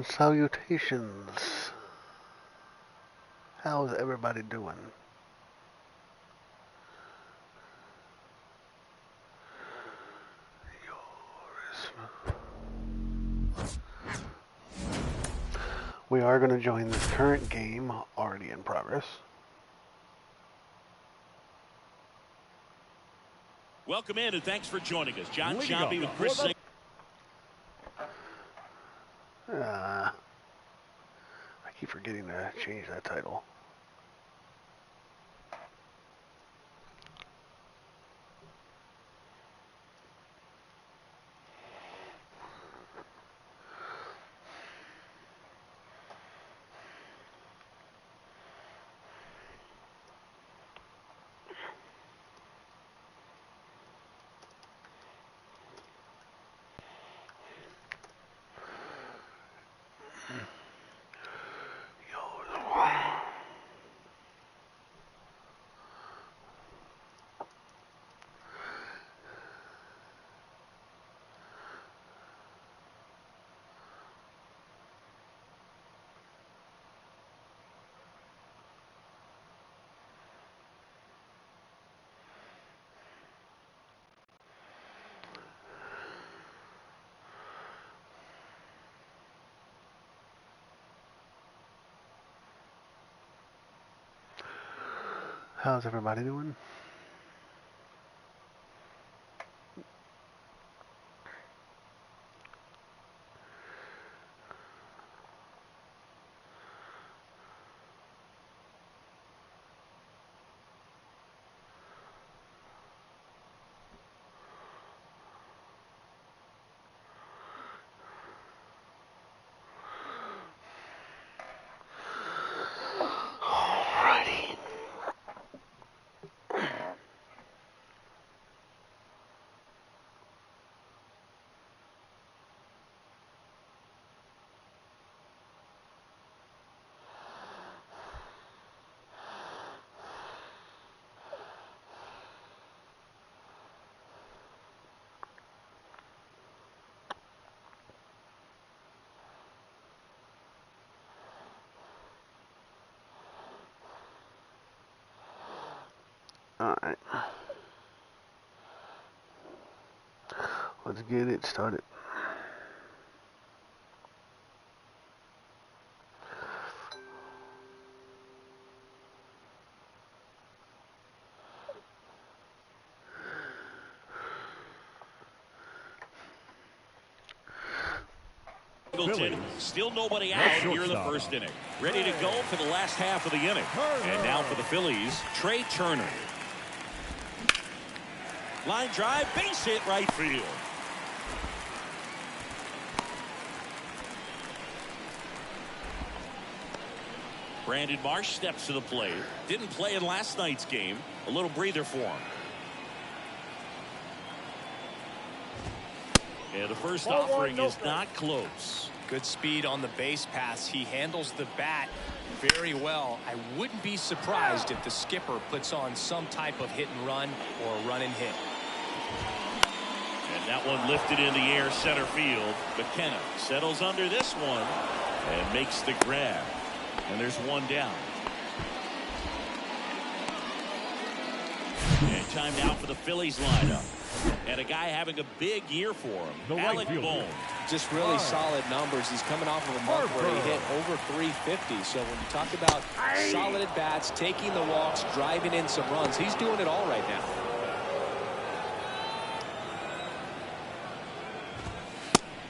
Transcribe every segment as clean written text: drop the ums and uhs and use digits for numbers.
and salutations. How's everybody doing? We are going to join this current game already in progress. Welcome in and thanks for joining us. John Shambi with Chris Singh. I keep forgetting to change that title. How's everybody doing? Alright. Let's get it started. Still nobody out here in the first inning. Ready to go for the last half of the inning. And now for the Phillies, Trey Turner. Line drive, base hit right field. Brandon Marsh steps to the plate. Didn't play in last night's game. A little breather for him. And the first offering is not close. Good speed on the base pass. He handles the bat very well. I wouldn't be surprised if the skipper puts on some type of hit and run or run and hit. And that one lifted in the air center field. McKenna settles under this one and makes the grab. And there's one down. And time now for the Phillies lineup. And a guy having a big year for him, Alec Bohm. Just really solid numbers. He's coming off of a month where he hit over 350. So when you talk about solid at bats, taking the walks, driving in some runs, he's doing it all right now.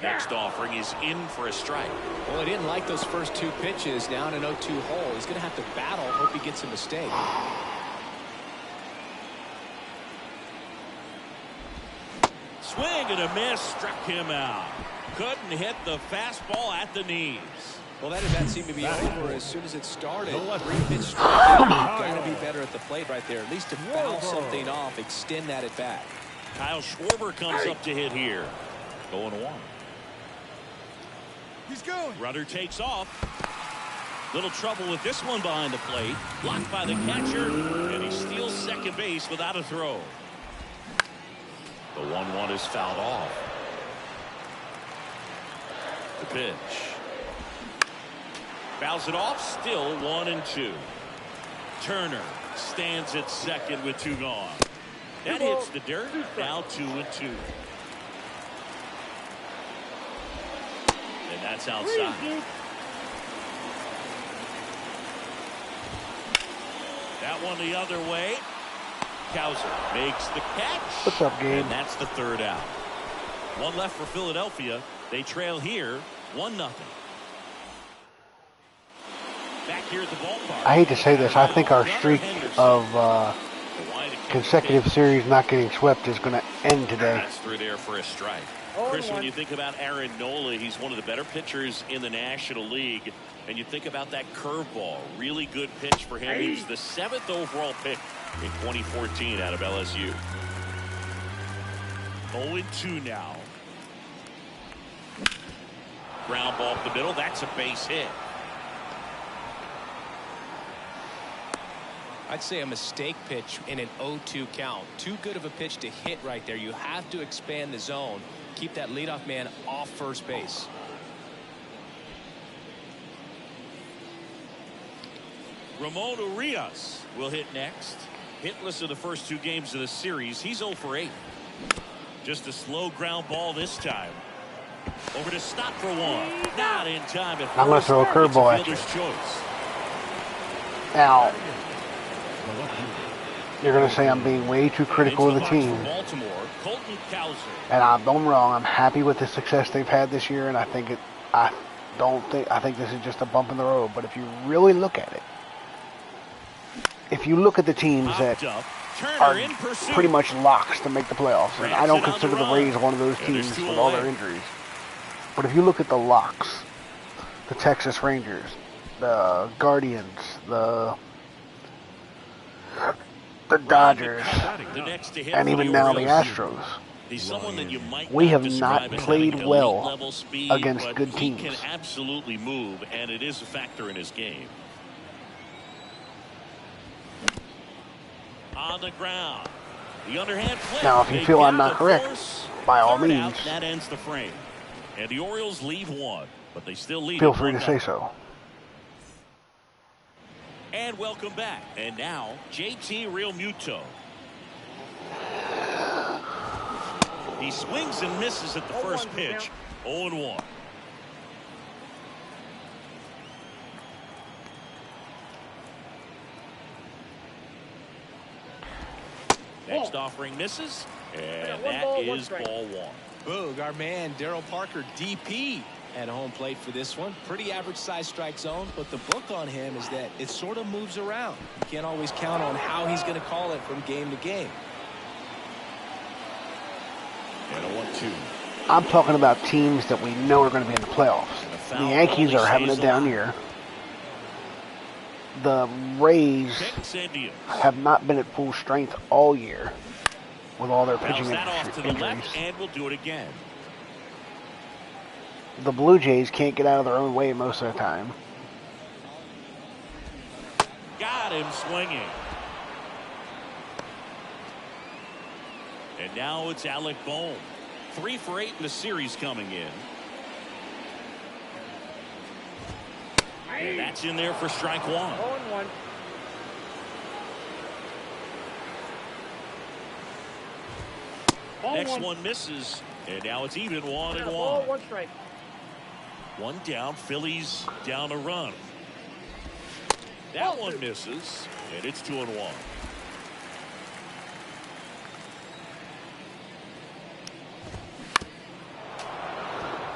Next offering is in for a strike. Well, he didn't like those first two pitches down an 0-2 hole. He's going to have to battle. Hope he gets a mistake. Swing and a miss, struck him out. Couldn't hit the fastball at the knees. Well, that event seemed to be over as soon as it started. 3-pitch strike. Got to be better at the plate right there. At least to foul something off, extend that at bat. Kyle Schwarber comes up to hit here. 0-1. He's going. Runner takes off. Little trouble with this one behind the plate. Blocked by the catcher, and he steals second base without a throw. The 1-1 is fouled off. The pitch. Fouls it off, still 1-2. Turner stands at second with 2 gone. That hits the dirt, now 2-2. And that's outside. That one the other way. Cowser makes the catch. What's up, Gabe? And that's the 3rd out. 1 left for Philadelphia. They trail here 1-0. Back here at the ballpark. I hate to say this. I think our streak of consecutive series not getting swept is going to end today. That's through there for a strike. Chris, when you think about Aaron Nola, he's one of the better pitchers in the National League. And you think about that curveball, really good pitch for him. He was the 7th overall pick in 2014 out of LSU. 0-2 now. Ground ball up the middle. That's a base hit. I'd say a mistake pitch in an 0-2 count. Too good of a pitch to hit right there. You have to expand the zone. Keep that leadoff man off first base. Ramon Urias will hit next. Hitless in the first 2 games of the series. He's 0 for 8. Just a slow ground ball this time. Over to stop for 1. Not in time. I'm going to throw a curveball at you. Choice. Now, you're going to say I'm being way too critical of the team. And I'm wrong. I'm happy with the success they've had this year, and I think this is just a bump in the road. But if you really look at it, if you look at the teams that are pretty much locks to make the playoffs, and I don't consider the Rays one of those teams with all their injuries. But if you look at the locks, the Texas Rangers, the Guardians, the Dodgers, and even now the Astros, we have not played well against good teams. He can absolutely move, and it is a factor in his game. On the ground. The underhand flip. Now, if you feel I'm not correct, by all means, that ends the frame. And the Orioles leave 1, but they still lead. Feel free to say so. And welcome back. And now, JT Realmuto. He swings and misses at the first pitch. 0-1. Next offering misses, and that is ball 1. Boog, our man Darryl Parker, DP, at home plate for this one. Pretty average size strike zone, but the book on him is that it sort of moves around. You can't always count on how he's going to call it from game to game. And a 1-2. I'm talking about teams that we know are going to be in the playoffs. The Yankees are having a down year. The Rays have not been at full strength all year with all their pitching injuries. And we'll do it again. The Blue Jays can't get out of their own way most of the time. Got him swinging. And now it's Alec Bohm. 3 for 8 in the series coming in. And that's in there for strike 1. 0-1. Next one misses, and now it's even 1-1. 1 strike. 1 down. Phillies down a run. That one misses, and it's 2-1. Did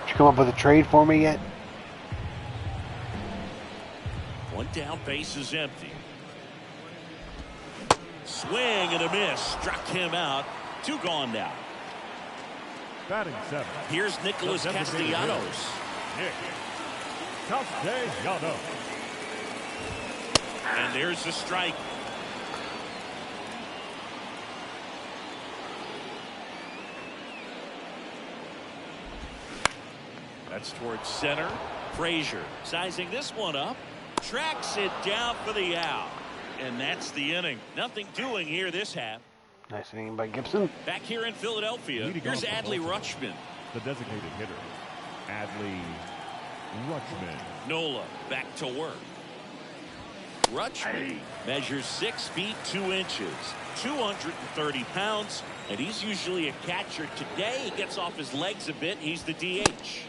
you come up with a trade for me yet? 1 down, base is empty. Swing and a miss. Struck him out. 2 gone now. Batting 7. Here's Nicholas Castellanos. Castellanos. And there's the strike. That's towards center. Frazier sizing this one up. Tracks it down for the out. And that's the inning. Nothing doing here this half. Nice inning by Gibson. Back here in Philadelphia, here's Adley Rutschman. The designated hitter, Adley Rutschman. Nola back to work. Rutschman measures 6 feet 2 inches, 230 pounds, and he's usually a catcher. Today he gets off his legs a bit. He's the DH.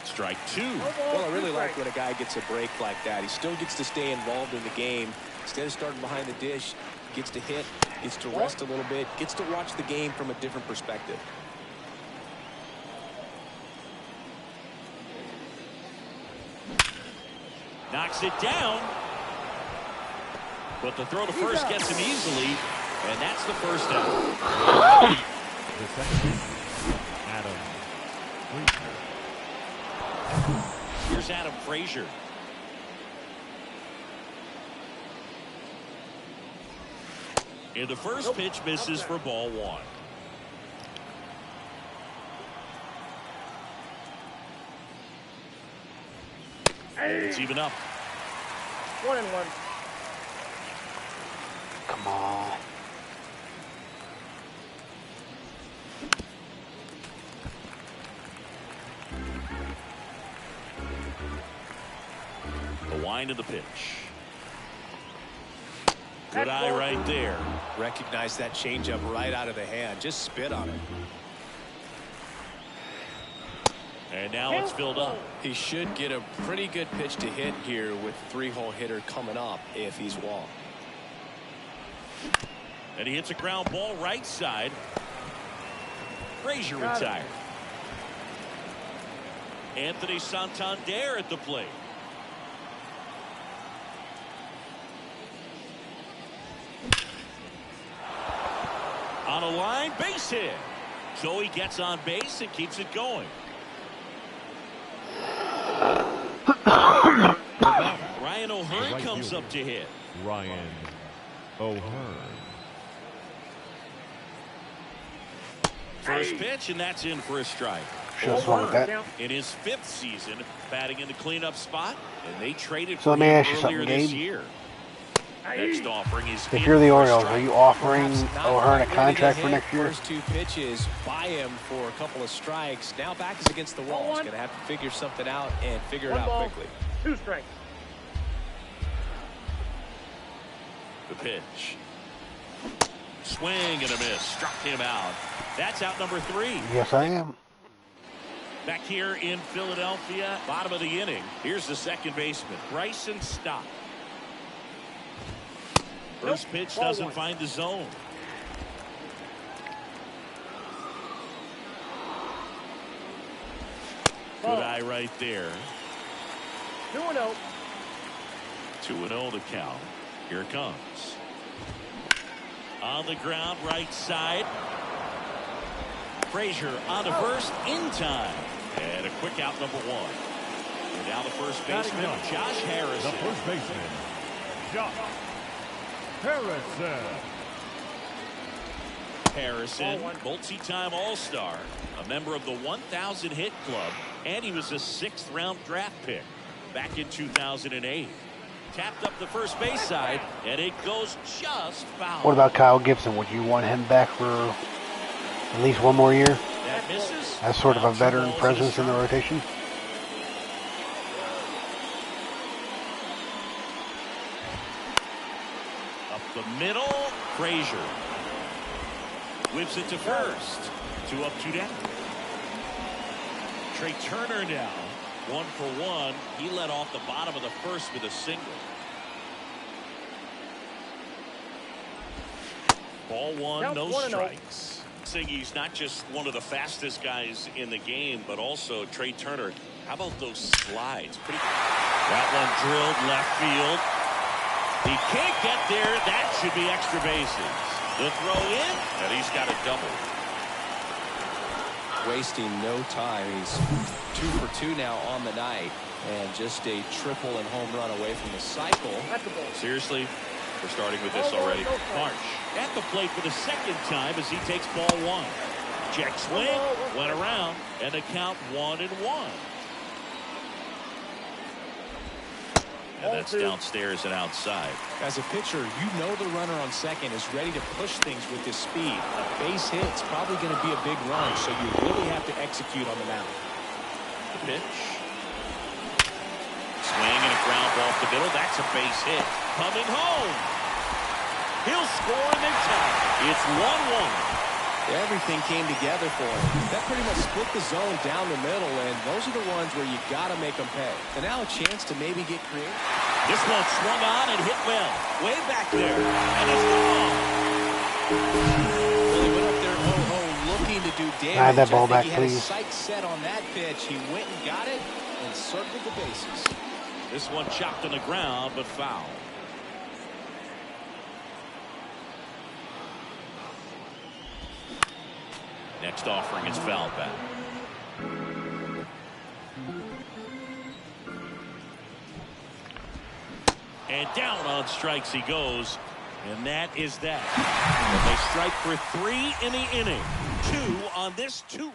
Strike 2. Well, I really like when a guy gets a break like that. He still gets to stay involved in the game. Instead of starting behind the dish, gets to hit, gets to rest a little bit, gets to watch the game from a different perspective. Knocks it down. But the throw to first gets him easily, and that's the first out. The second, Adam Frazier. Here's Adam Frazier. And the first pitch misses for ball 1. It's even up. 1-1. Come on. The wind of the pitch. Good eye right there. Recognize that changeup right out of the hand. Just spit on it. And now it's filled up. He should get a pretty good pitch to hit here with 3-hole hitter coming up if he's walked. And he hits a ground ball right side. Frazier retired. Anthony Santander at the plate. On a line, base hit. So he gets on base and keeps it going. Ryan O'Hearn comes up to hit. Ryan O'Hearn. First pitch, and that's in for a strike. Should have swung with that. In his 5th season, batting in the cleanup spot, and they traded So for let me him ask you earlier something, this Gabe. year. Next offering is If you're the Orioles, are you offering O'Hearn a contract for next year? First 2 pitches, buy him for a couple of strikes. Now back is against the wall. He's going to have to figure something out and figure it out quickly. 2 strikes. The pitch. Swing and a miss. Struck him out. That's out number 3. Yes, I am. Back here in Philadelphia, bottom of the inning. Here's the second baseman, Bryson Stott. First pitch doesn't find the zone. Good eye right there. 2-0. 2-0 the count. Here it comes. On the ground, right side. Frazier on the first in time. And a quick out, number 1. And now the first baseman, Josh Harrison. The first baseman, Josh Harrison. Harrison, multi-time All-Star, a member of the 1,000 hit club, and he was a 6th-round draft pick back in 2008. Tapped up the first base side, and it goes just foul. What about Kyle Gibson? Would you want him back for at least one more year? That misses. As sort of a veteran presence in the rotation? Up the middle, Frazier. Whips it to first. 2 up, 2 down. Trey Turner now. 1 for 1. He led off the bottom of the first with a single. Ball 1, no strikes. Saying he's not just one of the fastest guys in the game, but also Trey Turner. How about those slides? That one drilled left field. He can't get there. That should be extra bases. The throw in, and he's got a double. Wasting no time. He's 2 for 2 now on the night, and just a triple and home run away from the cycle. Seriously, we're starting with this already. Marsh at the plate for the second time as he takes ball 1. Check swing, went around, and the count 1-1. And that's downstairs and outside. As a pitcher, you know the runner on second is ready to push things with his speed. A base hit's probably going to be a big run, so you really have to execute on the mound. The pitch. Ground ball to middle. That's a base hit. Coming home. He'll score and they tie. It's 1-1. Everything came together for him. That pretty much split the zone down the middle, and those are the ones where you got to make them pay. And now a chance to maybe get creative. This one swung on and hit well. Way back there. And it's gone. Well, he went up there, looking to do damage. Add that ball back, he please. had his sights set on that pitch. He went and got it and circled the bases. This one chopped on the ground, but foul. Next offering is fouled back. And down on strikes he goes. And that is that. And they strike for 3 in the inning. 2 on this 2.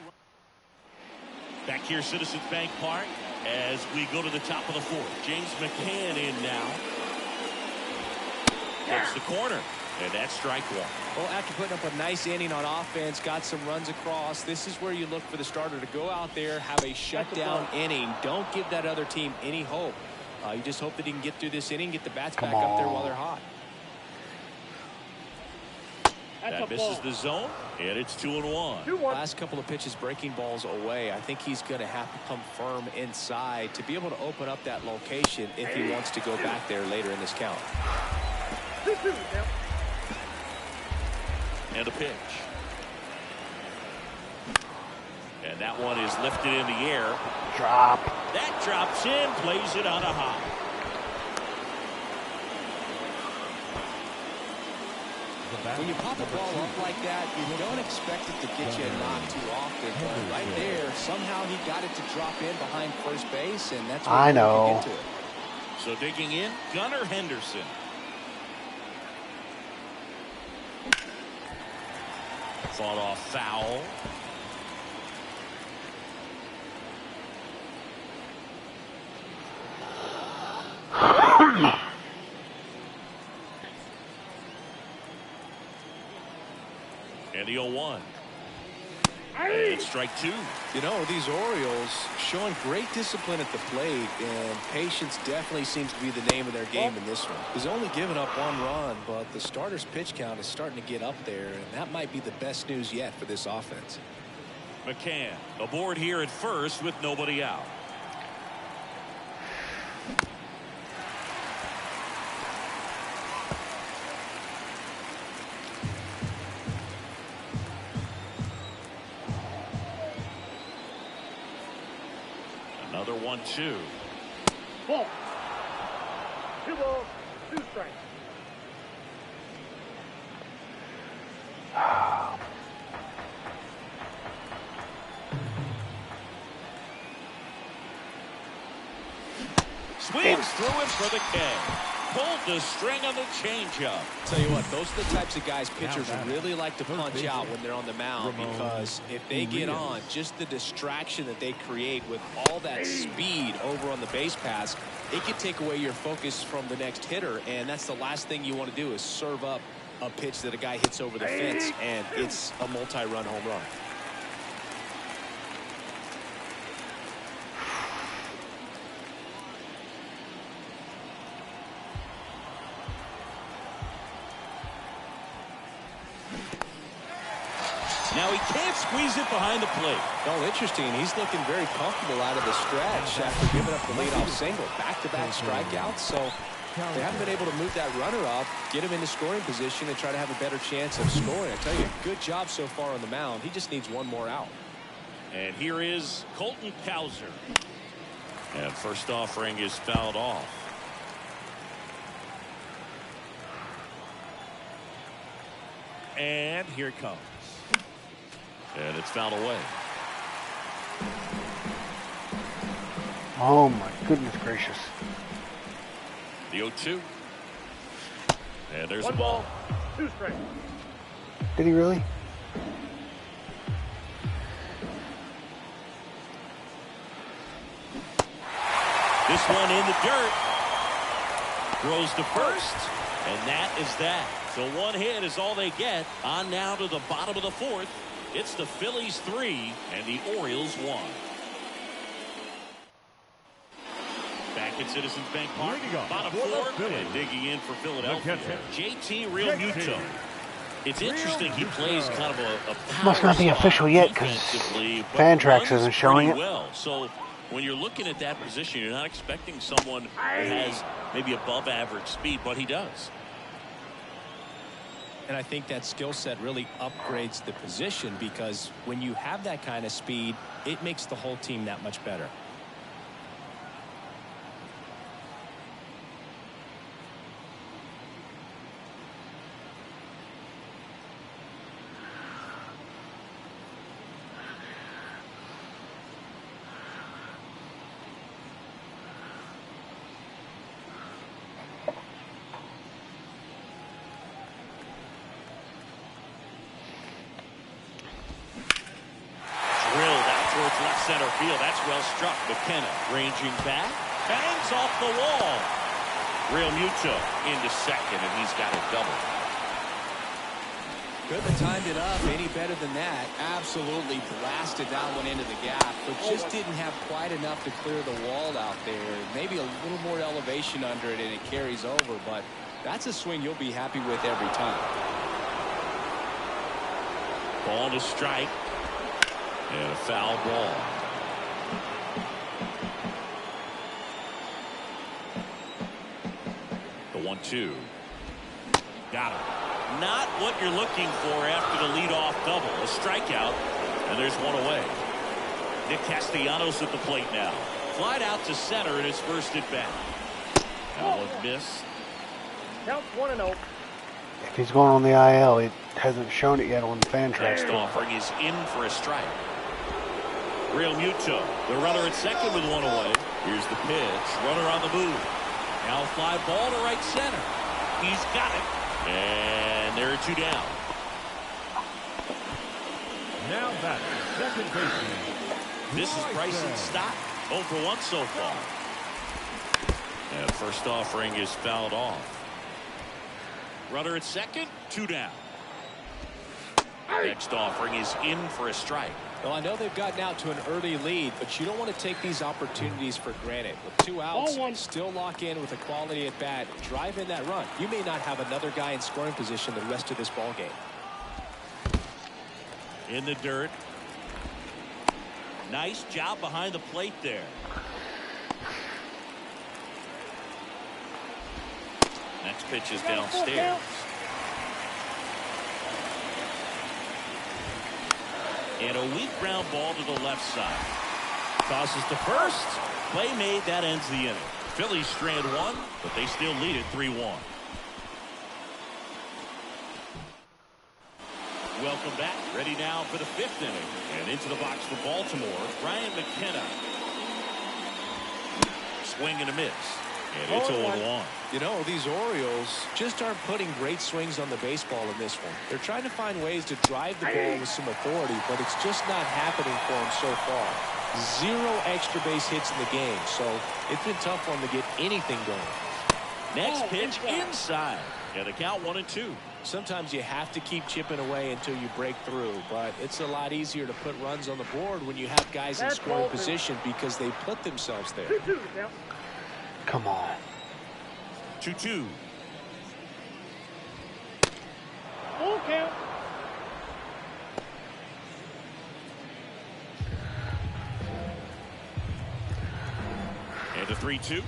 Back here, Citizens Bank Park, as we go to the top of the 4th. James McCann in now. Takes the corner. And that's strike 1. Well, after putting up a nice inning on offense, got some runs across, this is where you look for the starter to go out there, have a shutdown inning. Don't give that other team any hope. You just hope that he can get through this inning, get the bats back up there while they're hot. That misses the zone, and it's 2-1. Last couple of pitches breaking balls away. I think he's going to have to come firm inside to be able to open up that location if he wants to go back there later in this count. And a pitch. And that one is lifted in the air. Drop. That drops in, plays it on a hop. When you pop a ball up like that, you don't expect it to get you a knock too often. But right there, somehow he got it to drop in behind first base, and that's where you get to it. So digging in, Gunnar Henderson. Fought off foul. And the 0-1. And strike 2. You know, these Orioles showing great discipline at the plate, and patience definitely seems to be the name of their game in this one. He's only given up 1 run, but the starter's pitch count is starting to get up there, and that might be the best news yet for this offense. McCann aboard here at first with nobody out. Another 1-2. Ball. 2 balls, 2 strikes. Swings through it for the K. Pulled the string on the changeup. Tell you what, those are the types of guys pitchers really like to punch out when they're on the mound, because if they get on, just the distraction that they create with all that speed over on the base pass, it can take away your focus from the next hitter, and that's the last thing you want to do is serve up a pitch that a guy hits over the fence, and it's a multi-run home run. Now he can't squeeze it behind the plate. Oh, interesting. He's looking very comfortable out of the stretch after giving up the leadoff single. Back-to-back strikeouts, so they haven't been able to move that runner up, get him into scoring position, and try to have a better chance of scoring. I tell you, good job so far on the mound. He just needs 1 more out. And here is Colton Cowser. And first offering is fouled off. And here it comes. And it's fouled away. Oh my goodness gracious. The 0-2. And there's 1 a ball. 2 strikes. Did he really? This one in the dirt. Throws to first. And that is that. So 1 hit is all they get. On now to the bottom of the 4th. It's the Phillies 3 and the Orioles 1. Back at Citizens Bank Park. Leading off Bottom for the four, Phillies. and digging in for Philadelphia. catcher, JT Realmuto. It's interesting he plays kind of a power Must not be slot official yet because defensively, but Fantrax runs isn't showing pretty it. well. So when you're looking at that position, you're not expecting someone who has maybe above average speed, but he does. And I think that skill set really upgrades the position, because when you have that kind of speed, it makes the whole team that much better. Left center field. That's well struck. McKenna ranging back. Bangs off the wall. Realmuto into second, and he's got a double. Couldn't have timed it up any better than that. Absolutely blasted that one into the gap, but just didn't have quite enough to clear the wall out there. Maybe a little more elevation under it, and it carries over, but that's a swing you'll be happy with every time. Ball to strike. And a foul ball. The 1-2. Got him. Not what you're looking for after the leadoff double. A strikeout, and there's one away. Nick Castellanos at the plate now. Flied out to center in his first at bat. That one missed. Count 1-0. If he's going on the IL, it hasn't shown it yet on Fantrax. Next offering is in for a strike. Realmuto, the runner at second with one away. Here's the pitch. Runner on the move. Now fly ball to right center. He's got it. And there are two down. Now back, second baseman. This is Bryson's stop. 0 for 1 so far. And first offering is fouled off. Runner at second, two down. Next offering is in for a strike. Well, I know they've gotten out to an early lead, but you don't want to take these opportunities for granted. With 2 outs, still lock in with a quality at bat, drive in that run. You may not have another guy in scoring position the rest of this ball game. In the dirt. Nice job behind the plate there. Next pitch is downstairs. And a weak ground ball to the left side. Tosses to first. Play made. That ends the inning. Phillies strand one, but they still lead it 3-1. Welcome back. Ready now for the 5th inning. And into the box for Baltimore, Ryan McKenna. Swing and a miss. And it's 0-1. You know, these Orioles just aren't putting great swings on the baseball in this one. They're trying to find ways to drive the ball with some authority, but it's just not happening for them so far. 0 extra base hits in the game, so it's been tough for them to get anything going. Next pitch inside. Yeah, the count 1-2. Sometimes you have to keep chipping away until you break through, but it's a lot easier to put runs on the board when you have guys in scoring position because they put themselves there. 2-2 count. Come on. 2-2. Full count. And a 3-2.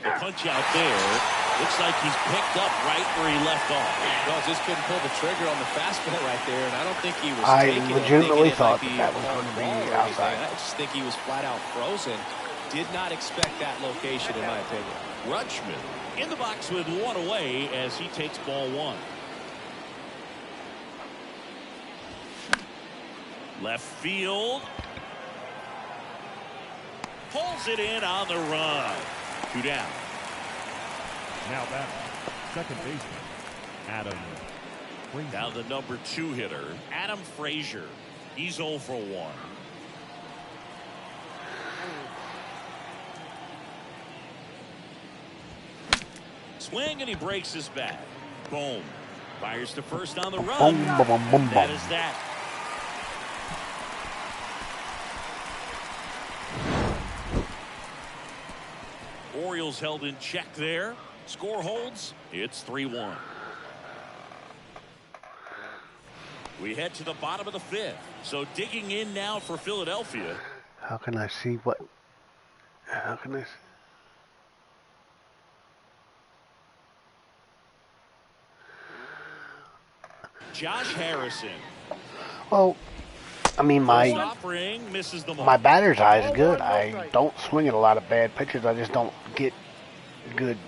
The punch out there. Looks like he's picked up right where he left off. Well, just couldn't pull the trigger on the fastball right there, and I don't think he was I taking it, legitimately thought like that was going to be outside. I just think he was flat out frozen. Did not expect that location, in my opinion. Rutschman in the box with one away as he takes ball 1. Left field. Pulls it in on the run. 2 down. Now back, second baseman, Adam Frazier. Now the number 2 hitter, Adam Frazier. He's 0 for 1. Swing and he breaks his bat. Boom. Fires to first on the run. Boom, boom, boom, boom, That boom. is that. Orioles held in check there. Score holds. It's 3-1. We head to the bottom of the 5th. So digging in now for Philadelphia. How can I see what? How can I see? Josh Harrison. Well, I mean, my batter's eye is good. I don't swing at a lot of bad pitches. I just don't get good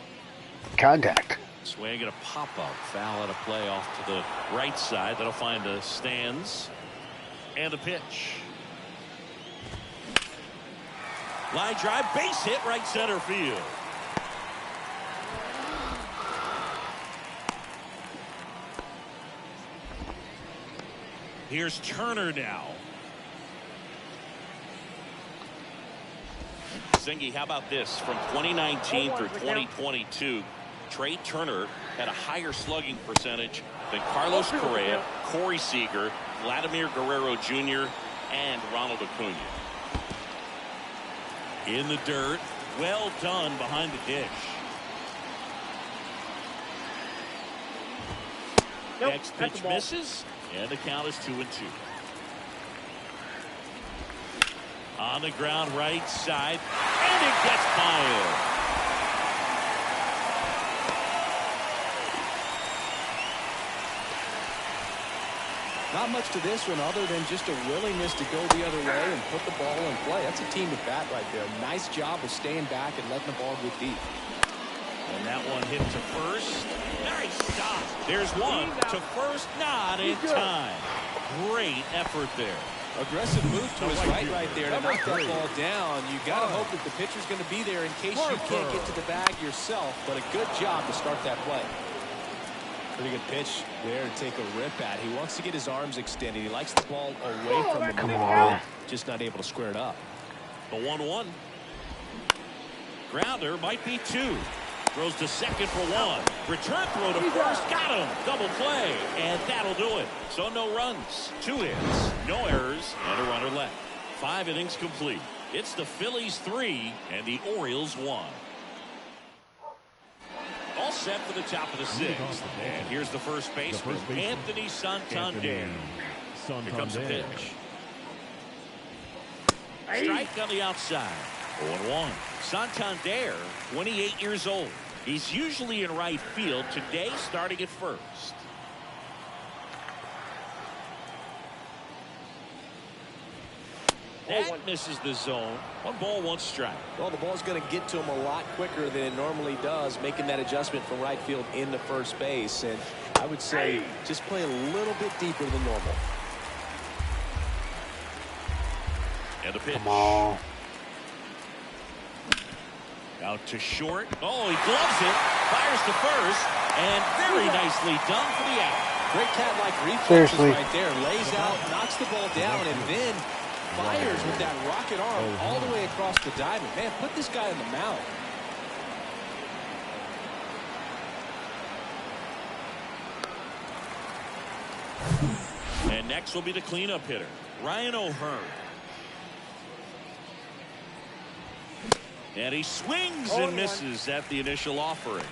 contact. Swing and a pop-up. Foul at a play off to the right side. That'll find the stands. And the pitch. Line drive, base hit, right center field. Here's Turner now. Zingy, how about this? From 2019 through 2022, Trey Turner had a higher slugging percentage than Carlos Correa, Corey Seager, Vladimir Guerrero Jr., and Ronald Acuna. In the dirt, well done behind the dish. Next pitch misses, and the count is 2-2. On the ground, right side, and it gets fired. Not much to this one other than just a willingness to go the other way and put the ball in play. That's a team at bat right there. Nice job of staying back and letting the ball go deep. And that one hit to first. Nice stop. There's one to first, not in time. Great effort there. Aggressive move to his right there to knock that ball down. You got to hope that the pitcher's going to be there in case you can't get to the bag yourself. But a good job to start that play. Pretty good pitch there to take a rip at. He wants to get his arms extended. He likes the ball away from him. Come on. Just not able to square it up. The 1-1. Grounder might be 2. Throws to second for 1. Return throw to first. Got him. Double play. And that'll do it. So no runs. 2 hits. No errors. And a runner left. 5 innings complete. It's the Phillies 3 and the Orioles 1. All set for the top of the 6th. And here's the first baseman, Anthony Santander. Here comes the pitch. Strike on the outside. 0-1. Santander, 28 years old. He's usually in right field. Today, starting at first. That misses the zone. 1 ball, 1 strike. Well, the ball's going to get to him a lot quicker than it normally does, making that adjustment from right field into first base. And I would say just play a little bit deeper than normal. And the pitch. Come on. Out to short. Oh, he gloves it. Fires to first. And very nicely done for the out. Great cat-like reflexes right there. Lays out, knocks the ball down, and then fires with that rocket arm all the way across the diamond. Man, put this guy on the mound. And next will be the cleanup hitter, Ryan O'Hearn. And he swings and misses at the initial offering.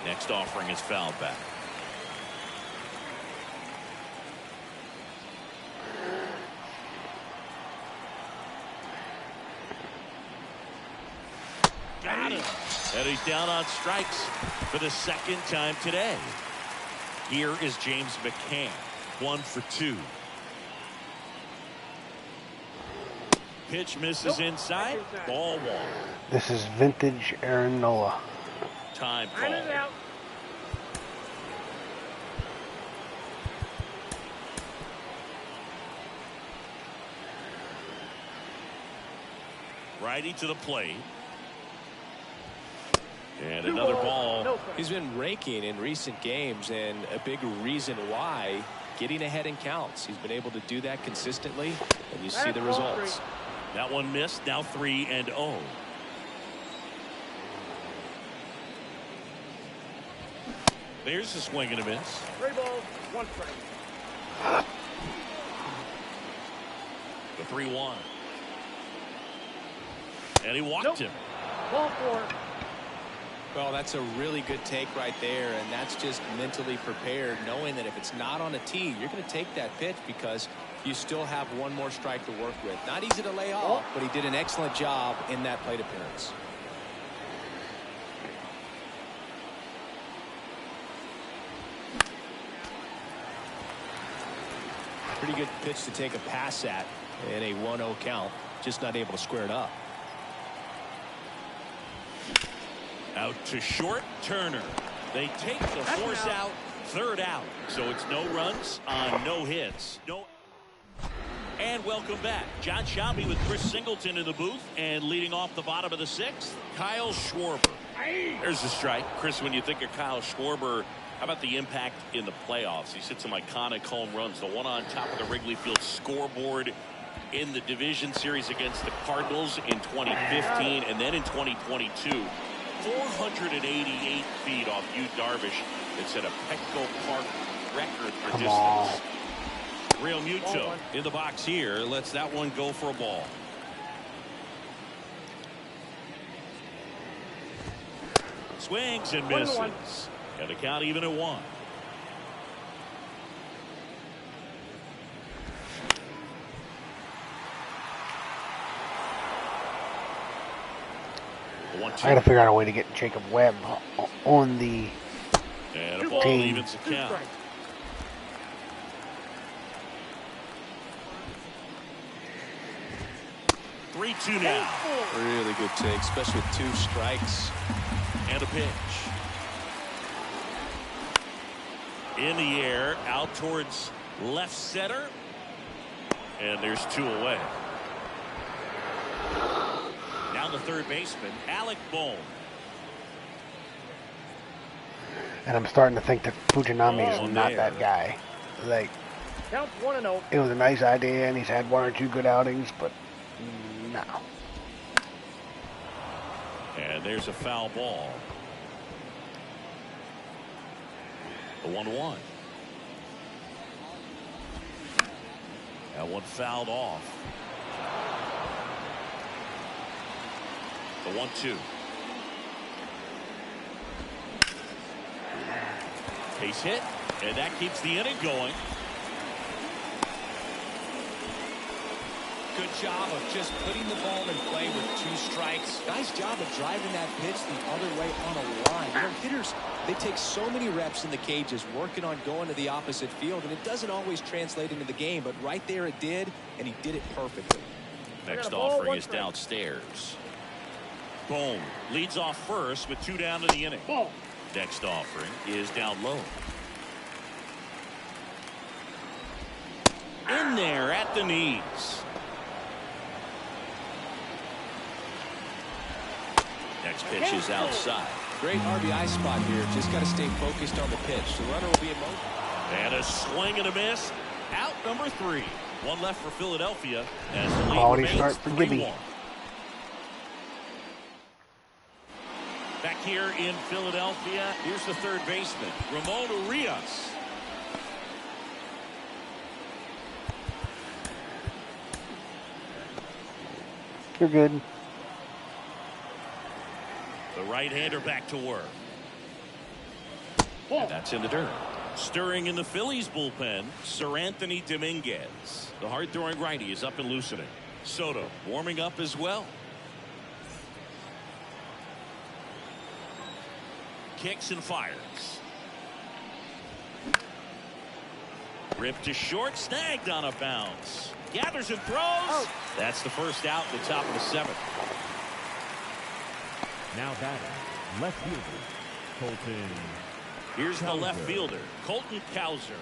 Next offering is fouled back. Got him. And he's down on strikes for the 2nd time today. Here is James McCann, 1 for 2. Pitch misses inside. Ball 1. This is vintage Aaron Nola. Time call. Righty to the plate. And another ball. He's been raking in recent games, and a big reason why, getting ahead in counts. He's been able to do that consistently, and you see the results. That one missed. Now 3-0. There's a swing and a miss. 3 balls, 1 strike. The 3-1. And he walked him. Ball 4. Well, that's a really good take right there, and that's just mentally prepared, knowing that if it's not on a tee, you're going to take that pitch because you still have one more strike to work with. Not easy to lay off, but he did an excellent job in that plate appearance. Pretty good pitch to take a pass at in a 1-0 count. Just not able to square it up. Out to short, Turner. They take the force out, 3rd out. So it's no runs on no hits. And welcome back. John Shelby with Chris Singleton in the booth, and leading off the bottom of the 6th, Kyle Schwarber. There's the strike. Chris, when you think of Kyle Schwarber, how about the impact in the playoffs? He's hit some iconic home runs. The one on top of the Wrigley Field scoreboard in the division series against the Cardinals in 2015, and then in 2022. 488 feet off Yu Darvish. It's at a Petco Park record for distance. Real Muto in the box here. Lets that one go for a ball. Swings and misses. Got to count even at 1. I got to figure out a way to get Jacob Webb on the and a ball team. Evens the count. Three-2 now. Really good take, especially with 2 strikes. And a pitch. In the air, out towards left center. And there's 2 away. Now the 3rd baseman, Alec Bohm. And I'm starting to think that Fujinami is not that guy. Like, Count 1-0. it was a nice idea, and he's had 1 or 2 good outings, but no. And there's a foul ball. The 1-1. That one fouled off. The 1-2. Base hit, and that keeps the inning going. Good job of just putting the ball in play with 2 strikes. Nice job of driving that pitch the other way on a line. You know, hitters, they take so many reps in the cages working on going to the opposite field, and it doesn't always translate into the game, but right there it did, and he did it perfectly. Next offering is downstairs. Bohm leads off first with 2 down to the inning. Next offering is down low. In there at the knees. Next pitch is outside. Great RBI spot here. Just got to stay focused on the pitch. The runner will be in motion. And a swing and a miss. Out number 3. 1 left for Philadelphia as the lead Quality remains start for Gibby. 3-1. Back here in Philadelphia, here's the 3rd baseman, Ramon Urias. You're good. The right-hander back to work. And that's in the dirt. Stirring in the Phillies bullpen, Sir Anthony Dominguez. The hard-throwing righty is up and loosening. Soto warming up as well. Kicks and fires. Ripped to short, snagged on a bounce. Gathers and throws. That's the 1st out at the top of the 7th. Now batting, left fielder, Colton. Here's the Cowser. left fielder, Colton Cowser.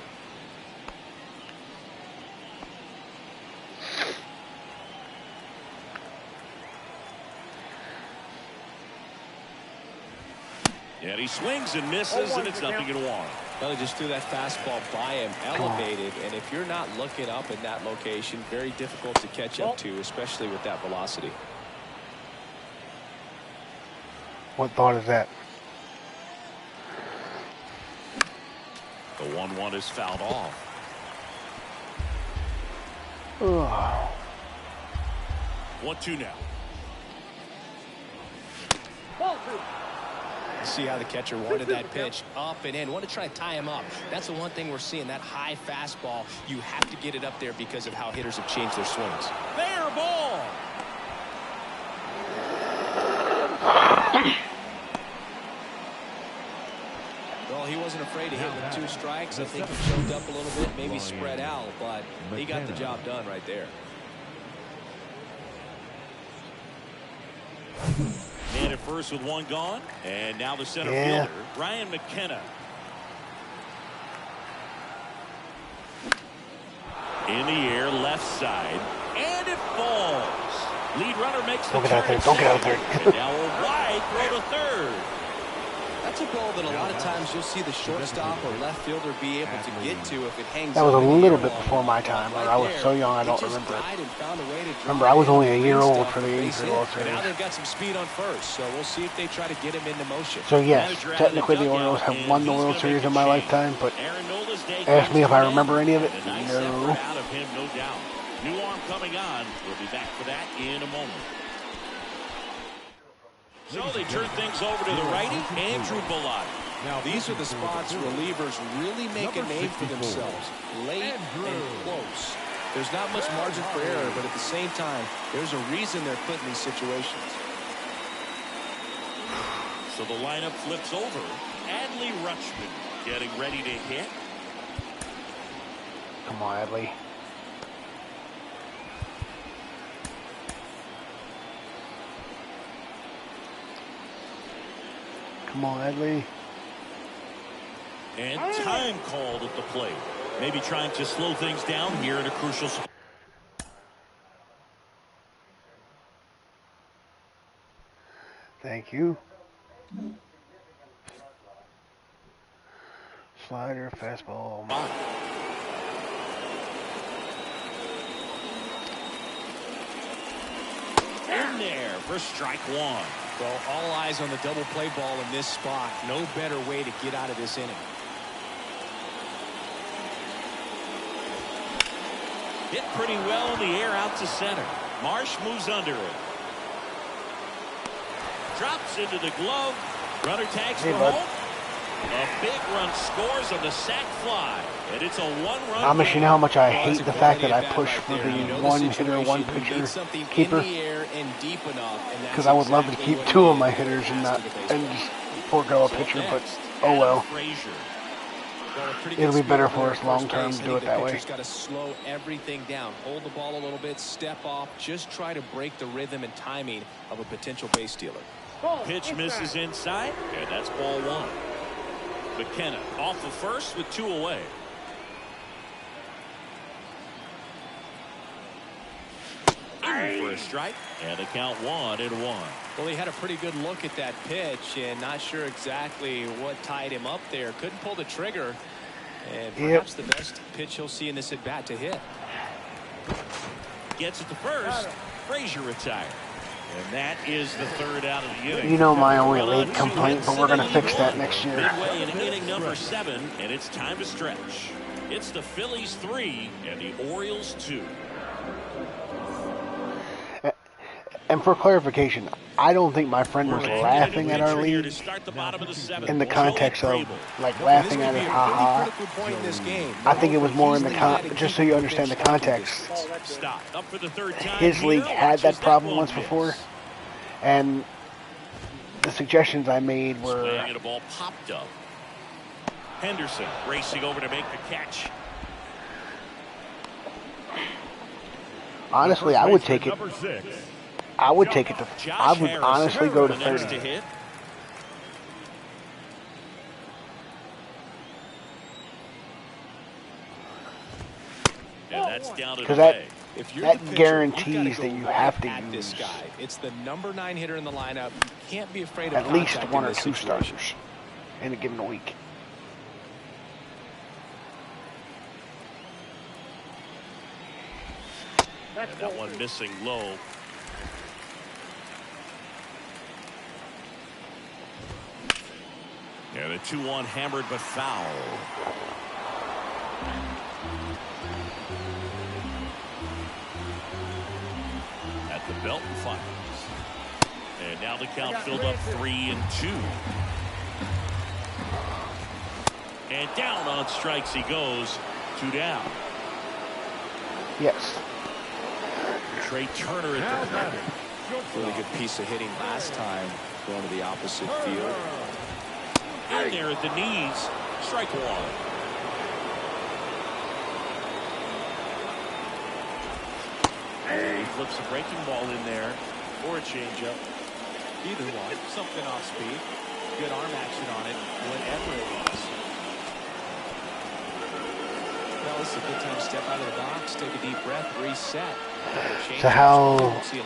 And he swings and misses, and it's 0-1. Well, they just threw that fastball by him, elevated, and if you're not looking up in that location, very difficult to catch up to, especially with that velocity. What thought is that? 1-1 is fouled off. Ugh. 1-2 now. Ball 2. See how the catcher wanted that pitch up and in. Want to try to tie him up. That's the one thing we're seeing, that high fastball. You have to get it up there because of how hitters have changed their swings. Fair ball. Well, he wasn't afraid to hit with 2 strikes. I think he choked up a little bit, maybe spread out, but he got the job done right there. Man at first with 1 gone, and now the center fielder, Ryan McKenna. In the air, left side, and it falls. Lead runner makes the Don't get out there. Don't get out there. And now a wide throw to third. That's a ball that a lot of times you'll see the shortstop or left fielder be able to get to if it hangs. That was a little bit before my time. I was so young, I don't remember it. Remember, I was only a year old for the 83 World Series. Now they've got some speed on first, so we'll see if they try to get him into motion. So yes, technically the Orioles have won the World Series in my lifetime, but ask me if I remember any of it. No. Out of him, no doubt. New arm coming on. We'll be back for that in a moment. So they turn things over to the righty, Andrew Bellotti. Now these are the spots relievers really make a name for themselves. Late and close. There's not much margin for error, but at the same time, there's a reason they're put in these situations. So the lineup flips over. Adley Rutschman getting ready to hit. Come on, Adley. Come on, Adley. And time called at the plate. Maybe trying to slow things down here in a crucial spot. Thank you. Slider, fastball. In there for strike 1. Well, all eyes on the double play ball in this spot. No better way to get out of this inning. Hit pretty well in the air out to center. Marsh moves under it. Drops into the glove. Runner tags for home. A big run scores on the sac fly. And it's a 1-run. Amish, you know how much I hate the fact that I push for the one hitter, one pitcher keeper? Because I would love to keep 2 of my hitters and just forego a pitcher, but oh well. It'll be better for us long term to do it that way. Got to slow everything down. Hold the ball a little bit, step off, just try to break the rhythm and timing of a potential base stealer. Pitch misses inside, and that's ball 1. McKenna off the first with 2 away. In for a strike, and the count 1-1. Well, he had a pretty good look at that pitch and not sure exactly what tied him up there. Couldn't pull the trigger, and perhaps the best pitch he'll see in this at bat to hit. Gets it to first. Frazier retired. And that is the 3rd out of the inning. You know my only late complaint, but we're going to fix that next year. Midway in inning number 7, and it's time to stretch. It's the Phillies 3 and the Orioles 2. And for clarification, I don't think my friend was laughing at our lead in the context of, like, laughing at it, haha. I think it was more in the just so you understand the context. His league had that problem once before, and the suggestions I made were... And a ball popped up. Henderson racing over to make the catch. Honestly, I would take it. I would take it to. I would honestly go to 30. Because that guarantees that you have to use it's the number 9 hitter in the lineup. You can't be afraid of at least 1 or 2 starters in a given week. And that one missing low. And a 2-1 hammered but foul. At the belt and fires. And now the count filled up 3-2. And down on strikes he goes. 2 down. Yes. Trey Turner at the plate. Really good piece of hitting last time, going to the opposite field. In there at the knees. Strike one. He flips a breaking ball in there or a changeup. Either one, something off speed. Good arm action on it, whatever it was. Well, it's a good time to step out of the box, take a deep breath, reset. So how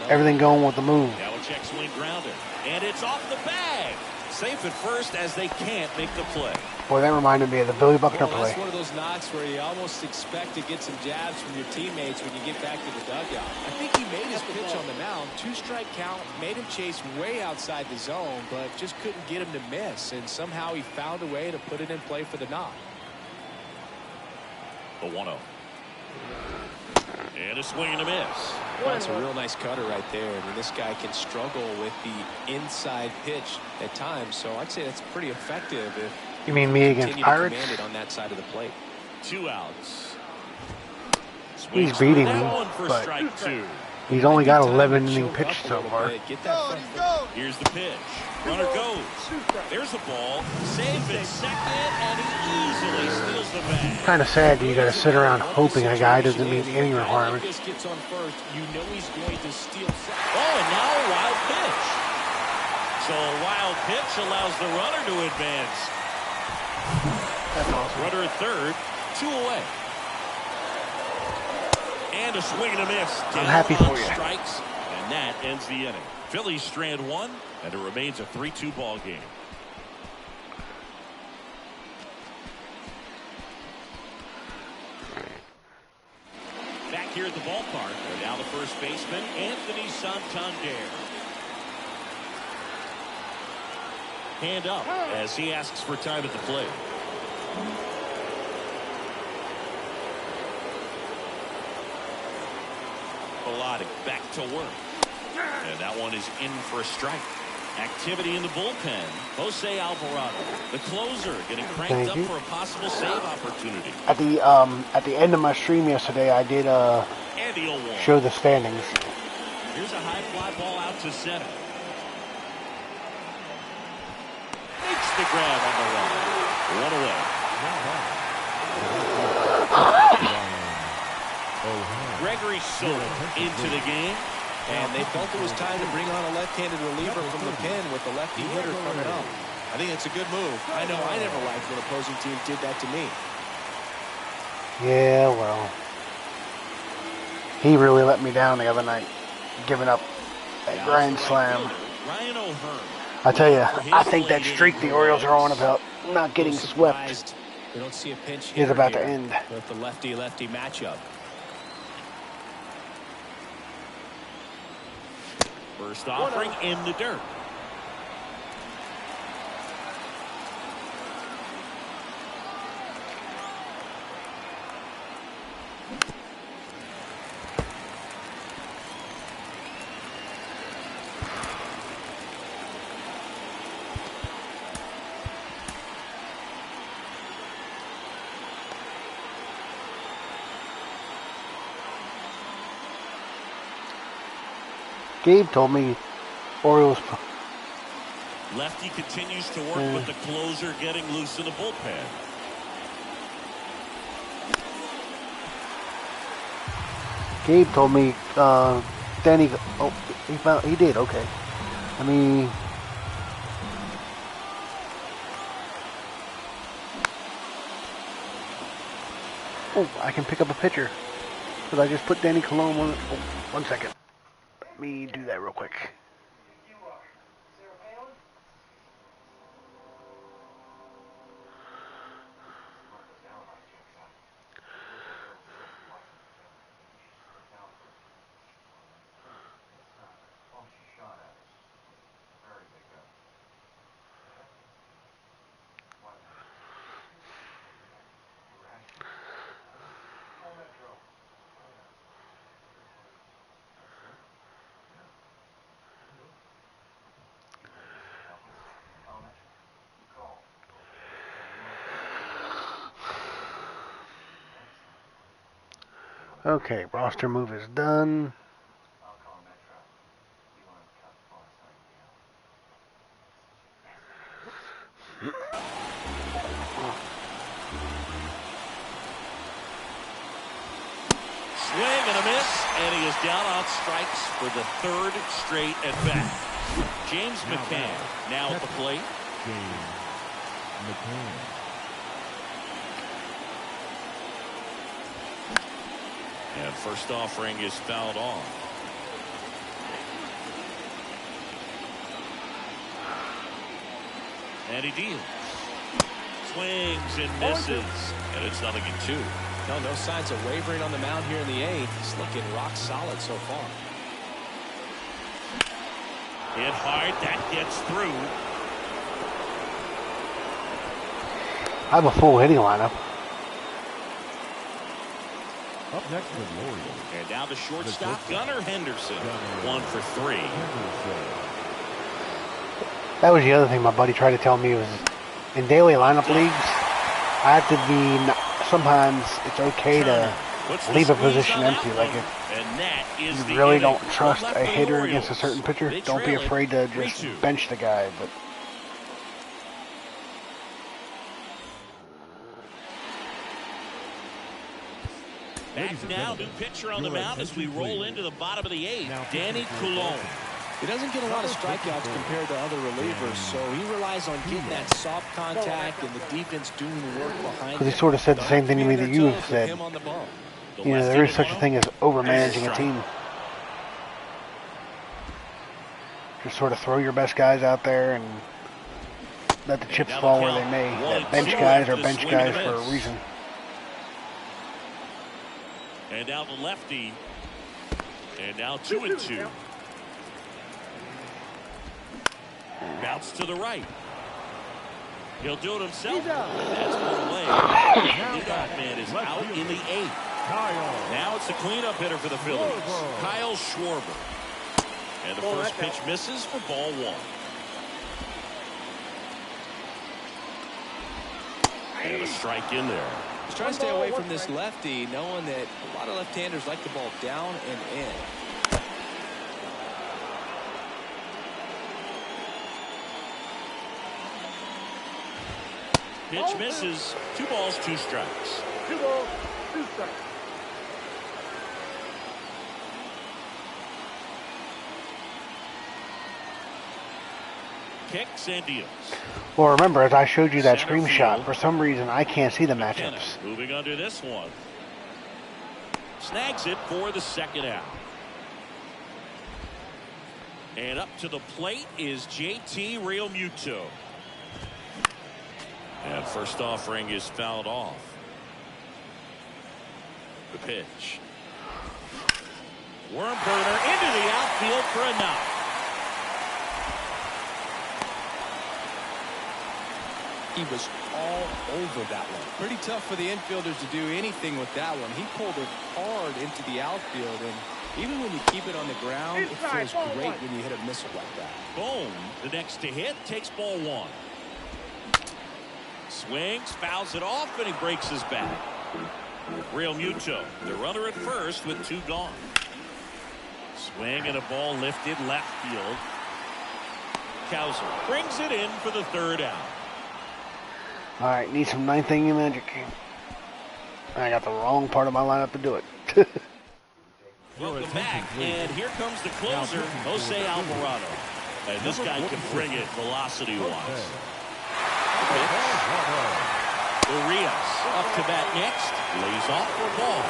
everything going with the move? Now a check swing grounder, and it's off the bag. Safe at first as they can't make the play. Boy, that reminded me of the Billy Buckner play. That's one of those knocks where you almost expect to get some jabs from your teammates when you get back to the dugout. I think he made his pitch on the mound. 2-strike count, made him chase way outside the zone, but just couldn't get him to miss. And somehow he found a way to put it in play for the knock. The 1-0. And a swing and a miss. That's a real nice cutter right there. I mean, this guy can struggle with the inside pitch at times, so I'd say that's pretty effective if you mean me against Pirates? On that side of the plate. 2 outs. He's beating me, but he's only got 11 inning pitch so far. Here's the pitch. Runner goes. There's the ball. Save at second, and he easily steals the bag. Kind of sad that you got to sit around hoping a guy doesn't meet any requirements. Gets on first, you know he's going to steal second. Oh, and now a wild pitch. So a wild pitch allows the runner to advance. That's awesome. Runner at third, 2 away. And a swing and a miss. I'm happy for you. Strikes, and that ends the inning. Phillies strand 1, and it remains a 3-2 ball game. Back here at the ballpark, and now the first baseman, Anthony Santander. Hand up as he asks for time at the plate. Bilotti back to work. And that one is in for a strike. Activity in the bullpen. Jose Alvarado, the closer, getting cranked up for a possible save opportunity. At the end of my stream yesterday, I did show the standings. Here's a high fly ball out to center. Makes the grab on the run. 1 away. Gregory Soto into the game. And they felt it was time to bring on a left-handed reliever from the pen with the lefty hitter coming up. I think it's a good move. I know I never liked when opposing teams did that to me. Yeah, well, he really let me down the other night, giving up that grand slam. Ryan O'Hearn. I tell you, I think that streak the Orioles are on about not getting swept We don't see a pinch is about to end. With the lefty-lefty matchup. First offering in the dirt. Gabe told me Orioles. Lefty continues to work with the closer getting loose in the bullpen. Gabe told me Danny. Oh, he did. Okay. I mean, oh, I can pick up a pitcher because I just put Danny Colon on. Oh, 1 second. Let me do that real quick. Okay, roster move is done. Swing and a miss, and he is down on strikes for the third straight at bat. James McCann now at the plate. James McCann. And first offering is fouled off. And he deals. Swings and misses. And it's 0-2. No signs of wavering on the mound here in the eighth. He's looking rock solid so far. Hit hard. That gets through. I have a full hitting lineup. Up next with the Orioles. And now the shortstop, Gunnar Henderson. 1 for 3. That was the other thing my buddy tried to tell me was in daily lineup leagues, I have to be, sometimes it's okay to leave a position empty. Like if you really don't trust a hitter against a certain pitcher, don't be afraid to just bench the guy. But back now, new pitcher on the mound as we roll into the bottom of the eighth. Danny Coulombe. He doesn't get a lot of strikeouts compared to other relievers, so he relies on getting that soft contact and the defense doing the work behind him. because he sort of said the same thing to me that you have said. You know, there is such a thing as overmanaging a team. Just sort of throw your best guys out there and let the chips fall where they may. That bench guys are bench guys for a reason. And now the lefty. And now 2-2. Bounce to the right. He'll do it himself. That's one away. That man is out in the eighth. Now it's the cleanup hitter for the Phillies, Kyle Schwarber. And the first pitch misses for ball 1. And a strike in there. He's trying to stay away from this lefty, knowing that a lot of left-handers like the ball down and in. Pitch misses. 2 balls, 2 strikes. 2 balls, 2 strikes. Kicks and deals. Well, remember, as I showed you that screenshot, for some reason I can't see the matchups. Moving under this one. Snags it for the second out. And up to the plate is JT Realmuto. And first offering is fouled off. The pitch. Worm burner into the outfield for a knock. He was all over that one. Pretty tough for the infielders to do anything with that one. He pulled it hard into the outfield, and even when you keep it on the ground, it feels great when you hit a missile like that. Boom. The next to hit takes ball 1. Swings, fouls it off, and he breaks his back. Realmuto, the runner at first with 2 gone. Swing and a ball lifted left field. Kowser brings it in for the third out. All right, need some 9th inning magic. I got the wrong part of my lineup to do it. Welcome back, and here comes the closer, Jose Alvarado. And this guy can bring it velocity-wise. Urias up to bat next, lays off for ball.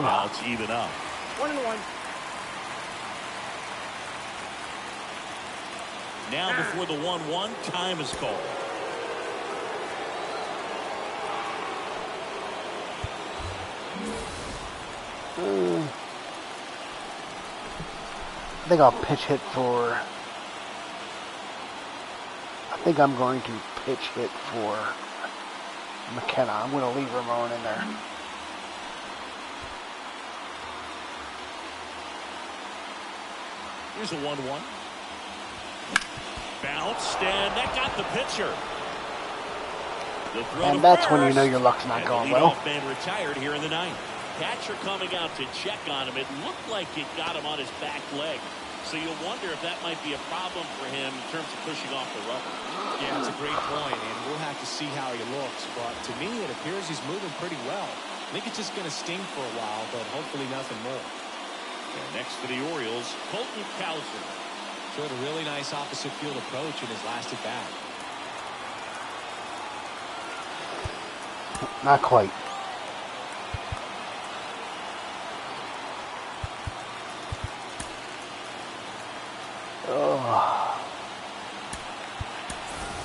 Now it's even up. 1-1. Now before the 1-1, time is called. I think I'll pitch hit for. I think I'm going to pitch hit for McKenna. I'm going to leave Ramon in there. Here's a 1-1. Bounced, and that got the pitcher. The throw And to that's first, when you know your luck's not and going the well. leadoff man retired here in the ninth. Catcher coming out to check on him. It looked like it got him on his back leg. So you wonder if that might be a problem for him in terms of pushing off the rubber. Yeah, it's a great point, and we'll have to see how he looks. But to me, it appears he's moving pretty well. I think it's just going to sting for a while, but hopefully nothing more. And next for the Orioles, Colton Cowser. Showed a really nice opposite field approach in his last at bat. Not quite. Oh.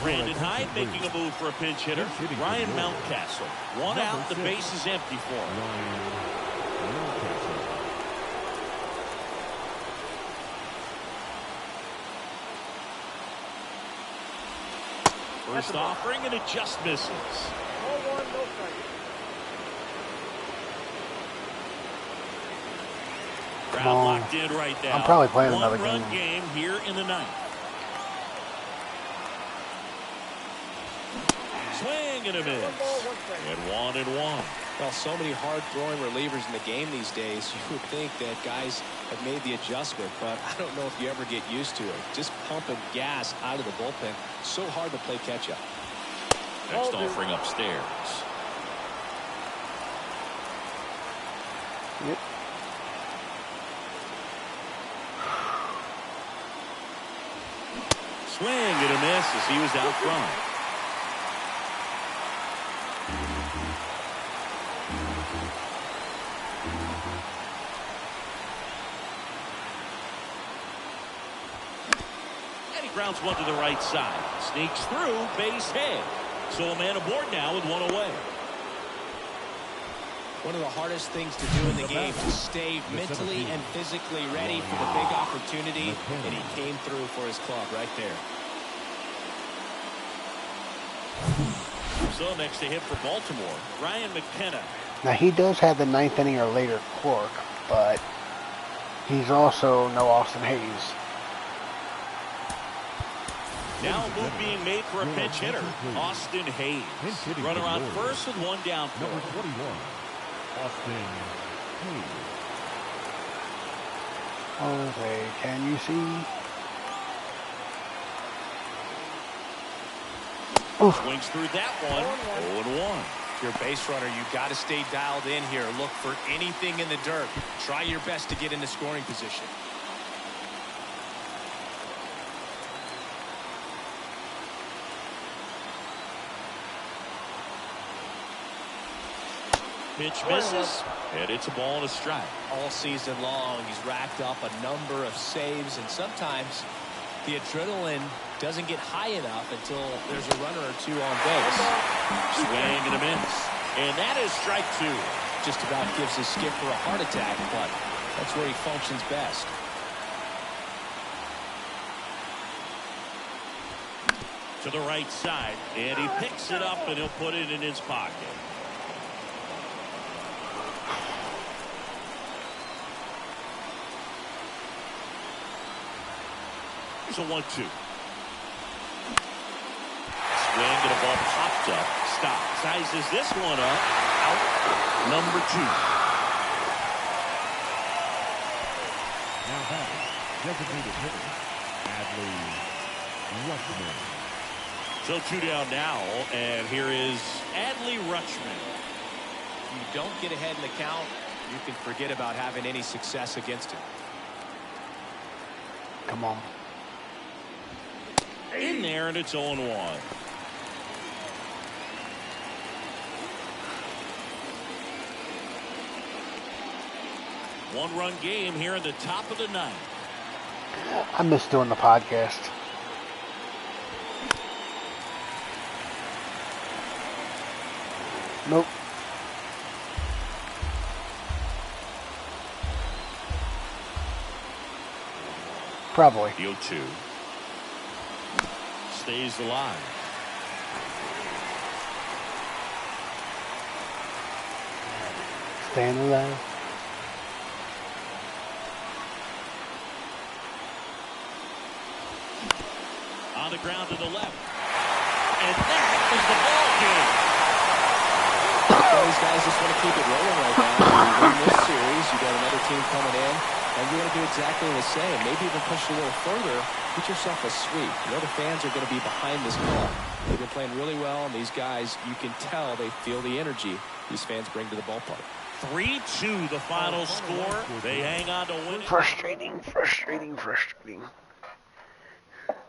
Brandon Hyde making a move for a pinch hitter. Ryan Mountcastle. One out, the base is empty for him. First offering, and it just misses. 0-1, no strike. Crowd locked in right now. I'm probably playing another One-run game. game here in the ninth. Swing and a miss. 1 ball, 1 strike. And 1-1. Well, so many hard-throwing relievers in the game these days, you would think that guys have made the adjustment, but I don't know if you ever get used to it. Just pumping gas out of the bullpen, so hard to play catch-up. Next offering upstairs. Yep. Swing and a miss as he was out front. And he grounds one to the right side. Sneaks through, base hit. So a man aboard now with one away. One of the hardest things to do in the game, to stay mentally and physically ready for the big opportunity, and he came through for his club right there. So next to hit for Baltimore, Ryan McKenna. Now he does have the 9th inning or later quirk, but he's also no Austin Hayes. Now a move being made for a pinch hitter, Austin Hayes. Runner on first with one down. Number 21, Austin Hayes. Okay, can you see? Oof. Swings through that one. 0-1. If you're a base runner, you got to stay dialed in here. Look for anything in the dirt. Try your best to get into scoring position. Pitch misses, and it's a ball and a strike. All season long, he's racked up a number of saves, and sometimes the adrenaline doesn't get high enough until there's a runner or two on base. Swing and a miss. And that is strike two. Just about gives his skipper a heart attack, but that's where he functions best. To the right side, and he picks it up, and he'll put it in his pocket. Here's a 1-2. Swing and a ball popped up. Stop. Sizes this one up. Out. Number 2. Now batting, designated hitter, Adley Rutschman. So 2 down now, and here is Adley Rutschman. You don't get ahead in the count, you can forget about having any success against him. Come on. In there, and it's 0-1. One-run game here in the top of the ninth. I miss doing the podcast. Nope. Probably. The 0-2. Stays alive. Staying alive. On On the ground to the left. And that is the ball game. These guys just want to keep it rolling right now. You win this series, you got another team coming in, and you're going to do exactly the same. Maybe even push it a little further. Get yourself a sweep. You know the fans are going to be behind this call. They've been playing really well, and these guys, you can tell they feel the energy these fans bring to the ballpark. 3-2 the final score. They hang on to win. Frustrating.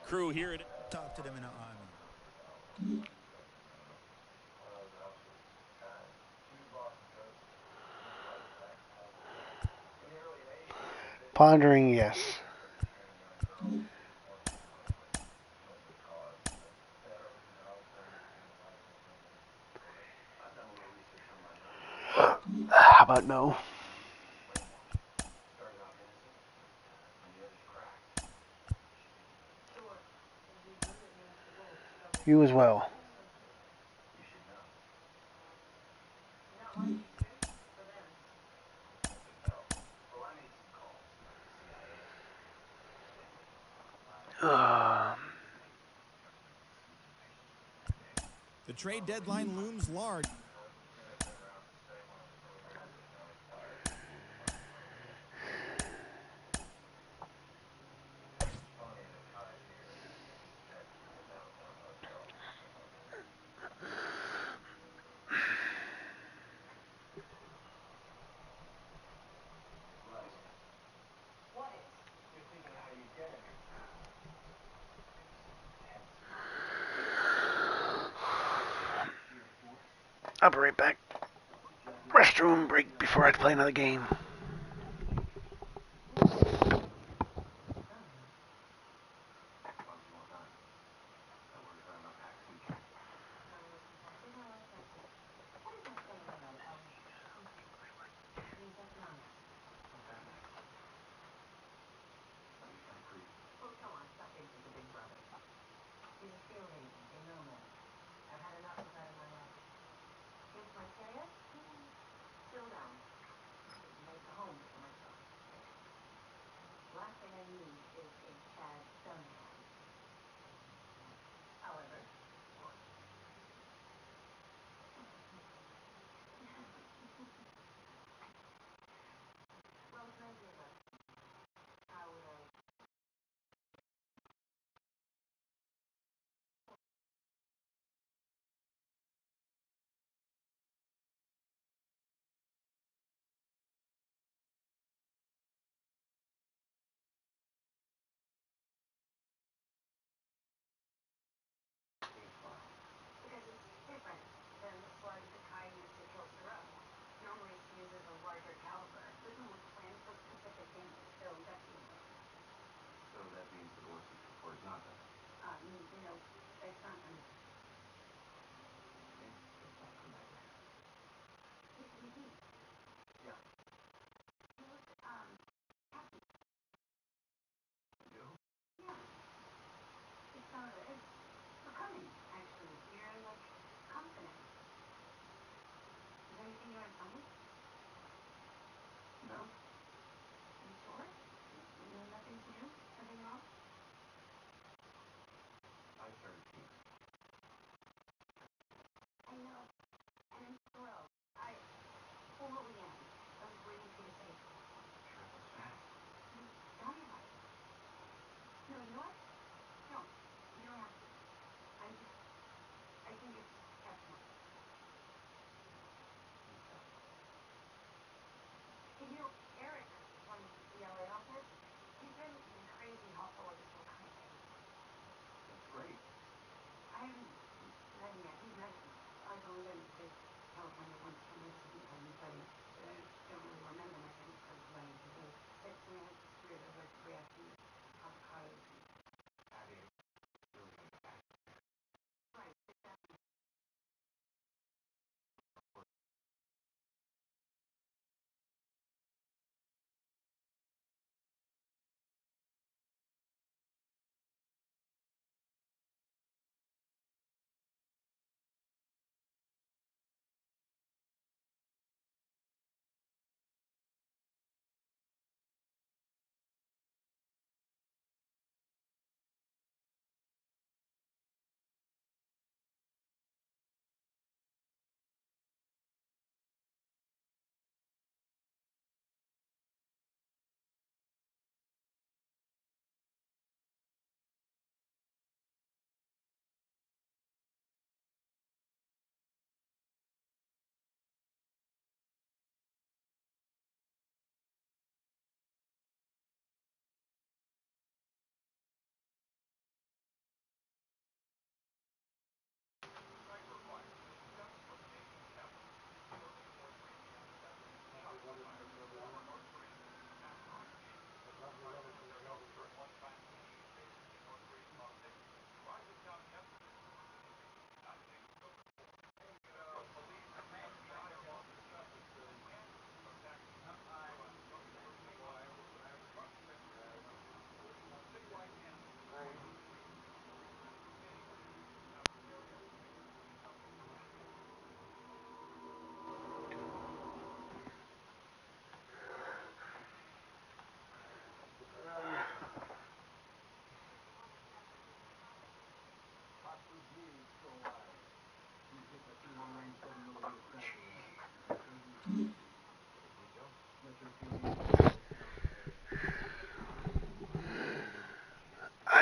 Crew here at Talk to them in the army. Pondering, yes. How about no? You as well. The trade deadline looms large. I'll be right back. Restroom break before I play another game.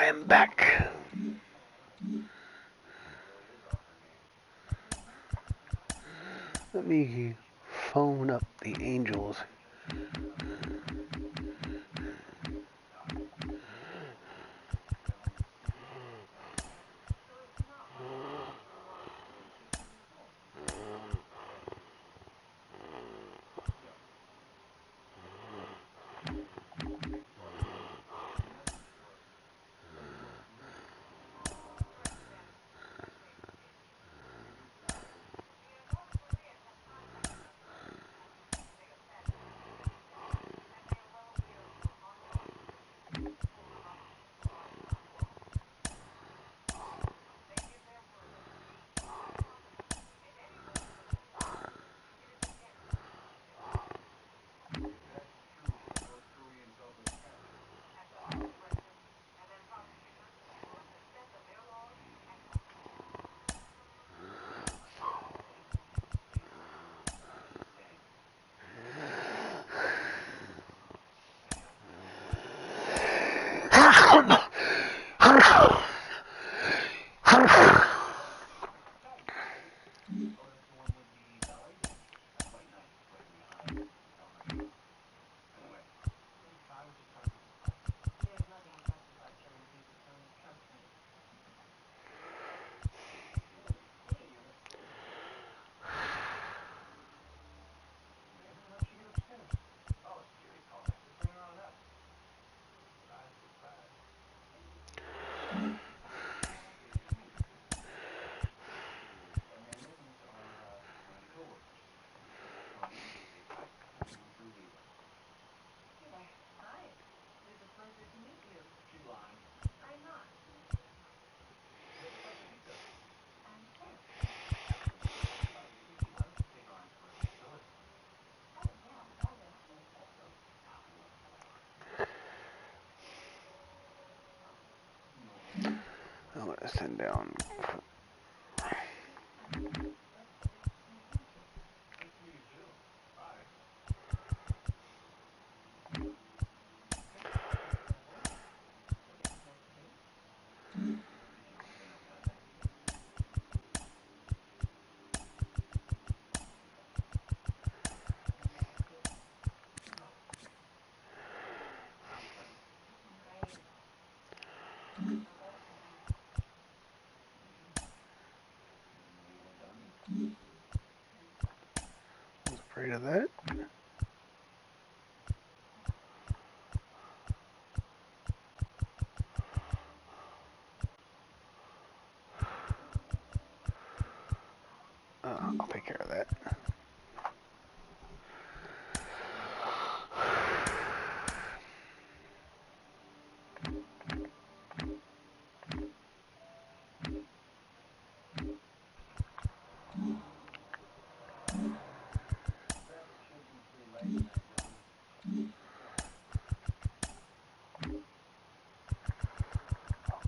am back. Let me phone up the Angels. I'm going to send down. I was afraid of that. I'll take care of that.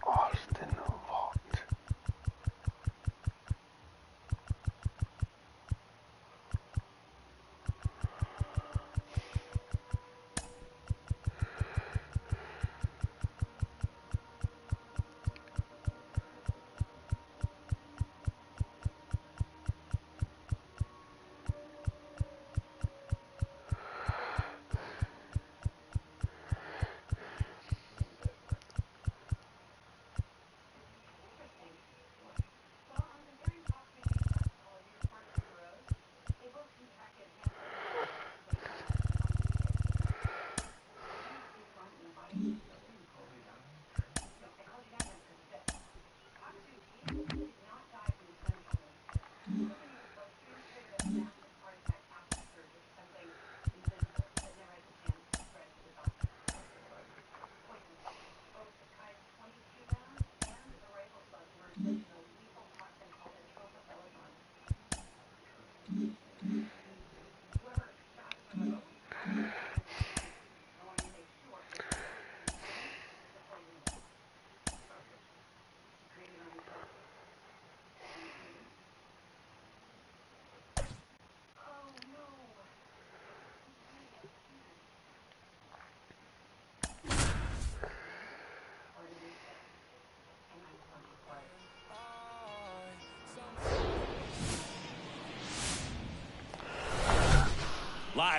Austin Vaught.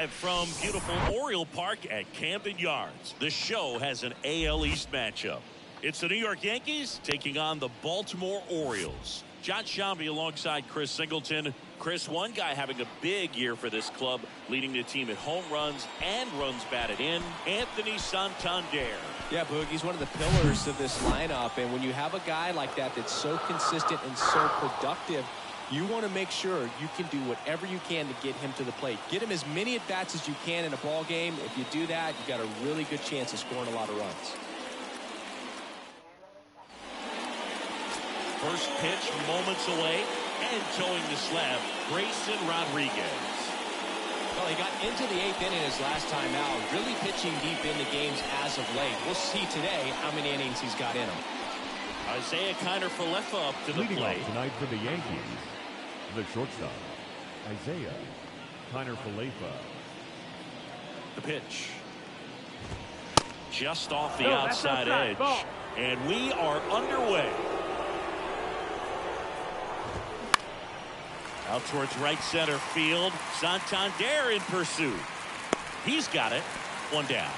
Live from beautiful Oriole Park at Camden Yards, the show has an AL East matchup. It's the New York Yankees taking on the Baltimore Orioles. John Shambi alongside Chris Singleton. Chris, one guy having a big year for this club, leading the team in home runs and runs batted in, Anthony Santander. Yeah, Boog, he's one of the pillars of this lineup, and when you have a guy like that that's so consistent and so productive, you want to make sure you can do whatever you can to get him to the plate. Get him as many at-bats as you can in a ball game. If you do that, you've got a really good chance of scoring a lot of runs. First pitch moments away, and towing the slab, Grayson Rodriguez. Well, he got into the 8th inning his last time out, really pitching deep in the games as of late. We'll see today how many innings he's got in him. Isaiah Kiner-Falefa up to the Leading plate. off tonight for the Yankees, the shortstop, Isaiah Kiner-Falefa. The pitch. Just off the outside edge. Ball. And we are underway. Out towards right center field. Santander in pursuit. He's got it. One down.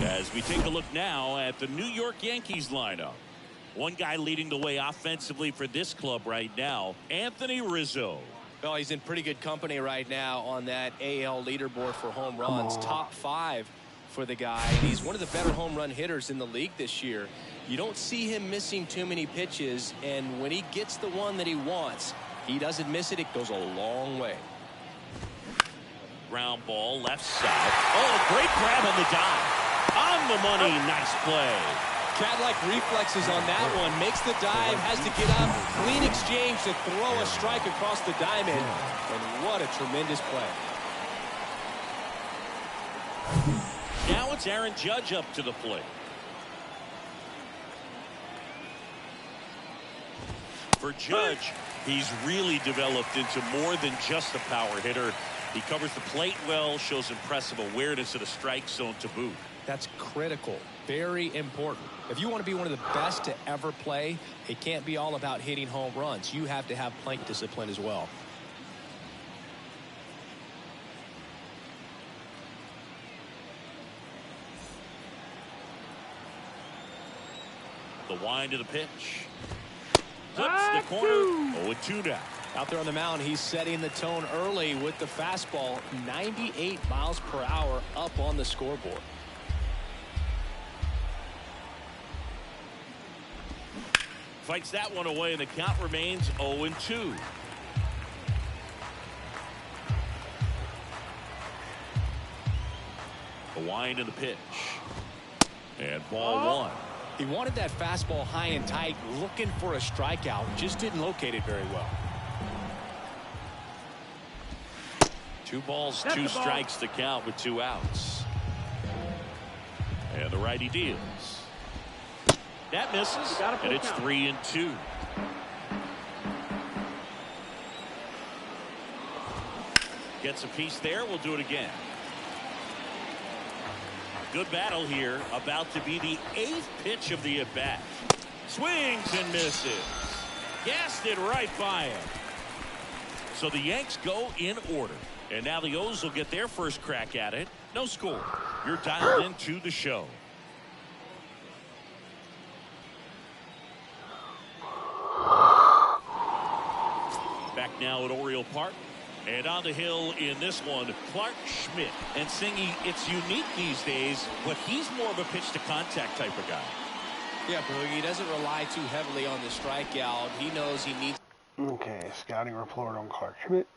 As we take a look now at the New York Yankees lineup. One guy leading the way offensively for this club right now, Anthony Rizzo. Well, he's in pretty good company right now on that AL leaderboard for home runs. Top 5 for the guy. And he's one of the better home run hitters in the league this year. You don't see him missing too many pitches, and when he gets the one that he wants, he doesn't miss it. It goes a long way. Ground ball left side. Oh, great grab on the dive. On the money. Nice play. Cat-like reflexes on that one. Makes the dive, has to get up. Clean exchange to throw a strike across the diamond. And what a tremendous play. Now it's Aaron Judge up to the plate. For Judge, he's really developed into more than just a power hitter. He covers the plate well, shows impressive awareness of the strike zone to boot. That's critical. Very important. If you want to be one of the best to ever play, it can't be all about hitting home runs. You have to have plate discipline as well. The wind of the pitch. Flips the corner. 0-2 now. Out there on the mound, he's setting the tone early with the fastball. 98 miles per hour up on the scoreboard. Fights that one away, and the count remains 0-2. The wind of the pitch. And ball one. He wanted that fastball high and tight, looking for a strikeout. Just didn't locate it very well. 2 balls, 2 strikes to count with 2 outs. And the righty deals. That misses, and it's 3-2. Gets a piece there. We'll do it again. Good battle here. About to be the 8th pitch of the at-bat. Swings and misses. Gassed it right by him. So the Yanks go in order. And now the O's will get their first crack at it. No score. You're dialed into the show. Back now at Oriole Park. And on the hill in this one, Clark Schmidt. And Singy, it's unique these days, but he's more of a pitch-to-contact type of guy. Yeah, Boogie, he doesn't rely too heavily on the strikeout. He knows he needs... Okay, scouting report on Clark Schmidt.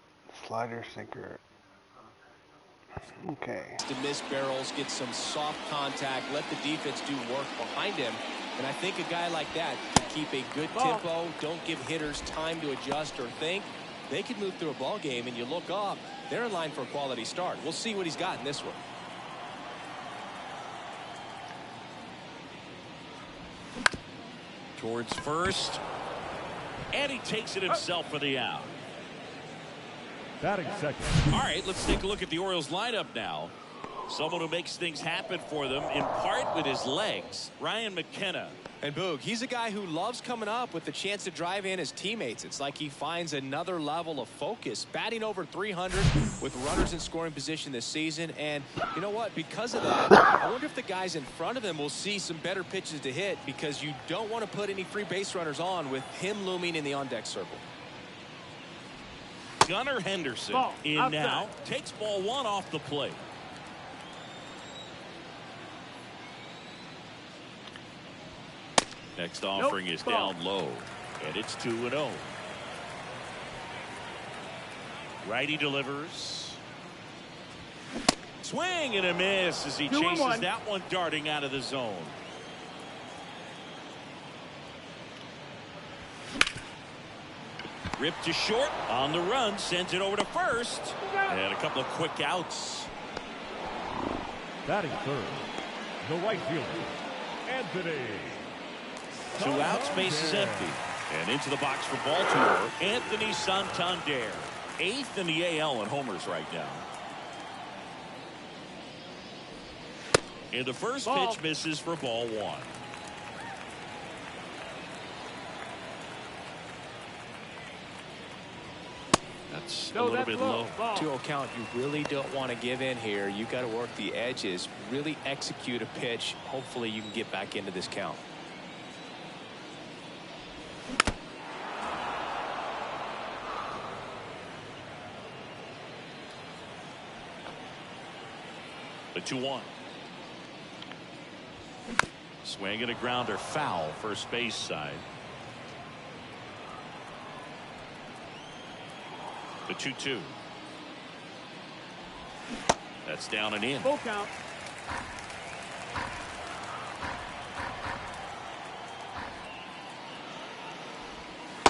Slider, sinker. Okay. To miss barrels, get some soft contact, let the defense do work behind him. And I think a guy like that can keep a good tempo, don't give hitters time to adjust or think. They could move through a ball game, and you look up, they're in line for a quality start. We'll see what he's got in this one. Towards first. And he takes it himself for the out. Batting second. All right, let's take a look at the Orioles lineup now. Someone who makes things happen for them, in part with his legs. Ryan McKenna. And Boog, he's a guy who loves coming up with the chance to drive in his teammates. It's like he finds another level of focus. Batting over 300 with runners in scoring position this season. And you know what? Because of that, I wonder if the guys in front of him will see some better pitches to hit, because you don't want to put any free base runners on with him looming in the on-deck circle. Gunnar Henderson in outside. Now takes ball 1 off the plate. Next offering is down low, and it's 2-0. Righty delivers. Swing and a miss as he chases that one darting out of the zone. Ripped to short on the run, sends it over to first, and a couple of quick outs. Batting third, the right fielder, Anthony. 2 outs, base is empty. And into the box for Baltimore, Anthony Santander. 8th in the AL in homers right now. And the first pitch misses for ball 1. That's a little bit low. 2-0 count. You really don't want to give in here. You got to work the edges, really execute a pitch. Hopefully you can get back into this count. The 2-1. Swing and a grounder foul, first base side. The 2-2. That's down and in. Full count.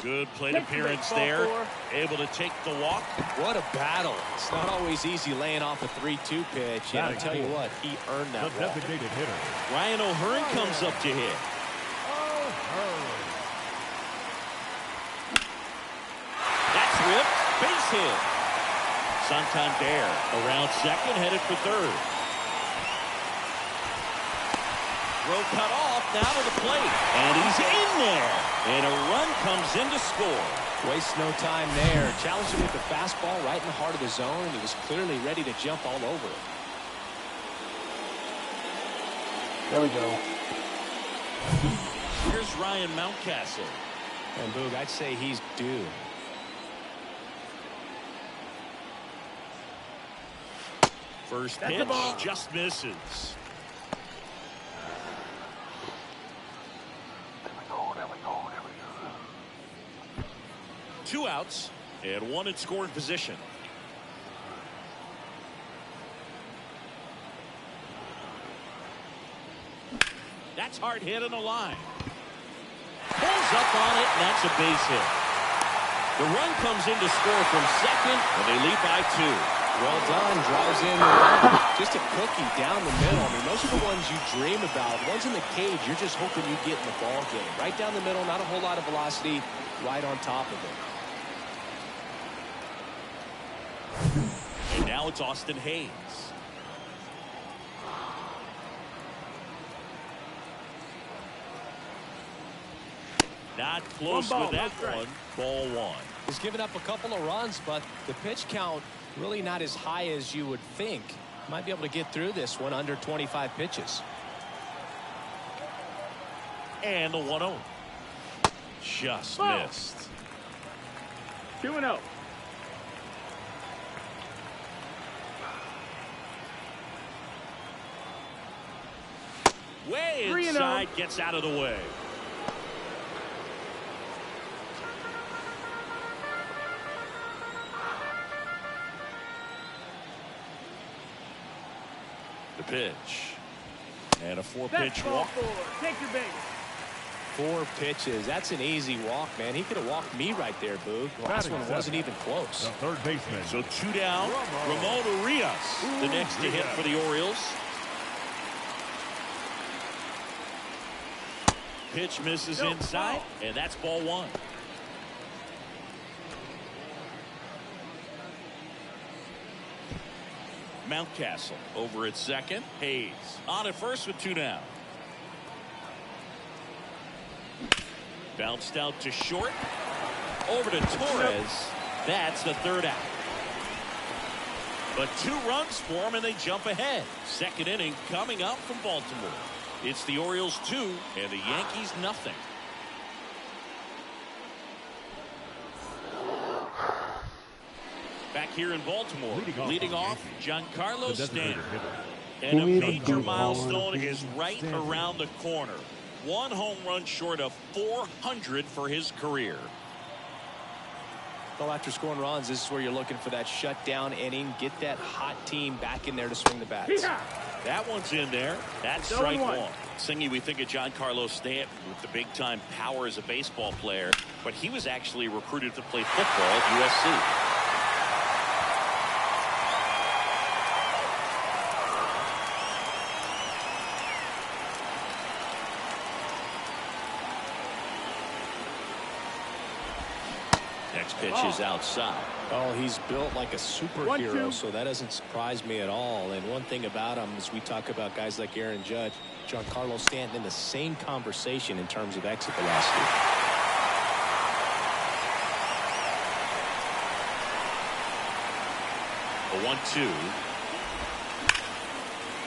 Good plate appearance there. Able to take the walk. What a battle. It's not always easy laying off a 3-2 pitch. And I'll tell you what, he earned that walk. Designated hitter. Ryan O'Hearn comes up to hit. That's ripped. Base hit. Santander around second, headed for third. Throw cut off, now to the plate. And he's in there. And a run comes in to score. Waste no time there. Challenged him with the fastball right in the heart of the zone, and he was clearly ready to jump all over it. There we go. Here's Ryan Mountcastle. And Boog, I'd say he's due. First pitch just misses. There we go. 2 outs and 1 in scoring position. That's hard hit on the line. Pulls up on it, and that's a base hit. The run comes in to score from second, and they lead by 2. Well done. Drives in the run. Just a cookie down the middle. I mean, those are the ones you dream about. Ones in the cage, you're just hoping you get in the ball game. Right down the middle, not a whole lot of velocity, right on top of it. And now it's Austin Hayes. Not close with that one. Ball 1. He's given up a couple of runs, but the pitch count really not as high as you would think. Might be able to get through this one under 25 pitches. And the 1-0. Just missed. 2-0. Way inside, gets out of the way. The pitch. And a 4-pitch walk. Take your base. 4 pitches. That's an easy walk, man. He could have walked me right there, Boog. The last one wasn't even close. The third baseman. So 2 down. Ramon Urias, the next to hit for the Orioles. Pitch misses inside, and that's ball 1. Mountcastle over at second. Hayes on at first with 2 down. Bounced out to short. Over to Torres. That's the third out. But 2 runs for him, and they jump ahead. Second inning coming up from Baltimore. It's the Orioles 2 and the Yankees nothing. Back here in Baltimore, leading off Giancarlo Stanton. And a major milestone is right around the corner. 1 home run short of 400 for his career. Well, after scoring runs, this is where you're looking for that shutdown inning. Get that hot team back in there to swing the bats. That one's in there. That's strike 1. Singy, we think of Giancarlo Stanton with the big-time power as a baseball player, but he was actually recruited to play football at USC. Pitch is outside. Oh, he's built like a superhero, so that doesn't surprise me at all. And one thing about him is we talk about guys like Aaron Judge, Giancarlo Stanton in the same conversation in terms of exit velocity. A 1-2.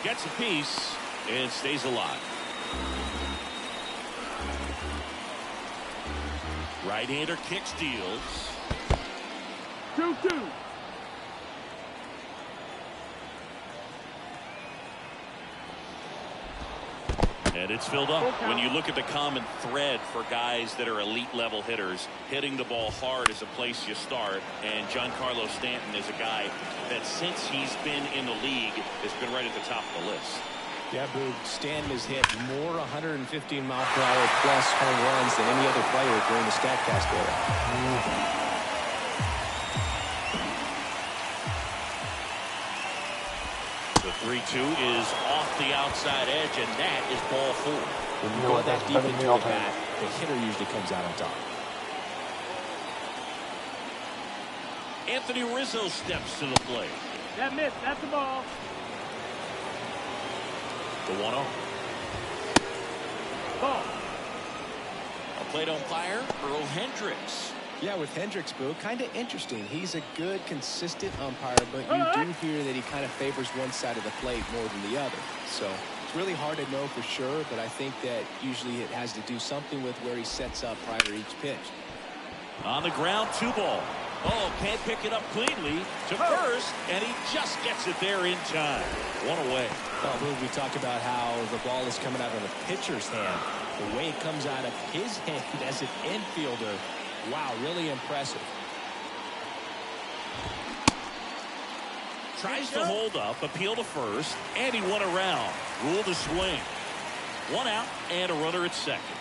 Gets a piece and stays alive. Right-hander kicks, deals. 2-2. And it's filled up. When you look at the common thread for guys that are elite level hitters, hitting the ball hard is a place you start. And Giancarlo Stanton is a guy that since he's been in the league has been right at the top of the list. Yeah, Boog, Stanton has hit more 115-mile-per-hour plus home runs than any other player during the StatCast era. The 3-2 is off the outside edge, and that is ball 4. When you go that deep into the bat, the hitter usually comes out on top. Anthony Rizzo steps to the plate. That missed. That's the ball. The 1-0. Ball. A plate umpire, Earl Hendricks. Yeah, with Hendricks, Boo, kind of interesting. He's a good, consistent umpire, but you do hear that he kind of favors one side of the plate more than the other. So it's really hard to know for sure, but I think that usually it has to do something with where he sets up prior to each pitch. On the ground, 2 ball. Oh, can't pick it up cleanly to first, and he just gets it there in time. 1 away. Well, Boo, we talked about how the ball is coming out of the pitcher's hand. The way it comes out of his hand as an infielder. Wow, really impressive. Tries to hold up, appeal to first, and he won around. Ruled a swing. 1 out and a runner at second.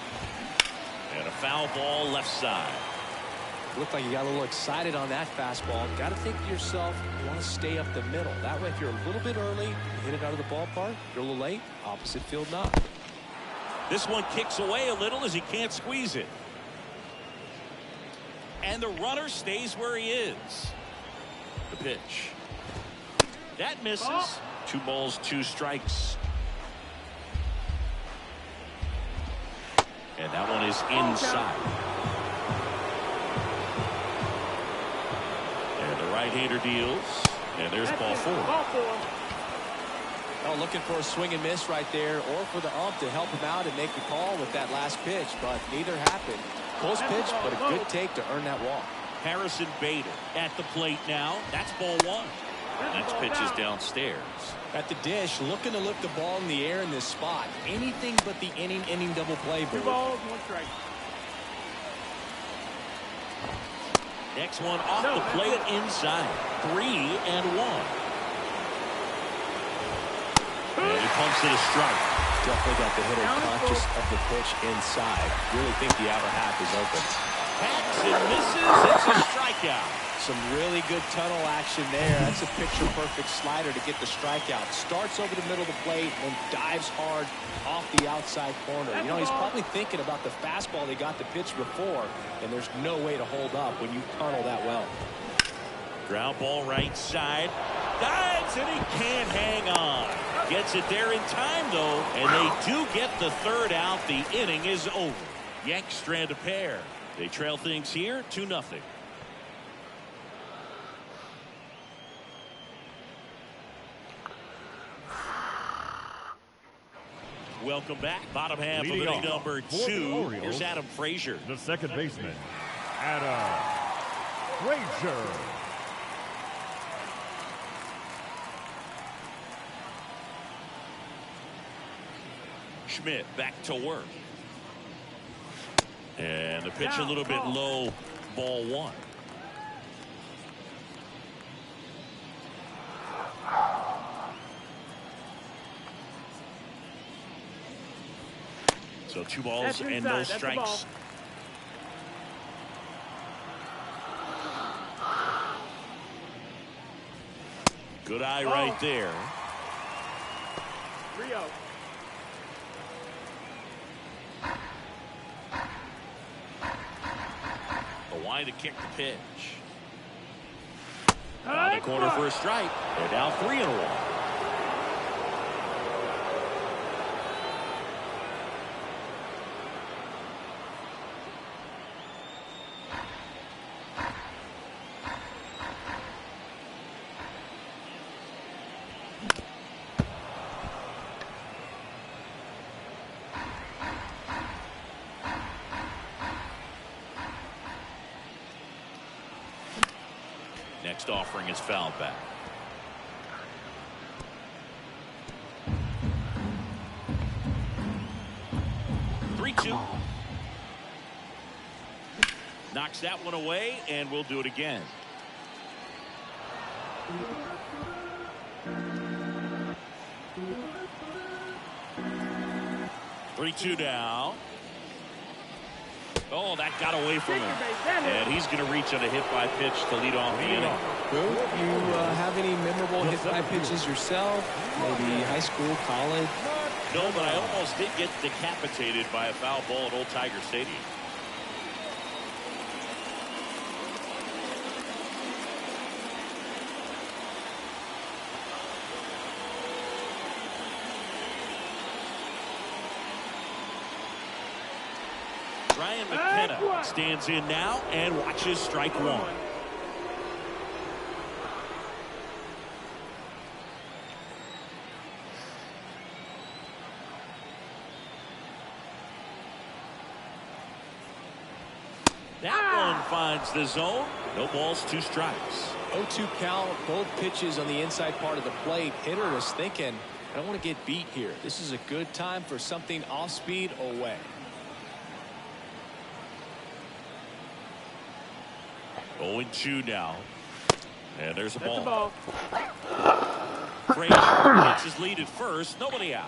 And a foul ball left side. Looked like you got a little excited on that fastball. Got to think to yourself, you want to stay up the middle. That way, if you're a little bit early, you hit it out of the ballpark. If you're a little late, opposite field knock. This one kicks away a little as he can't squeeze it. And the runner stays where he is. The pitch. That misses. 2 balls, 2 strikes. And that one is inside. And the right-hander deals. And there's ball 4. Oh, looking for a swing and miss right there, or for the ump to help him out and make the call with that last pitch, but neither happened. Close pitch, but a good take to earn that walk. Harrison Bader at the plate now. That's ball 1. Next pitch is downstairs. At the dish, looking to lift the ball in the air in this spot. Anything but the inning double play. 2 balls, 1 strike. Next one off the plate inside. 3-1. And he pumps it a strike. Definitely got the hitter conscious of the pitch inside. Really think the outer half is open. Hacks and misses. It's a strikeout. Some really good tunnel action there. That's a picture-perfect slider to get the strikeout. Starts over the middle of the plate and dives hard off the outside corner. You know, he's probably thinking about the fastball he got the pitch before, and there's no way to hold up when you tunnel that well. Ground ball right side. Dives and he can't hang on. Gets it there in time, though, and they do get the 3rd out. The inning is over. Yanks strand a pair. They trail things here 2-0. Welcome back. Bottom half Leading of inning off number for the 2. Orioles, Here's Adam Frazier. the second baseman, Adam Frazier. Schmidt back to work. And the pitch a little bit low. Ball 1. So 2 balls and no strikes. Good eye right there. Rio. A wind to kick the pitch. On the corner for a strike. They're now 3-1. Next offering is fouled back. Knocks that one away, and we'll do it again. Three-two now. Oh, that got away from him. And he's going to reach on a hit-by-pitch to lead off the inning. Boo, you have any memorable hit-by pitches yourself? Maybe high school, college? No, but I almost did get decapitated by a foul ball at Old Tiger Stadium. Ryan McKenna stands in now and watches strike one. That one finds the zone. No balls, 2 strikes. 0-2 count, both pitches on the inside part of the plate. Hitter was thinking, I don't want to get beat here. This is a good time for something off speed away. 0-2 now. And there's a ball. Frazier gets his lead at first. Nobody out.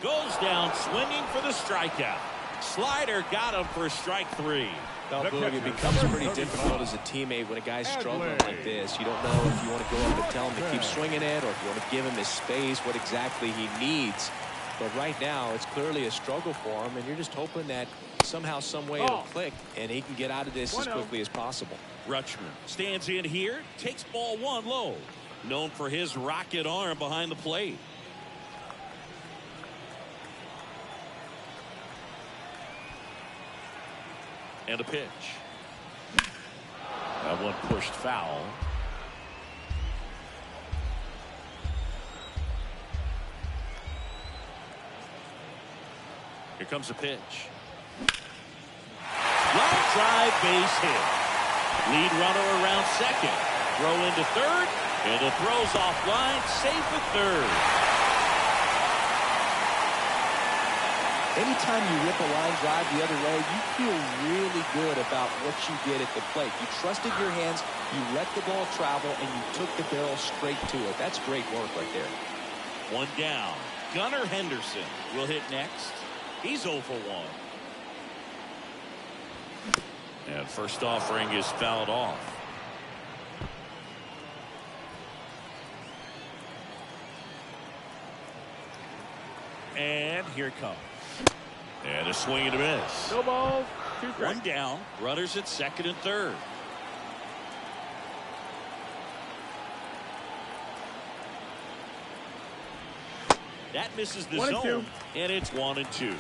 Goes down swinging for the strikeout. Slider got him for strike 3. Well, Boog, it becomes pretty difficult as a teammate when a guy's struggling like this. You don't know if you want to go up and tell him to keep swinging it, or if you want to give him his space, what exactly he needs. But right now, it's clearly a struggle for him, and you're just hoping that somehow, some way it'll click, and he can get out of this as quickly as possible. Rutschman stands in here, takes ball 1 low. Known for his rocket arm behind the plate. And a pitch. That one pushed foul. Here comes a pitch. Line drive, base hit. Lead runner around second. Throw into third, and the throw's offline, safe at third. Anytime you rip a line drive the other way, you feel really good about what you did at the plate. You trusted your hands, you let the ball travel, and you took the barrel straight to it. That's great work right there. 1 down. Gunnar Henderson will hit next. He's 0 for 1. And first offering is fouled off. And here it comes. And a swing and a miss. No balls, 2 strikes. 1 down. Runners at second and third. That misses the 1-2. zone, and it's 1-2.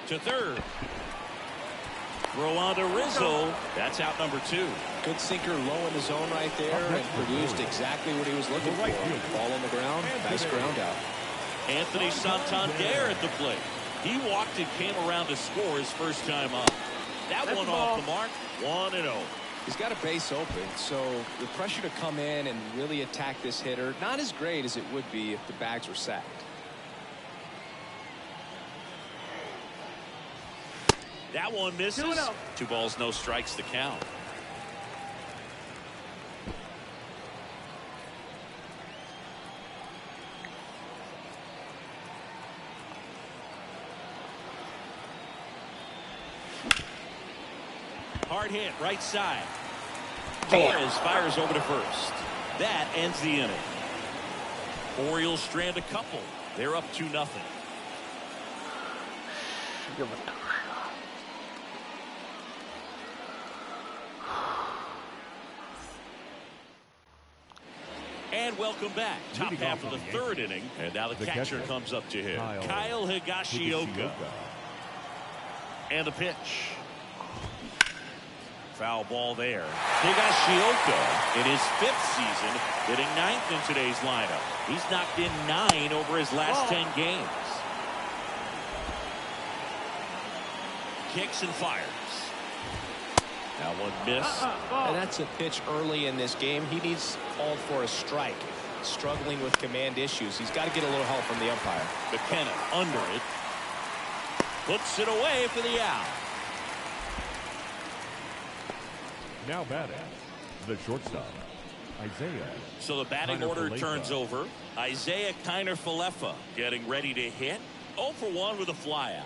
To third. Throw on to Rizzo. That's out number 2. Good sinker low in the zone right there and produced exactly what he was looking for. Ball on the ground. Nice ground out. Anthony Santander at the plate. He walked and came around to score his first time up. That one off the mark. 1-0. He's got a base open, so the pressure to come in and really attack this hitter, not as great as it would be if the bags were sacked. That one misses. 2-0. 2 balls, no strikes to count. Hard hit, right side. Torres fires over to first. That ends the inning. Orioles strand a couple. They're up 2-0. And welcome back. Top half of the third inning. And now the catcher comes up to him. Kyle Higashioka. And the pitch. Foul ball there. Higashioka in his 5th season, hitting 9th in today's lineup. He's knocked in 9 over his last 10 games. Kicks and fires. That one missed. And that's a pitch early in this game. He needs called for a strike. Struggling with command issues. He's got to get a little help from the umpire. McKenna under it. Puts it away for the out. Now batting, the shortstop, Isaiah. So the batting order turns over. Isaiah Kiner-Falefa getting ready to hit. 0 for 1 with a flyout.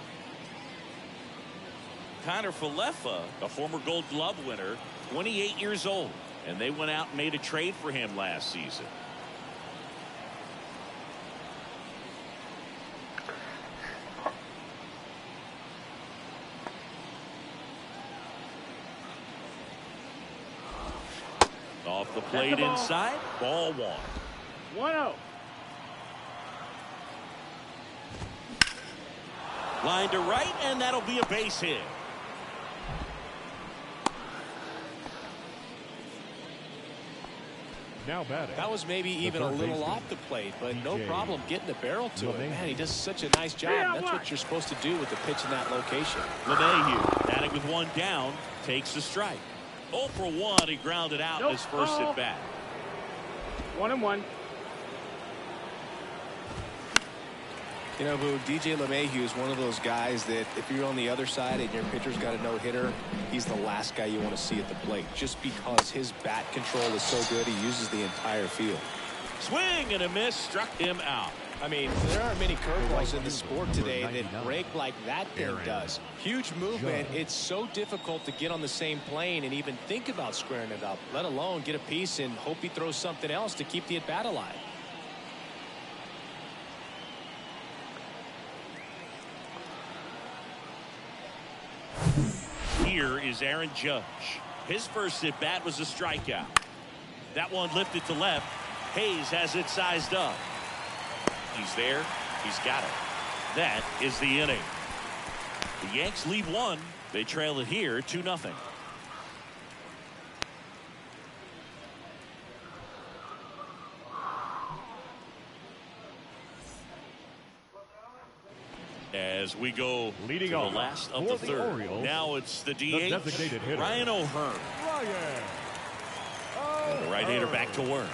Kiner-Falefa, a former Gold Glove winner, 28 years old. And they went out and made a trade for him last season. Off the plate inside. Ball 1. 1-0. Line to right, and that'll be a base hit. Now batting. That was maybe even a little off the plate, but no problem getting the barrel to it. Man, he does such a nice job. That's what you're supposed to do with the pitch in that location. LeMahieu batting with 1 down, takes the strike. 0 for 1. He grounded out in his first at bat. 1-1. You know, Boo, DJ LeMahieu is one of those guys that if you're on the other side and your pitcher's got a no-hitter, he's the last guy you want to see at the plate just because his bat control is so good. He uses the entire field. Swing and a miss, struck him out. I mean, there aren't many curveballs in the sport today that break like that thing does. Huge movement. It's so difficult to get on the same plane and even think about squaring it up, let alone get a piece and hope he throws something else to keep the at-bat alive. Here is Aaron Judge. His first at bat was a strikeout. That one lifted to left. Hayes has it sized up. He's there. He's got it. That is the inning. The Yanks lead 1. They trail it here 2-0. As we go leading to the off last of the third. Orioles, now it's the DH, the designated hitter, Ryan O'Hearn. The right-hander back to work.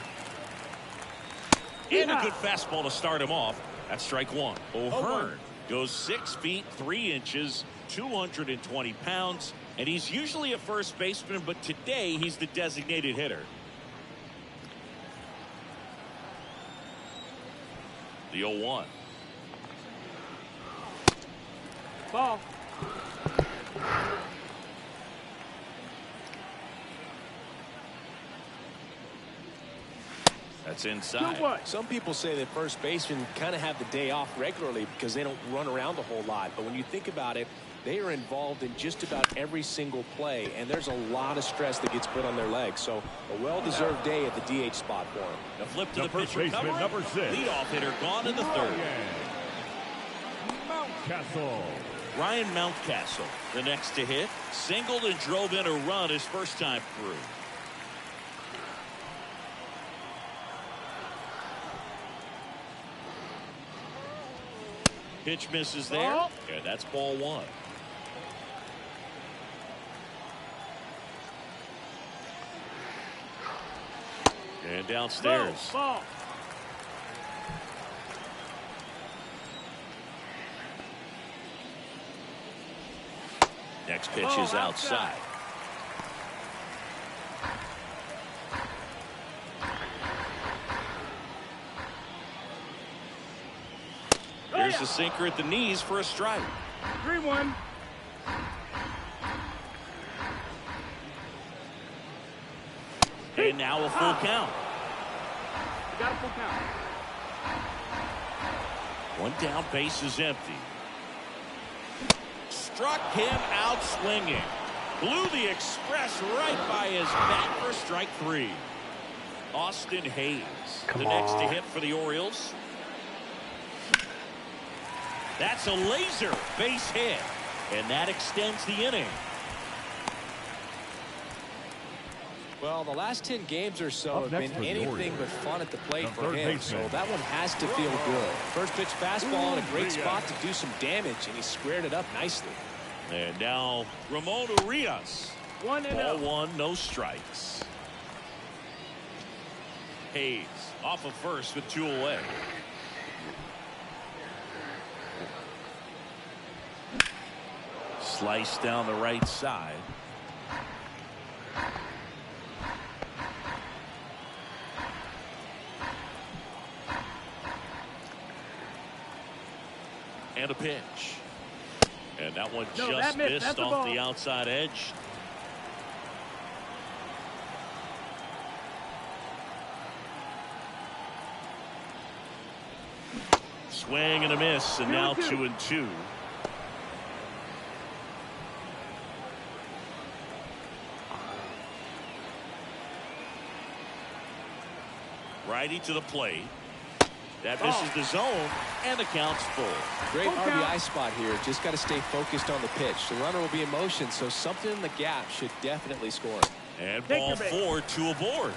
And a good fastball to start him off. That's strike 1. O'Hearn goes 6 feet 3 inches, 220 pounds, and he's usually a first baseman, but today he's the designated hitter. The 0-1. Ball. That's inside. Some people say that first basemen kind of have the day off regularly because they don't run around a whole lot. But when you think about it, they are involved in just about every single play, and there's a lot of stress that gets put on their legs. So a well-deserved day at the DH spot for him. A flip to the First pitcher. baseman, number 6. Leadoff hitter gone in the third. Mountcastle. Ryan Mountcastle, the next to hit, singled and drove in a run his first time through. Pitch misses there. Yeah, that's ball 1. And downstairs. Ball. Next pitch is outside. There's a sinker at the knees for a strike. 3-1. And now a full count. You got a full count. One down, base is empty. Struck him out swinging. Blew the express right by his bat for strike 3. Austin Hayes, the next to hit for the Orioles. That's a laser base hit, and that extends the inning. Well, the last 10 games or so have been anything but fun at the plate for him, so that one has to feel good. First pitch fastball in a great spot to do some damage, and he squared it up nicely. And now Ramon Urias. 1-0. Ball 1, no strikes. Hayes off of first with 2 away. Slice down the right side. And a pitch. And that one just missed off the outside edge. Swing and a miss, and now 2-2. Righty to the plate. That misses the zone, and the count's full. Great RBI spot here. Just got to stay focused on the pitch. The runner will be in motion, so something in the gap should definitely score. And ball 4, 2 aboard.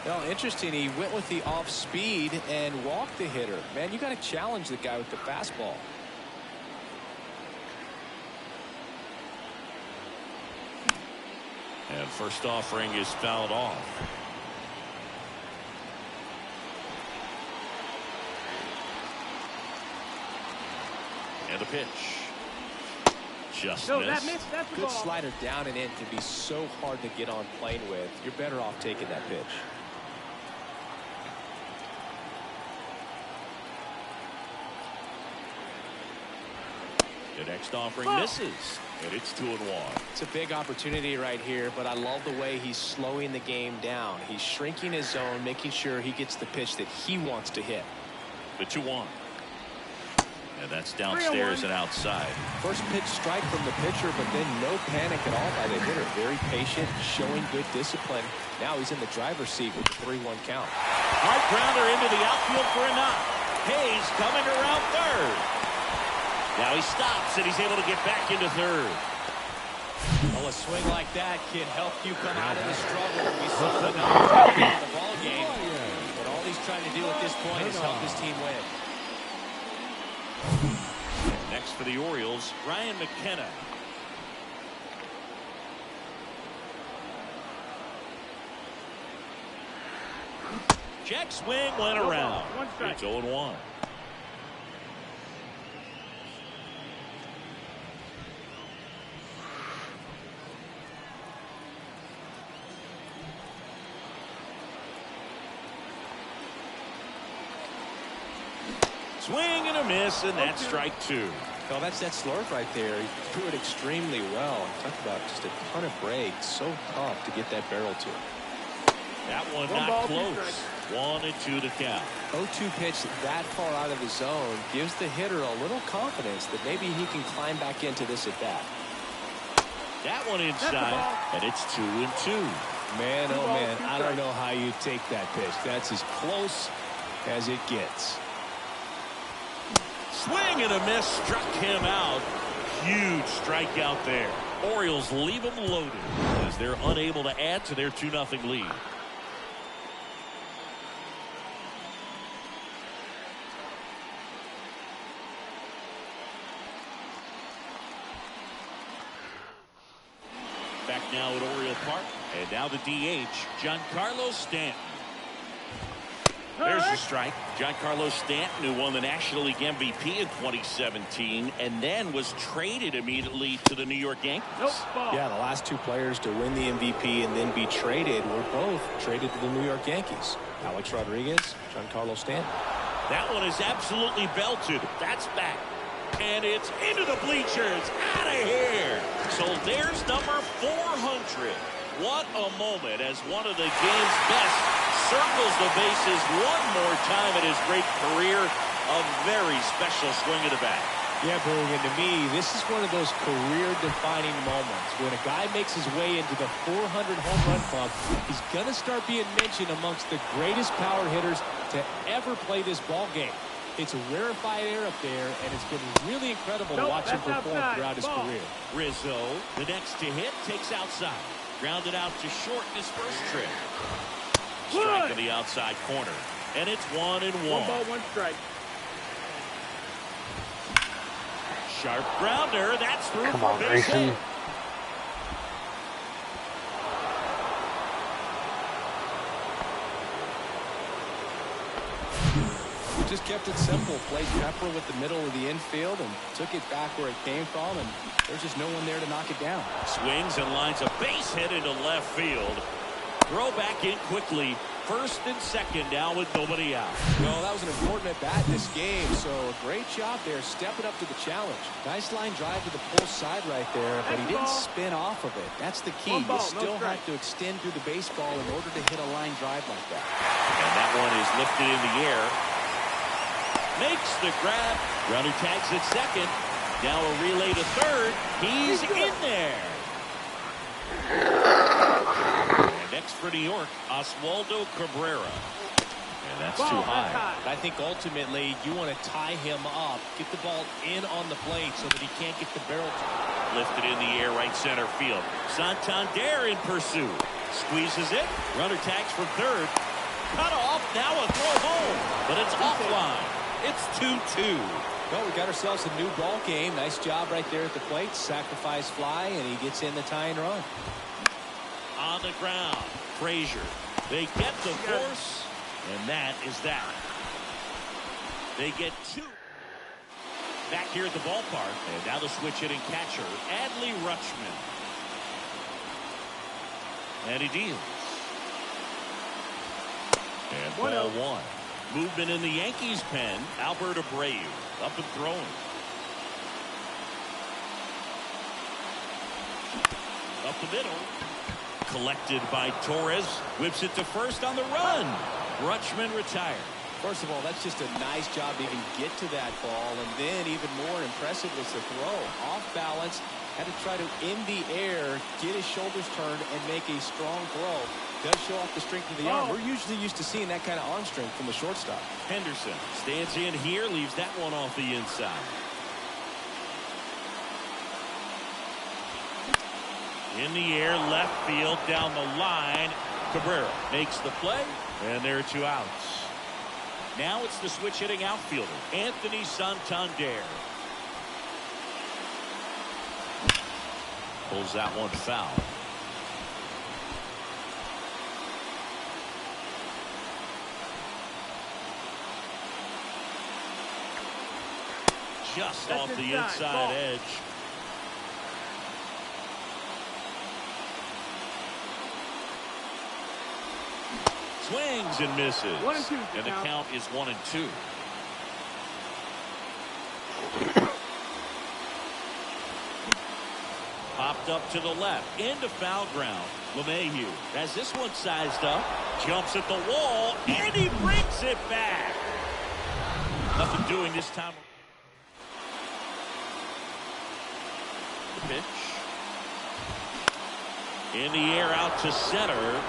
Well, interesting. He went with the off speed and walked the hitter. Man, you got to challenge the guy with the fastball. And first offering is fouled off. And the pitch. Just missed. That's the Good ball. slider down and in can be so hard to get on plane with. You're better off taking that pitch. The next offering misses, and it's 2-1. It's a big opportunity right here, but I love the way he's slowing the game down. He's shrinking his zone, making sure he gets the pitch that he wants to hit. The 2-1. And that's downstairs and outside. First pitch strike from the pitcher, but then no panic at all by the hitter. Very patient, showing good discipline. Now he's in the driver's seat with the 3-1 count. Hard grounder into the outfield for a knock. Hayes coming around third. Now he stops, and he's able to get back into third. Well, a swing like that can help you come out of the struggle. We saw the numbers in the ball game, but all he's trying to do at this point is help his team win. Next for the Orioles, Ryan McKenna. Check swing went around. It's 0-1. Swing and a miss, and that's strike 2. Well, that's that slurve right there. He threw it extremely well. Talk about just a ton of break. So tough to get that barrel to. That one not close. 1-2 to count. 0-2 pitch that far out of the zone gives the hitter a little confidence that maybe he can climb back into this at bat. That one inside, and it's 2-2. Man, oh man, I don't know how you take that pitch. That's as close as it gets. Swing and a miss, struck him out. Huge strikeout there. Orioles leave them loaded as they're unable to add to their 2-0 lead. Back now at Oriole Park, and now the DH, Giancarlo Stanton. There's the strike. Giancarlo Stanton, who won the National League MVP in 2017 and then was traded immediately to the New York Yankees. Yeah, the last two players to win the MVP and then be traded were both traded to the New York Yankees. Alex Rodriguez, Giancarlo Stanton. That one is absolutely belted. That's back. And it's into the bleachers. Out of here. So there's number 400. What a moment as one of the game's best circles the bases one more time in his great career. A very special swing of the bat. Yeah, Boog, and to me, this is one of those career-defining moments. When a guy makes his way into the 400 home run club, he's going to start being mentioned amongst the greatest power hitters to ever play this ball game. It's a rarefied air up there, and it's been really incredible to watch him perform throughout his career. Rizzo, the next to hit, takes outside. Grounded out to short in his first trip. Strike in the outside corner. And it's 1-1. 1 ball, 1 strike. Sharp grounder. That's through Come for on, base Grayson. hit. Just kept it simple. Played Pepper with the middle of the infield and took it back where it came from, and there's just no one there to knock it down. Swings and lines a base hit into left field. Throw back in quickly. First and second now with nobody out. Well, that was an important at-bat in this game, so a great job there stepping up to the challenge. Nice line drive to the pull side right there, but he didn't spin off of it. That's the key. You still have to extend through the baseball in order to hit a line drive like that. And that one is lifted in the air. Makes the grab. Runner tags at second. Now a relay to third. He's in there. And next for New York, Oswaldo Cabrera. And that's too high. I think ultimately you want to tie him up, get the ball in on the plate so that he can't get the barrel. Lifted in the air, right center field. Santander in pursuit. Squeezes it. Runner tags for third. Cut off. Now a throw home. But it's offline. It's 2-2. Well, we got ourselves a new ball game. Nice job right there at the plate. Sacrifice fly, and he gets in the tying run. On the ground, Frazier. They get the force, and that is that. They get 2. Back here at the ballpark, and now the switch hitting catcher, Adley Rutschman. And he deals. And ball 1. Movement in the Yankees pen. Albert Abreu up and throwing. Up the middle. Collected by Torres. Whips it to first on the run. Rutschman retired. First of all, that's just a nice job to even get to that ball. And then even more impressive was the throw. Off balance. Had to try to, in the air, get his shoulders turned and make a strong throw. Does show off the strength of the arm. We're usually used to seeing that kind of arm strength from the shortstop. Henderson stands in here, leaves that one off the inside. In the air, left field, down the line. Cabrera makes the play, and there are 2 outs. Now it's the switch hitting outfielder, Anthony Santander. Pulls that one foul. Just off the inside edge. Swings and misses. 1-2. And the count is 1-2. Popped Chopped up to the left. Into foul ground. LeMahieu has this one sized up. Jumps at the wall. And he brings it back. Nothing doing this time. The pitch. In the air out to center.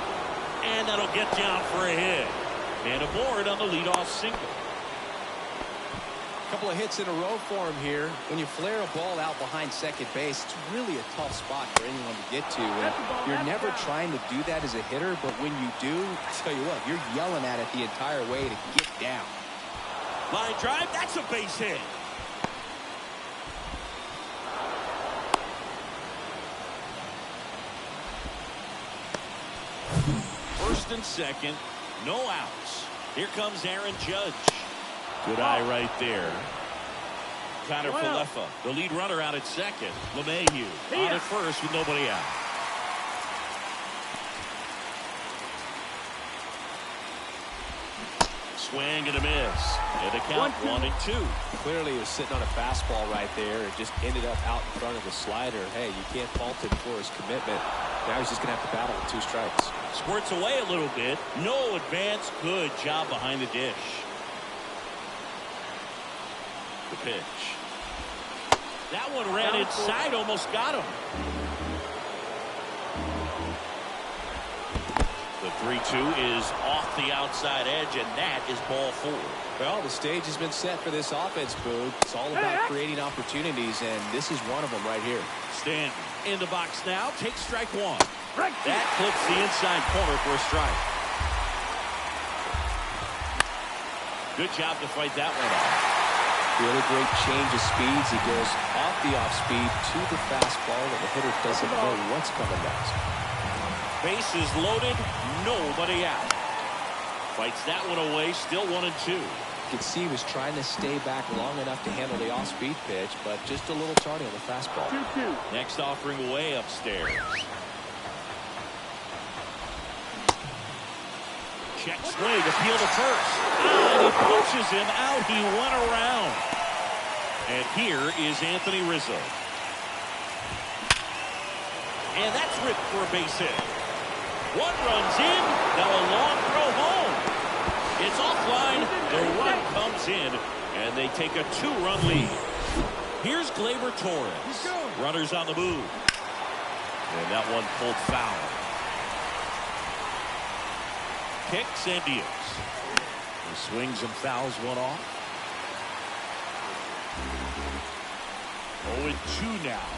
And that'll get down for a hit. And aboard on the leadoff single. A couple of hits in a row for him here. When you flare a ball out behind second base, it's really a tough spot for anyone to get to. And you're never trying to do that as a hitter, but when you do, I tell you what, you're yelling at it the entire way to get down. Line drive, that's a base hit. First and second, no outs. Here comes Aaron Judge. Good eye right there. Connor Falefa, the lead runner, out at second. LeMahieu on at first with nobody out. Swing and a miss. And the count 1-2. Clearly he was sitting on a fastball right there. It just ended up out in front of the slider. Hey, you can't fault him for his commitment. Now he's just going to have to battle with 2 strikes. Squirts away a little bit. No advance. Good job behind the dish. The pitch. That one ran inside, almost got him. The 3-2 is off the outside edge, and that is ball 4. Well, the stage has been set for this offense, Boog. It's all about creating opportunities, and this is one of them right here. Stanton in the box now, takes strike 1. That clips the inside corner for a strike. Good job to fight that one off. Really great change of speeds. He goes off the off speed to the fastball, and the hitter doesn't know what's coming next. Bases loaded, nobody out. Fights that one away, still 1-2. You could see he was trying to stay back long enough to handle the off-speed pitch, but just a little tardy on the fastball. 2-2. Next offering way upstairs. Check swing, appeal to first. And he pushes him out. He went around. And here is Anthony Rizzo. And that's ripped for a base hit. One runs in. Now a long throw home. It's offline. The run comes in. And they take a 2-run lead. Here's Gleyber Torres. Runners on the move. And that one pulled foul. Kicks and deals. He swings and fouls one off. 0-2 now.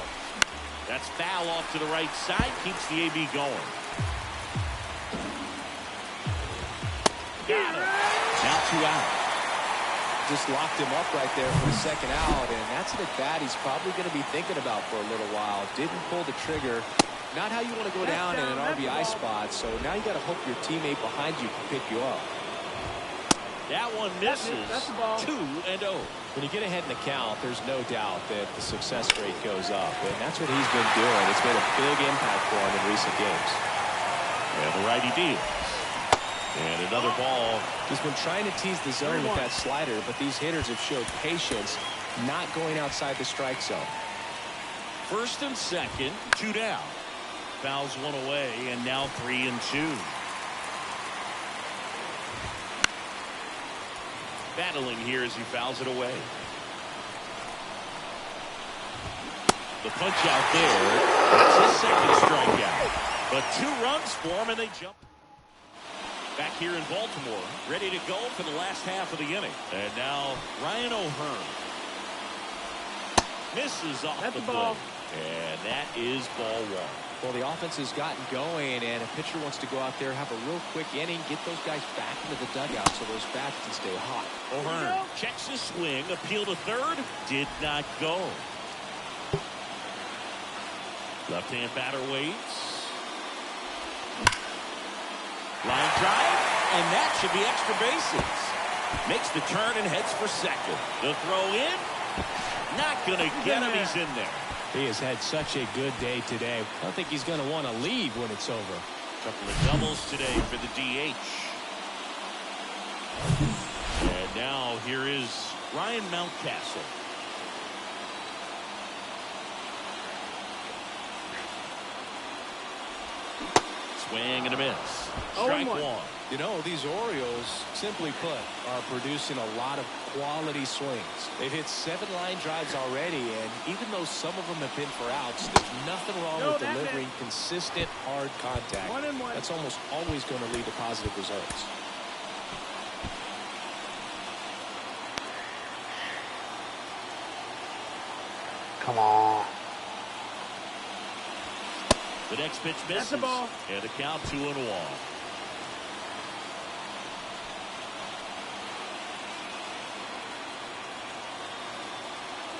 That's foul off to the right side. Keeps the AB going. Got him. Now 2 out. Just locked him up right there for the second out, and that's an at-bat he's probably going to be thinking about for a little while. Didn't pull the trigger. Not how you want to go down in an RBI spot, so now you got to hope your teammate behind you can pick you up. That one misses. 2-0. When you get ahead in the count, there's no doubt that the success rate goes up, and that's what he's been doing. It's made a big impact for him in recent games. And the righty deals. And another ball. He's been trying to tease the zone with that slider, but these hitters have showed patience, not going outside the strike zone. First and second, 2 down. Fouls one away, and now 3-2. Battling here as he fouls it away. The punch out there. That's his second strikeout. But 2 runs for him, and they jump. Back here in Baltimore, ready to go for the last half of the inning. And now Ryan O'Hearn. Misses off the ball. And that is ball 1. Well, the offense has gotten going, and a pitcher wants to go out there, have a real quick inning, get those guys back into the dugout so those bats can stay hot. O'Hearn checks his swing, appeal to third, did not go. Left-hand batter waits. Line drive, and that should be extra bases. Makes the turn and heads for second. The throw in, not going to get him, he's in there. He has had such a good day today. I don't think he's going to want to leave when it's over. Couple of doubles today for the DH. And now here is Ryan Mountcastle. Swing and a miss. Strike one. You know, these Orioles, simply put, are producing a lot of quality swings. They've hit 7 line drives already, and even though some of them have been for outs, there's nothing wrong with delivering consistent, hard contact. That's almost always going to lead to positive results. Come on. The next pitch misses. That's the ball. And the count 2-1.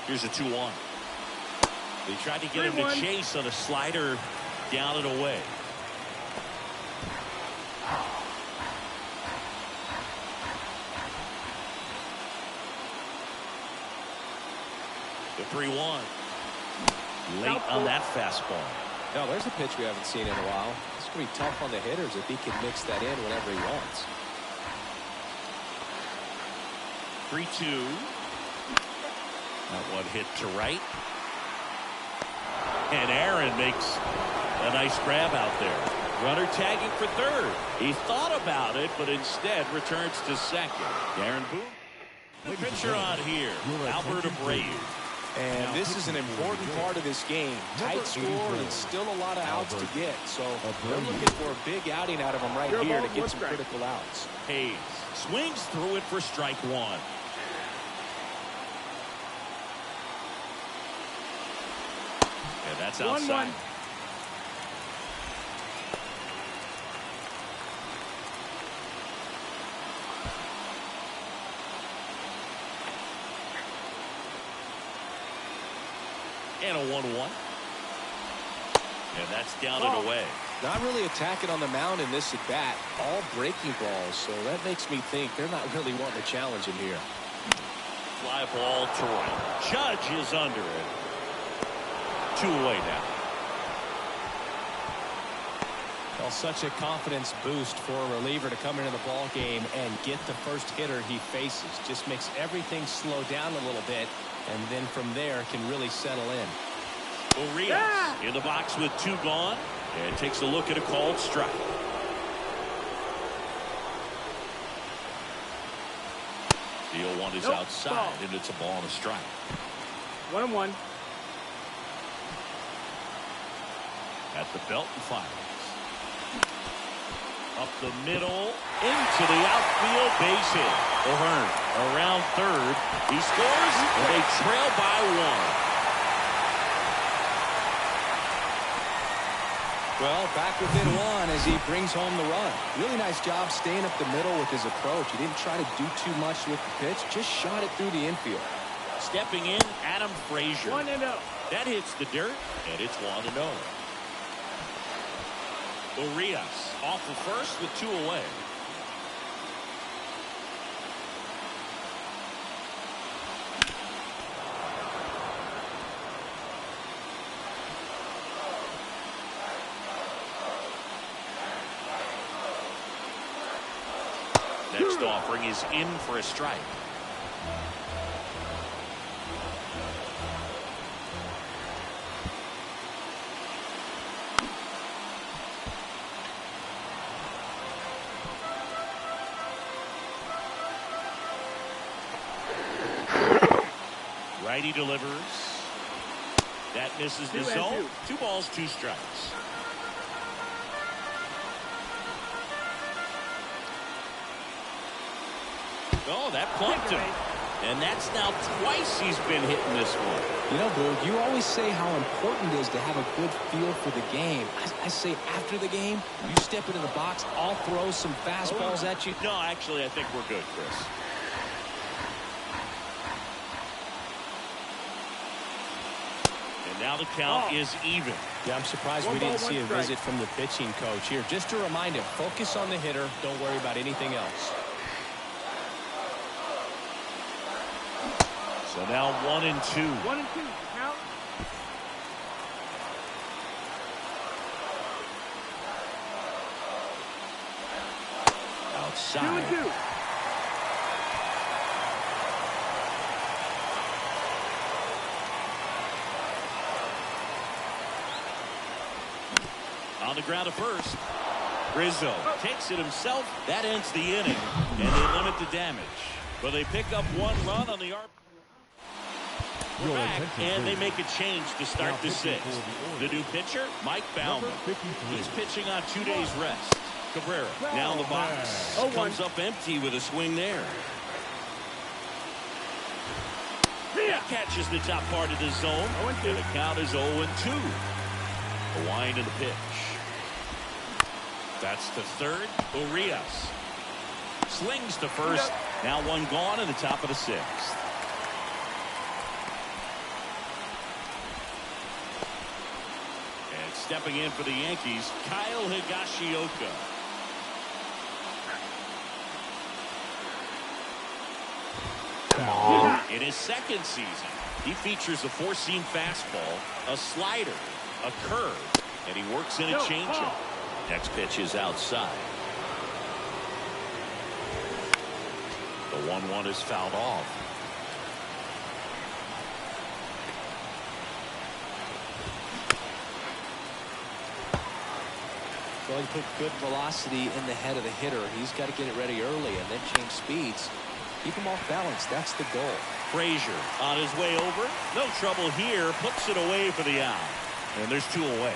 Here's a 2-1. They tried to get him to chase on a slider down and away. The 3-1. Late on that fastball. Now, there's a pitch we haven't seen in a while. It's going to be tough on the hitters if he can mix that in whenever he wants. 3-2. That one hit to right. And Aaron makes a nice grab out there. Runner tagging for third. He thought about it, but instead returns to second. Darren Boone. The pitcher on here, Albert Abreu. And this is an important part of this game. Tight score and still a lot of outs to get. So they're looking for a big outing out of him right here to get some critical outs. Hayes swings through it for strike one. And that's outside. 1-1. And a 1-1. And that's down and away. Not really attacking on the mound in this at bat. All breaking balls. So that makes me think they're not really wanting to challenge him here. Fly ball to right. Judge is under it. 2 away now. Well, such a confidence boost for a reliever to come into the ball game and get the first hitter he faces. Just makes everything slow down a little bit, and then from there can really settle in. Orioles in the box with 2 gone, and takes a look at a called strike. The 0-1 is outside, and it's a ball and a strike. 1-1. At the belt and fires. Up the middle, into the outfield, base hit. O'Hearn around third. He scores, and they trail by 1. Well, back within 1 as he brings home the run. Really nice job staying up the middle with his approach. He didn't try to do too much with the pitch, just shot it through the infield. Stepping in, Adam Frazier. 1-0. That hits the dirt, and it's 1-0. Urias off the first with 2 away. Next offering is in for a strike. Righty delivers. That misses the zone. 2 balls, 2 strikes. Oh, that plunked him. And that's now twice he's been hitting this one. You know, Boog, you always say how important it is to have a good feel for the game. I say after the game, you step into the box, I'll throw some fastballs at you. No, actually, I think we're good, Chris. And now the count is even. Yeah, I'm surprised we didn't see a visit from the pitching coach here. Just to remind him, focus on the hitter. Don't worry about anything else. So now 1-2. 1-2. Count. Outside. 2-2. On the ground at first. Rizzo takes it himself. That ends the inning, and they limit the damage. But they pick up 1 run on the arm. We're back, and they make a change to start the 6th. The new pitcher, Mike Baumann. He's pitching on 2 days rest. Cabrera now in the box. Comes up empty with a swing there. That catches the top part of the zone, and the count is 0-2. A wind in the pitch. That's to third. Urias slings to first. Now 1 gone in the top of the 6th. And stepping in for the Yankees, Kyle Higashioka. In his 2nd season, he features a 4-seam fastball, a slider, a curve, and he works in a changeup. Next pitch is outside. The 1-1 is fouled off. Well, he put good velocity in the head of the hitter. He's got to get it ready early and then change speeds. Keep him off balance. That's the goal. Frazier on his way over. No trouble here. Puts it away for the out. And there's 2 away.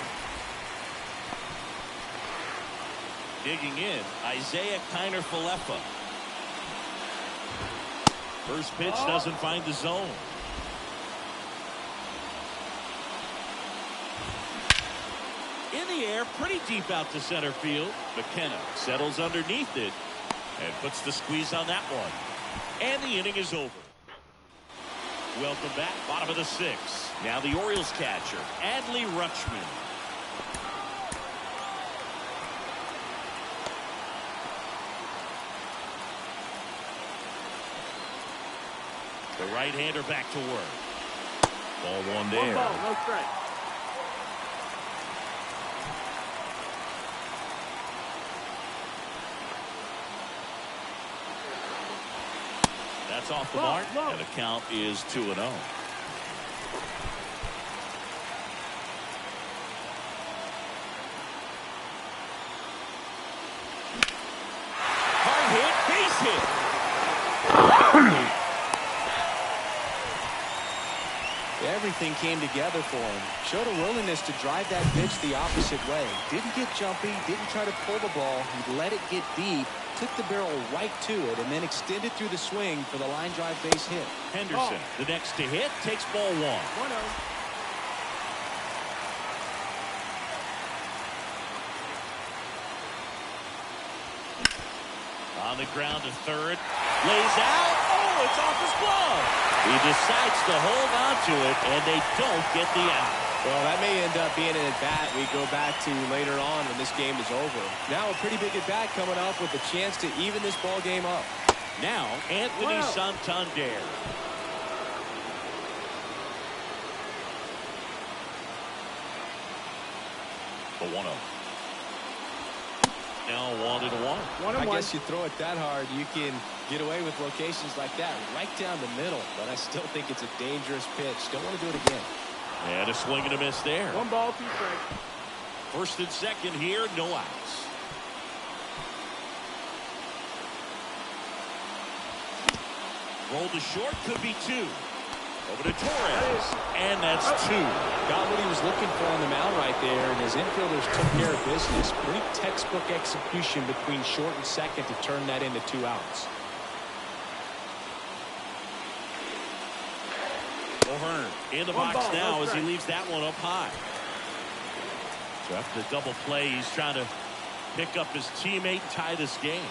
Digging in, Isaiah Kiner-Falefa. First pitch doesn't find the zone. In the air, pretty deep out to center field. McKenna settles underneath it and puts the squeeze on that one. And the inning is over. Welcome back, bottom of the 6th. Now the Orioles catcher, Adley Rutschman. The right-hander back to work. Ball 1 there. 1 ball, no strike. That's off the mark, and the count is 2-0. Hard hit, base hit. Everything came together for him. Showed a willingness to drive that pitch the opposite way. Didn't get jumpy, didn't try to pull the ball. He let it get deep, took the barrel right to it, and then extended through the swing for the line drive base hit. Henderson, the next to hit, takes ball 1. 1-0. On the ground to third. Lays out. Oh, it's off his glove. He decides to hold on to it, and they don't get the out. Well, that may end up being an at-bat we go back to later on when this game is over. Now a pretty big at-bat coming up with a chance to even this ball game up. Now, Anthony Santander. The 1-0. Now 1-1. I guess you throw it that hard, you can get away with locations like that right down the middle. But I still think it's a dangerous pitch. Don't want to do it again. And a swing and a miss there. 1 ball, 2 strikes. First and second here, no outs. Roll to short, could be 2. Over to Torres, and that's 2. Got what he was looking for on the mound right there, and his infielders took care of business. Pretty textbook execution between short and second to turn that into 2 outs. O'Hearn in the box now as he leaves that one up high. So after the double play, he's trying to pick up his teammate, tie this game.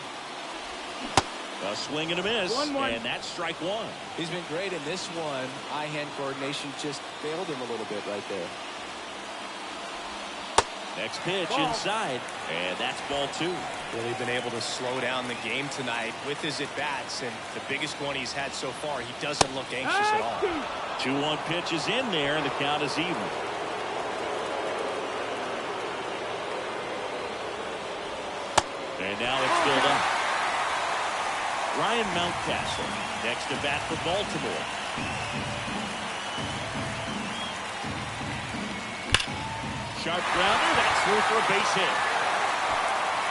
A swing and a miss, 1-1. and that's strike 1. He's been great in this one. Eye-hand coordination just failed him a little bit right there. Next pitch inside, and that's ball 2. Really been able to slow down the game tonight with his at-bats, and the biggest one he's had so far. He doesn't look anxious at all. 2-1 pitch is in there, and the count is even. And now it's filled up. Ryan Mountcastle next to bat for Baltimore. Sharp grounder, that's through for a base hit.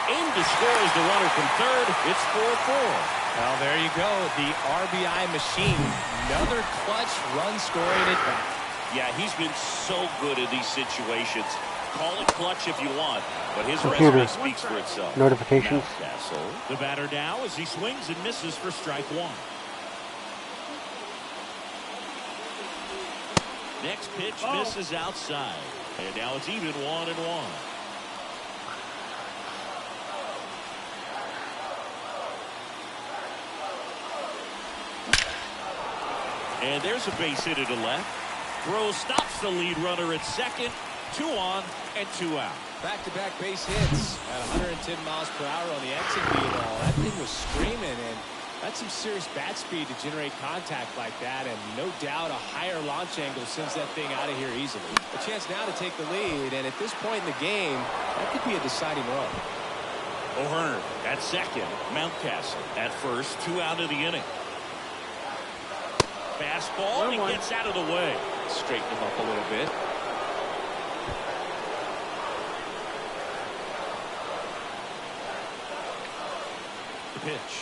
Aimed to score as the runner from third. It's 4-4. Well, there you go. The RBI machine. Another clutch run scoring at bat. Yeah, he's been so good in these situations. Call it clutch if you want, but his Computer. resume speaks for itself. Notifications. Mountcastle, the batter now as he swings and misses for strike one. Next pitch misses outside, and now it's even 1-1. And there's a base hit to left. Throw stops the lead runner at second. 2 on and 2 out. Back-to-back base hits at 110 miles per hour on the exit beat. That thing was screaming, and that's some serious bat speed to generate contact like that, and no doubt a higher launch angle sends that thing out of here easily. A chance now to take the lead, and at this point in the game, that could be a deciding run. O'Hearn at second. Mountcastle at first. 2 out of the inning. Fastball, and he gets out of the way. Straighten him up a little bit. Pitch.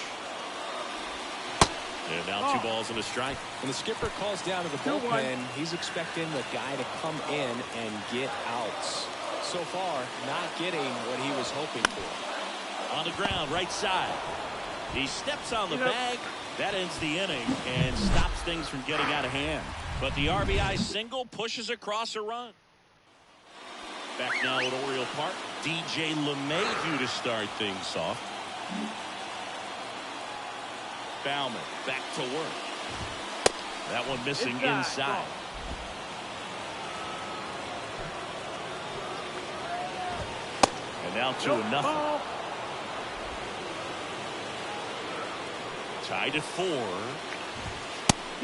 And now 2 balls and a strike. When the skipper calls down to the bullpen, he's expecting the guy to come in and get outs. So far, not getting what he was hoping for. On the ground, right side. He steps on the bag. That ends the inning and stops things from getting out of hand. But the RBI single pushes across a run. Back now at Oriole Park. DJ LeMahieu to start things off. Bauman back to work. That one missing inside. And now 2-0. Tied at 4.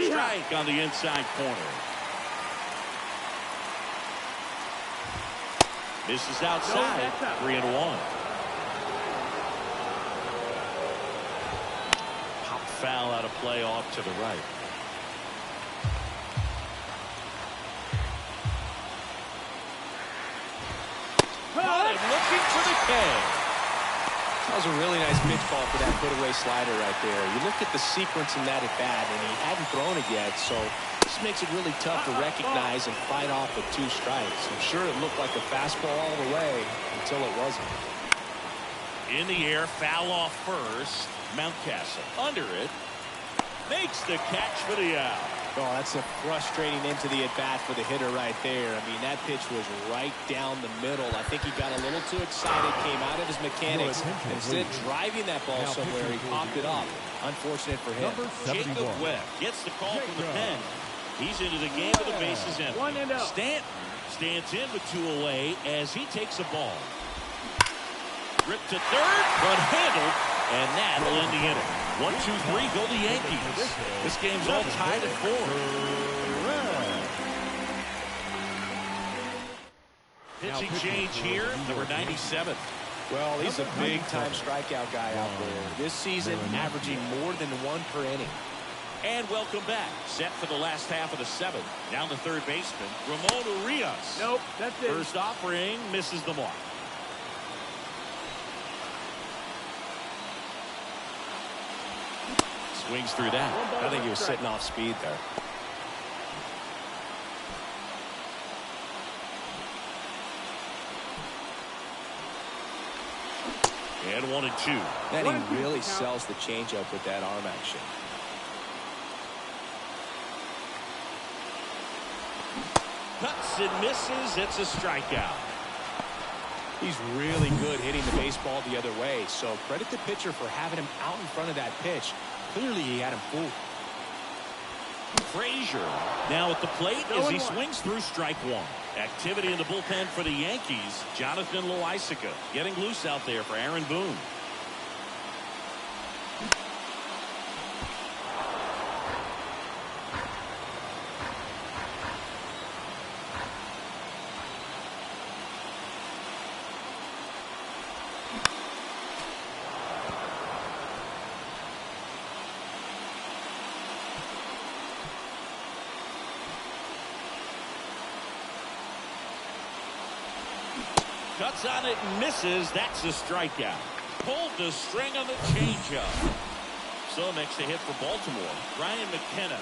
Strike on the inside corner. Misses outside. 3-1. Foul out of play off to the right. Got him looking for the K. That was a really nice pitch call for that put-away slider right there. You look at the sequence in that at-bat, and he hadn't thrown it yet, so this makes it really tough to recognize and fight off with 2 strikes. I'm sure it looked like a fastball all the way until it wasn't. In the air, foul off first. Mountcastle under it. Makes the catch for the out. Oh, that's a frustrating into the at-bat for the hitter right there. I mean, that pitch was right down the middle. I think he got a little too excited, came out of his mechanics. Instead of driving that ball somewhere, he popped it up. Unfortunate for him. Jacob Webb gets the call from the pen. He's into the game with the bases empty. Stanton stands in with 2 away as he takes a ball. Ripped to third, but handled, and that'll end the inning. 1-2-3, go the Yankees. This game's all tied at 4. Pitching change here, number 97. Well, he's a big-time strikeout guy out there. This season, averaging more than 1 per inning. And welcome back. Set for the last half of the 7th. Down the third baseman, Ramon Urias. Nope, that's it. First offering, misses the mark. Swings through that. I think he was sitting off speed there. And 1-2. And he really sells the changeup with that arm action. Cuts and misses. It's a strikeout. He's really good hitting the baseball the other way. So credit the pitcher for having him out in front of that pitch. Clearly he had him fooled. Frazier now at the plate as he swings through strike 1. Activity in the bullpen for the Yankees. Jonathan Loaisiga getting loose out there for Aaron Boone. Cuts on it and misses. That's a strikeout. Pulled the string on the changeup. So next to hit for Baltimore, Ryan McKenna.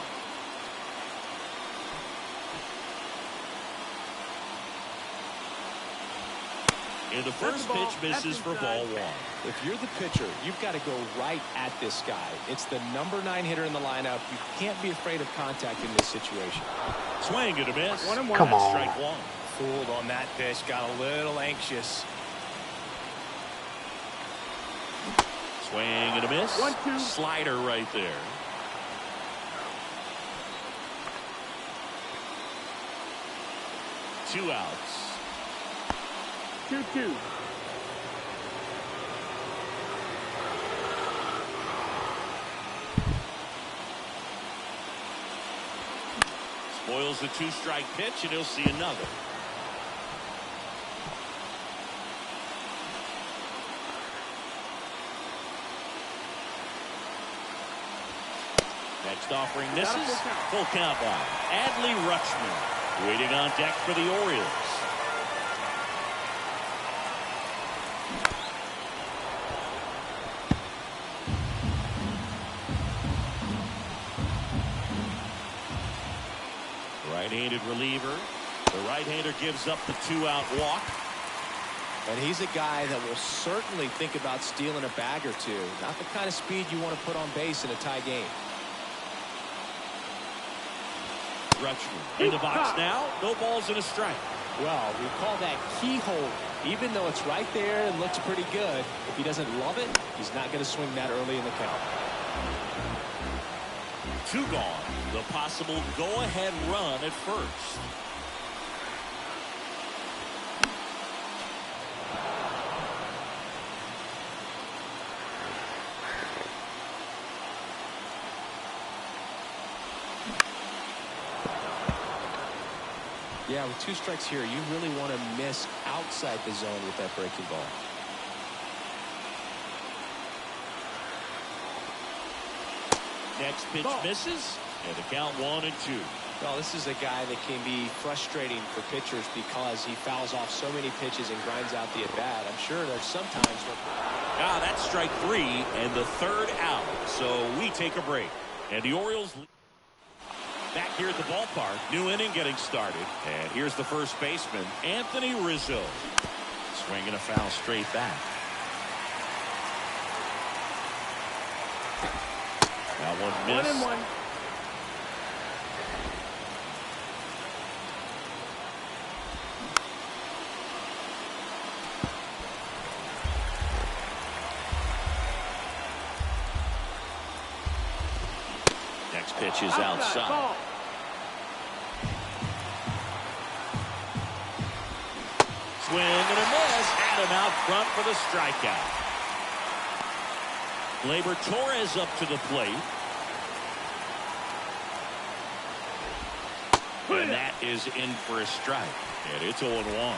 And the first pitch misses for ball one. If you're the pitcher, you've got to go right at this guy. It's the number 9 hitter in the lineup. You can't be afraid of contact in this situation. Swing and a miss. Come on. Strike one. Fooled on that pitch. Got a little anxious. Swing and a miss. 1-2. Slider right there. Two outs. 2-2. Spoils the 2-strike pitch, and he'll see another. Next offering misses. Full count by Adley Rutschman. Waiting on deck for the Orioles. Right-handed reliever. The right-hander gives up the 2-out walk. And he's a guy that will certainly think about stealing a bag or two. Not the kind of speed you want to put on base in a tie game. Rutschman in the box now. No balls and a strike. Well, we call that keyhole. Even though it's right there and looks pretty good, if he doesn't love it, he's not going to swing that early in the count. 2 gone. The possible go-ahead run at first. Yeah, with 2 strikes here, you really want to miss outside the zone with that breaking ball. Next pitch misses, and the count 1-2. Well, this is a guy that can be frustrating for pitchers because he fouls off so many pitches and grinds out the at-bat. I'm sure there's sometimes when... That's strike 3 and the 3rd out. So we take a break. And the Orioles back here at the ballpark. New inning getting started. And here's the first baseman, Anthony Rizzo. Swinging a foul straight back. That one missed. 1-1. Next pitch is outside. Ball. Swing and a miss. Had him out front for the strikeout. Gleyber Torres up to the plate. And that is in for a strike. And it's 0-1.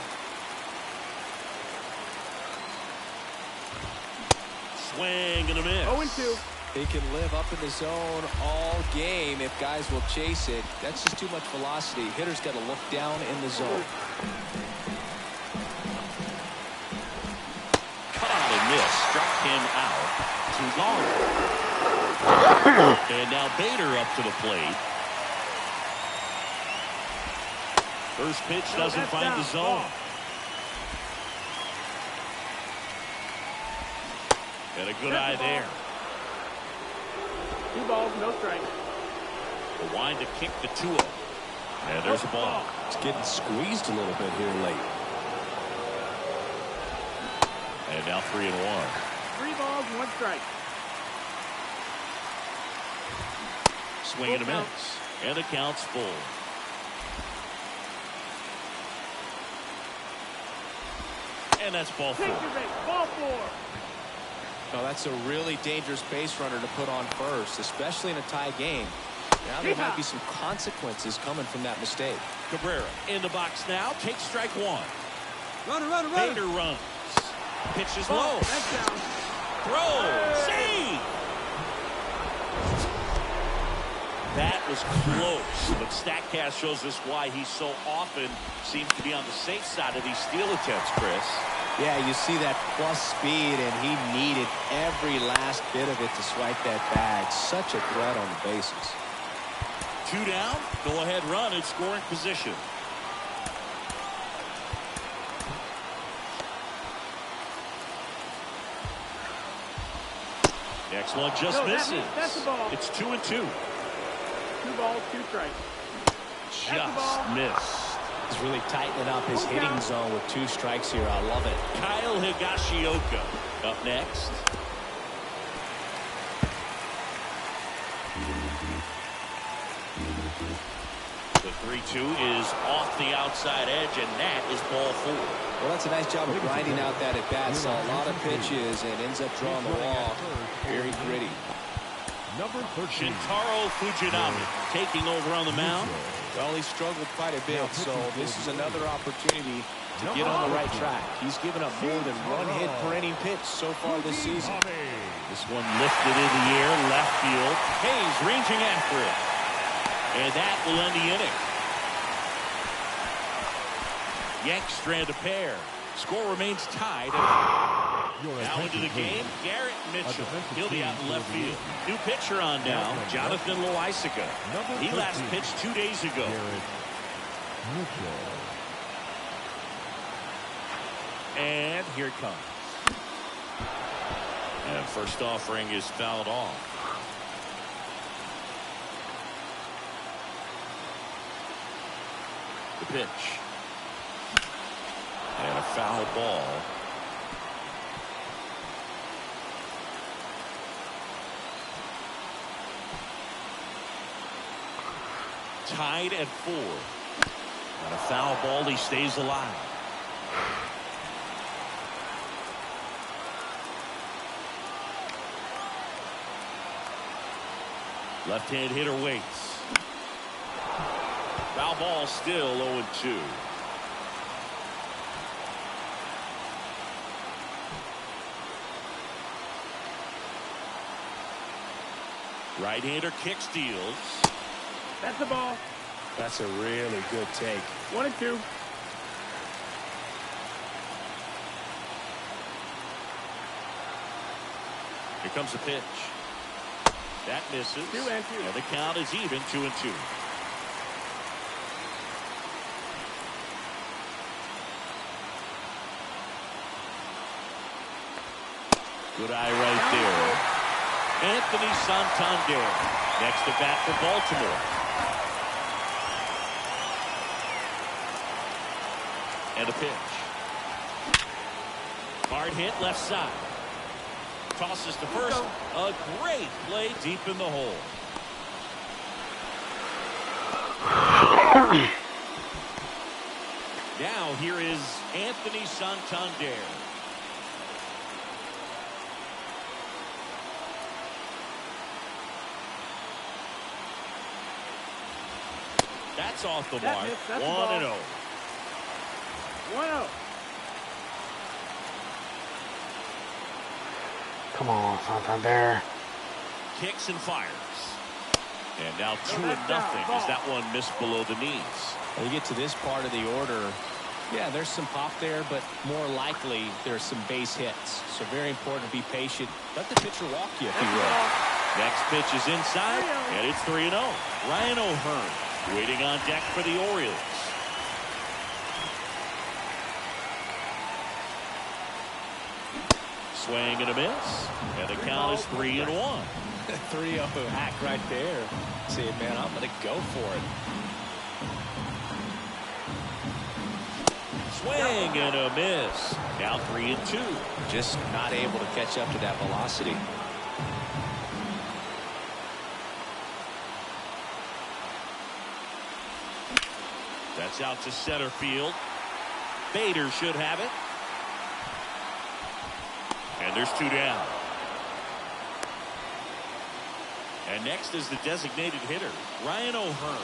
Swing and a miss. 0-2. He can live up in the zone all game if guys will chase it. That's just too much velocity. Hitter's got to look down in the zone. Cut out and miss. Struck him out. 2 gone. And now Bader up to the plate. First pitch doesn't find the zone. And a good eye there. 2 balls, no strike. The wind to kick the 2-0. And there's a ball. It's getting squeezed a little bit here late. And now 3-1. 3 balls, 1 strike. Swing and a miss. And the count's full. And that's ball 4. Take your base. Ball 4. No, that's a really dangerous base runner to put on first, especially in a tie game. Now there might be some consequences coming from that mistake. Cabrera in the box now. Takes strike 1. Runner. Bader runs. Pitches low. That's down. Throw. Save. That was close, but StatCast shows us why he so often seems to be on the safe side of these steal attempts, Chris. Yeah, you see that plus speed, and he needed every last bit of it to swipe that bag. Such a threat on the bases. 2 down, go ahead run in scoring position. Next one just misses. That's the ball. It's 2-2. 2 balls, 2 strikes. Just missed. He's really tightening up his hitting zone with 2 strikes here. I love it. Kyle Higashioka up next. The 3-2 is off the outside edge, and that is ball 4. Well, that's a nice job of grinding out that at bat. Saw a lot of pitches and ends up drawing the wall. Very gritty. Number 13. Shintaro Fujinami taking over on the mound. Well, he struggled quite a bit, so this is another opportunity to get on the right track. He's given up more than 1 hit per inning pitch so far this season. This one lifted in the air, left field. Hayes ranging after it. And that will end the inning. Yanks strand a pair. Score remains tied. Now into the game, Garrett Mitchell. He'll be out in left field. New pitcher on now, Jonathan Loaisiga. He last pitched 2 days ago. And here it comes. And first offering is fouled off. The pitch. And a foul ball. Tied at 4. On a foul ball, he stays alive. Left-hand hitter waits. Foul ball, still 0-2. Right-hander kick steals. That's the ball. That's a really good take. 1-2. Here comes the pitch. That misses. 2-2. And the count is even, 2-2. Good eye right there. Anthony Santander next to bat for Baltimore. And a pitch. Hard hit left side. Tosses to first. A great play deep in the hole. Now here is Anthony Santander. That's off the mark. 1-0. 1-0. Come on, Santander. Kicks and fires. And now 2-0 as that one missed below the knees. When we get to this part of the order, yeah, there's some pop there, but more likely there's some base hits. So very important to be patient. Let the pitcher walk you, if you will. Next pitch is inside, and it's 3-0. Ryan O'Hearn waiting on deck for the Orioles. Swing and a miss, and the count is 3-1. 3-0 hack right there. Say, man, I'm going to go for it. Swing and a miss. Now 3-2. Just not able to catch up to that velocity. That's out to center field. Bader should have it. And there's 2 down. And next is the designated hitter, Ryan O'Hearn.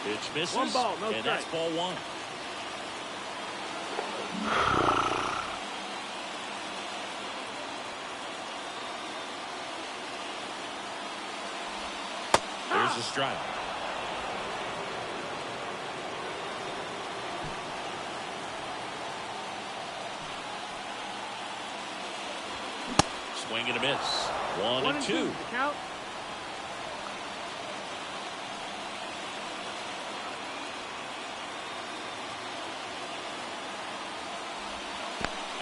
Pitch misses. 1 ball, no and that's strike. ball 1. There's a strike. Swing and a miss. 1-2. Count.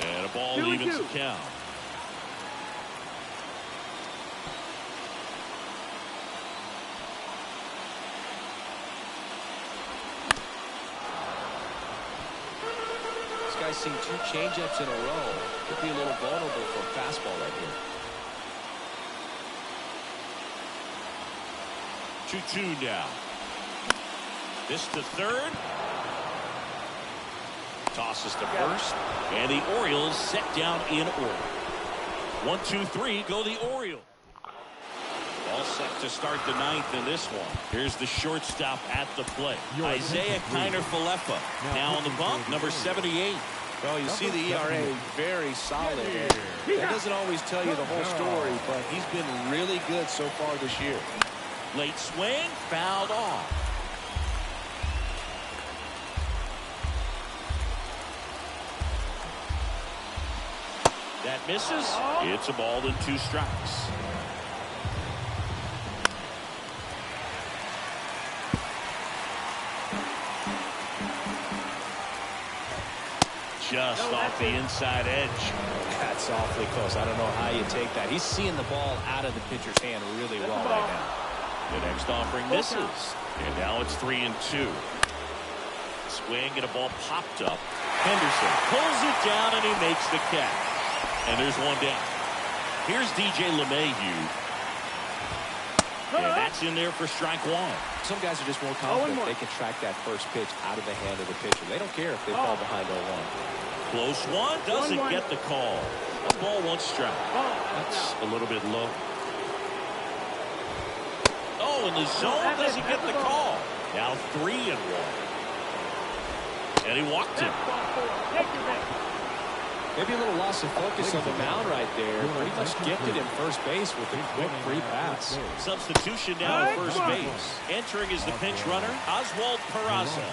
And a ball evens the count. This guy's seen 2 changeups in a row. Could be a little vulnerable for a fastball right here. 2-2 now. This to third. Tosses to first. And the Orioles set down in order. 1-2-3 go the Orioles. All set to start the 9th in this one. Here's the shortstop at the plate. Isaiah Kiner-Falefa. Now on the bump, number 78. Well, you see the ERA very solid. That doesn't always tell you the whole story, but he's been really good so far this year. Late swing, fouled off. That misses. It's a ball and 2 strikes. Just off the inside edge. That's awfully close. I don't know how you take that. He's seeing the ball out of the pitcher's hand really well right now. The next offering misses. And now it's 3-2. Swing and a ball popped up. Henderson pulls it down and he makes the catch. And there's one down. Here's DJ LeMahieu. And that's in there for strike 1. Some guys are just more confident they can track that first pitch out of the hand of the pitcher. They don't care if they fall behind 0-1. Close one. Doesn't get the call. A ball, 1 strike. That's a little bit low. Oh, in the zone. Doesn't get the call. Now 3-1. And he walked him. Maybe a little loss of focus on the mound right there. Pretty much gifted him first base with a quick free pass. Substitution now at first base. Entering is the pinch runner, Oswald Peraza.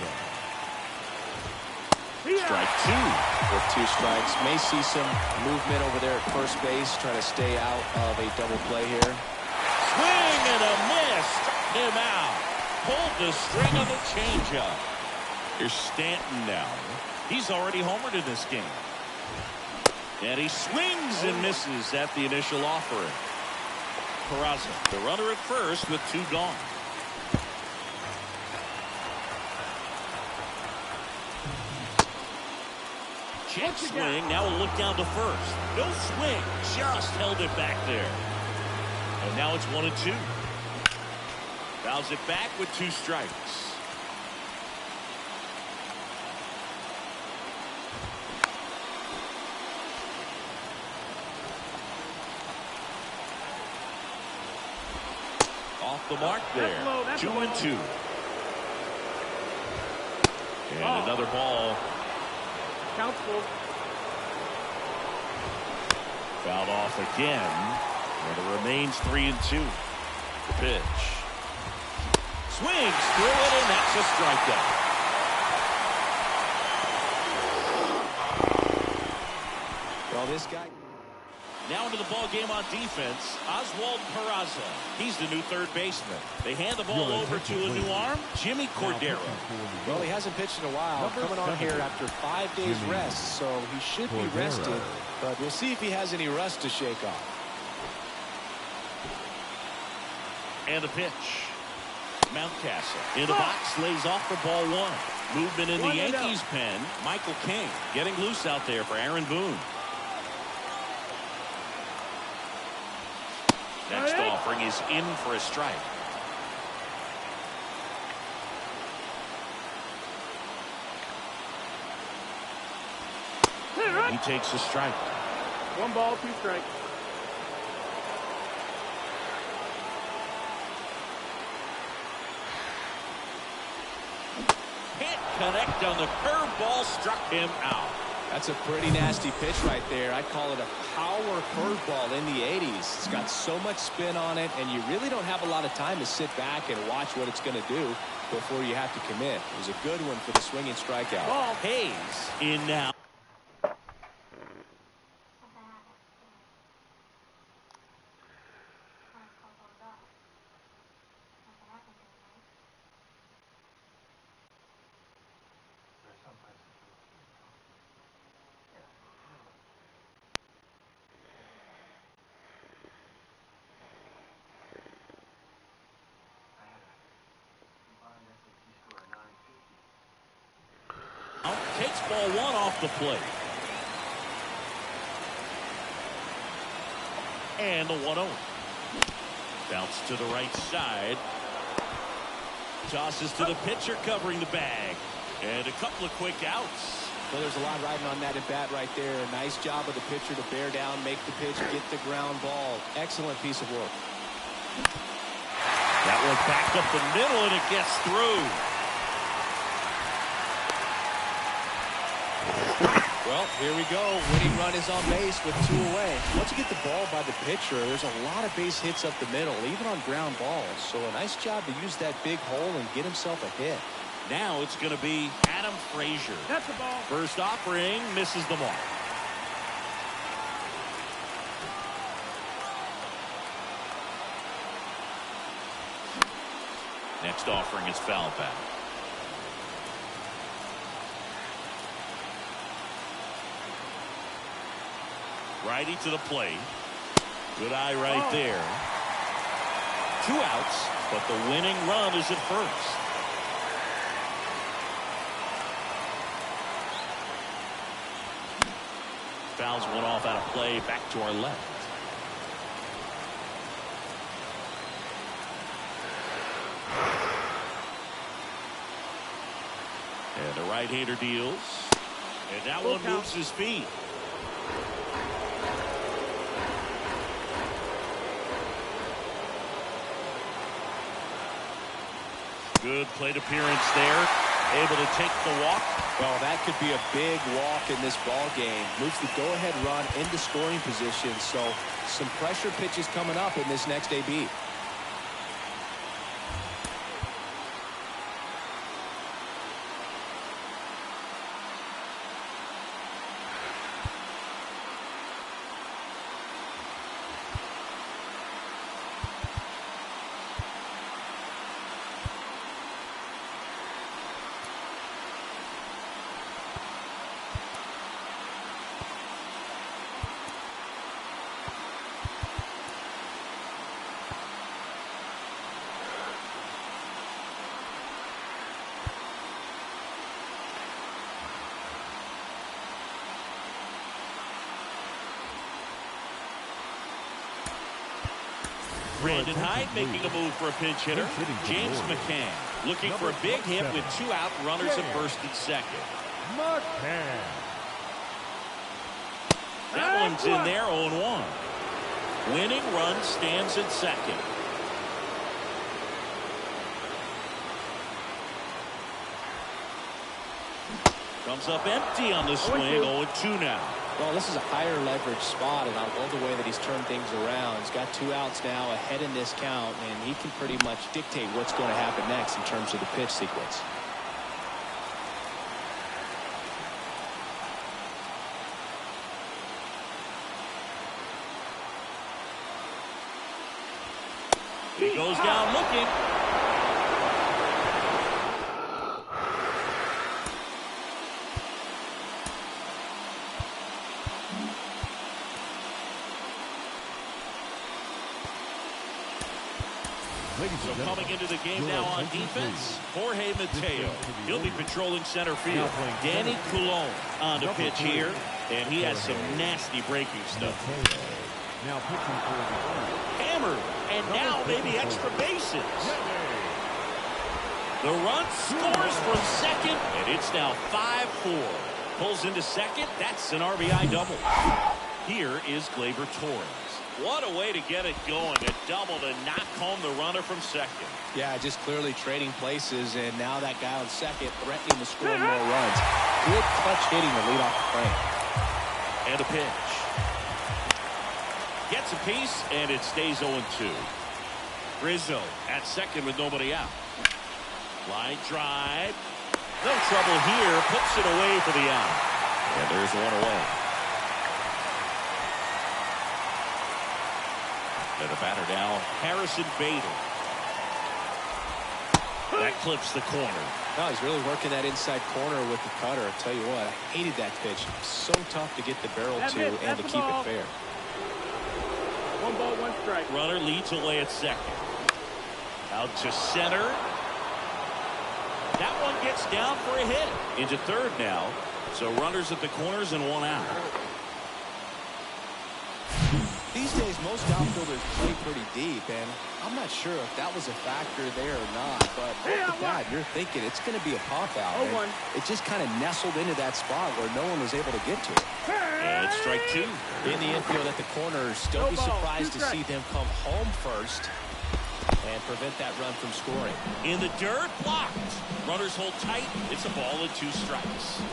Strike 2. With 2 strikes. May see some movement over there at first base, trying to stay out of a double play here. Swing and a miss. Struck him out. Pulled the string of the changeup. Here's Stanton now. He's already homered in this game. And he swings and misses at the initial offering. Peraza, the runner at first with 2 gone. Check swing. Now a look down to first. No swing. Just held it back there. And now it's 1-2. Fouls it back with 2 strikes. Off the mark there. 2-2. And another ball. Counts full. Fouled off again. And it remains 3-2. The pitch. Swings through it, and that's a strikeout. Well, this guy. Now into the ball game on defense, Oswald Peraza. He's the new third baseman. They hand the ball over to a new arm, Jimmy Cordero. Well, he hasn't pitched in a while. Coming on here after 5 days rest, so he should be rested. But we'll see if he has any rust to shake off. And the pitch. Mountcastle in the box, lays off for ball 1. Movement in the Yankees pen. Michael King getting loose out there for Aaron Boone. Next offering is in for a strike. He takes a strike. 1 ball, 2 strikes. Can't connect on the curveball, struck him out. That's a pretty nasty pitch right there. I'd call it a power curveball in the 80s. It's got so much spin on it, and you really don't have a lot of time to sit back and watch what it's going to do before you have to commit. It was a good one for the swinging strikeout. Ball. Hayes in now. Takes ball one off the plate. And the 1-0. Bounce to the right side. Tosses to the pitcher covering the bag. And a couple of quick outs. Well, there's a lot riding on that at bat right there. Nice job of the pitcher to bear down, make the pitch, get the ground ball. Excellent piece of work. That one back up the middle, and it gets through. Well, here we go. Winning run is on base with 2 away. Once you get the ball by the pitcher, there's a lot of base hits up the middle, even on ground balls. So a nice job to use that big hole and get himself a hit. Now it's going to be Adam Frazier. That's the ball. First offering misses the mark. Next offering is foul back. Righty to the plate. Good eye right there. 2 outs, but the winning run is at first. Fouls one off out of play, back to our left. And the right-hander deals. And that one moves his feet. Good plate appearance there. Able to take the walk. Well, that could be a big walk in this ball game. Moves the go-ahead run into scoring position. So some pressure pitches coming up in this next AB. Brandon Hyde making a move for a pinch hitter. James McCann looking for a big hit with 2 out, runners at first and second. McCann. That one's in there, 0-1. Winning run stands at second. Comes up empty on the swing, 0-2 now. Well, this is a higher leverage spot, and I love the way that he's turned things around. He's got 2 outs now ahead in this count, and he can pretty much dictate what's going to happen next in terms of the pitch sequence. He goes down looking. So coming into the game now on defense, Jorge Mateo. He'll be patrolling center field. Danny Coulon on the pitch here, and he has some nasty breaking stuff. Now pitching for the Hammered, and now maybe extra bases. The run scores from second, and it's now 5-4. Pulls into second. That's an RBI double. Here is Gleyber Torres. What a way to get it going. A double to knock home the runner from second. Yeah, just clearly trading places, and now that guy on second threatening to score more runs. Good clutch hitting to lead off the frame. And a pitch. Gets a piece, and it stays 0-2. Rizzo at second with nobody out. Line drive. No trouble here. Puts it away for the out. And there's one away. And the batter now, Harrison Bader. That clips the corner. No, he's really working that inside corner with the cutter. I'll tell you what, I hated that pitch. So tough to get the barrel to and to keep it fair. 1 ball, 1 strike. Runner leads away at second. Out to center. That one gets down for a hit. Into third now. So runners at the corners and 1 out. These days, most outfielders play pretty deep, and I'm not sure if that was a factor there or not, but off the bat, you're thinking it's going to be a pop out. It just kind of nestled into that spot where no one was able to get to it. And strike 2. In the infield at the corners, don't be surprised to see them come home first and prevent that run from scoring. In the dirt, blocked. Runners hold tight. It's a ball and 2 strikes.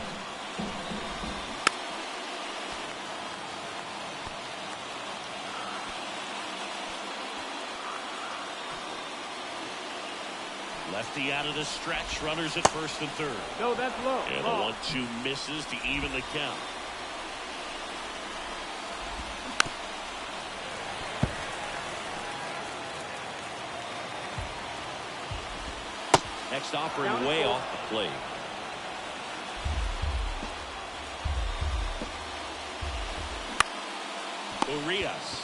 Lefty out of the stretch. Runners at first and third. No, that's low. And the 1-2 misses to even the count. Next offering way off the plate. Urias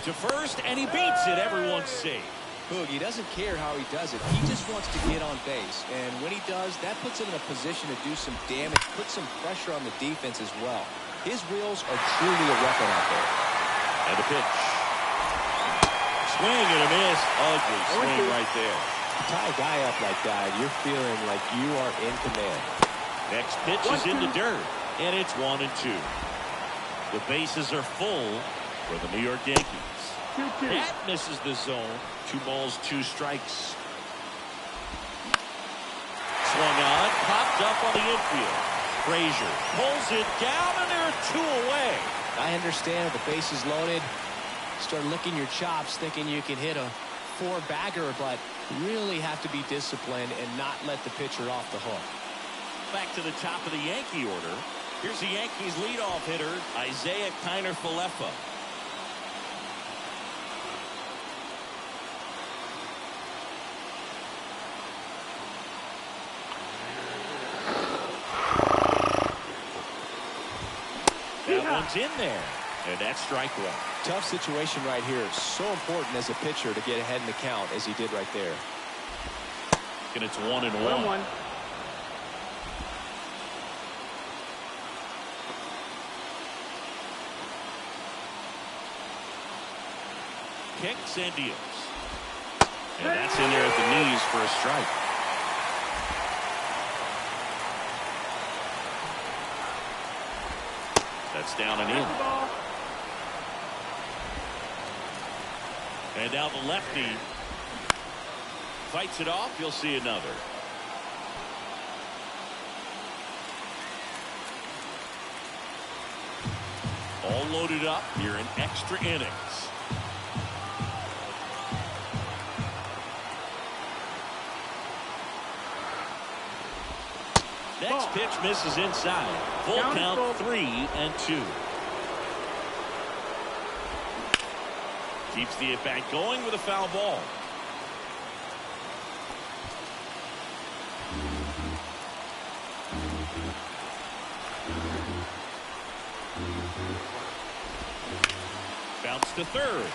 to first, and he beats it. Everyone's safe. He doesn't care how he does it. He just wants to get on base. And when he does, that puts him in a position to do some damage, put some pressure on the defense as well. His wheels are truly a weapon out there. And a pitch. Swing and a miss. Ugly swing right there. Tie a guy up like that, you're feeling like you are in command. Next pitch is in the dirt. And it's 1-2. The bases are full for the New York Yankees. That misses the zone. 2 balls, 2 strikes. Swung on, popped up on the infield. Frazier pulls it down, and there are 2 away. I understand the base is loaded. Start licking your chops, thinking you can hit a 4-bagger, but really have to be disciplined and not let the pitcher off the hook. Back to the top of the Yankee order. Here's the Yankees leadoff hitter, Isaiah Kiner-Falefa. One's in there, and that's strike 1. Tough situation right here. So important as a pitcher to get ahead in the count as he did right there. And it's 1-1. Kicks and deals. And that's in there at the knees for a strike. That's down and in. And now the lefty fights it off. You'll see another. All loaded up here in extra innings. Next pitch misses inside. Full count, 3-2. Keeps the at-bat going with a foul ball. Bounce to third.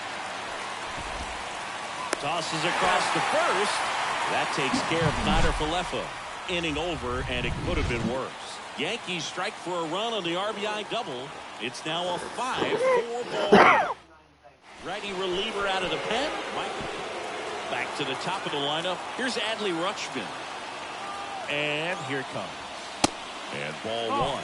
Tosses across to first. That takes care of Kiner-Falefa. Inning over, and it could have been worse. Yankees strike for a run on the RBI double. It's now a 5-4 ball. Righty reliever out of the pen. Back to the top of the lineup. Here's Adley Rutschman. And here it comes. And ball 1.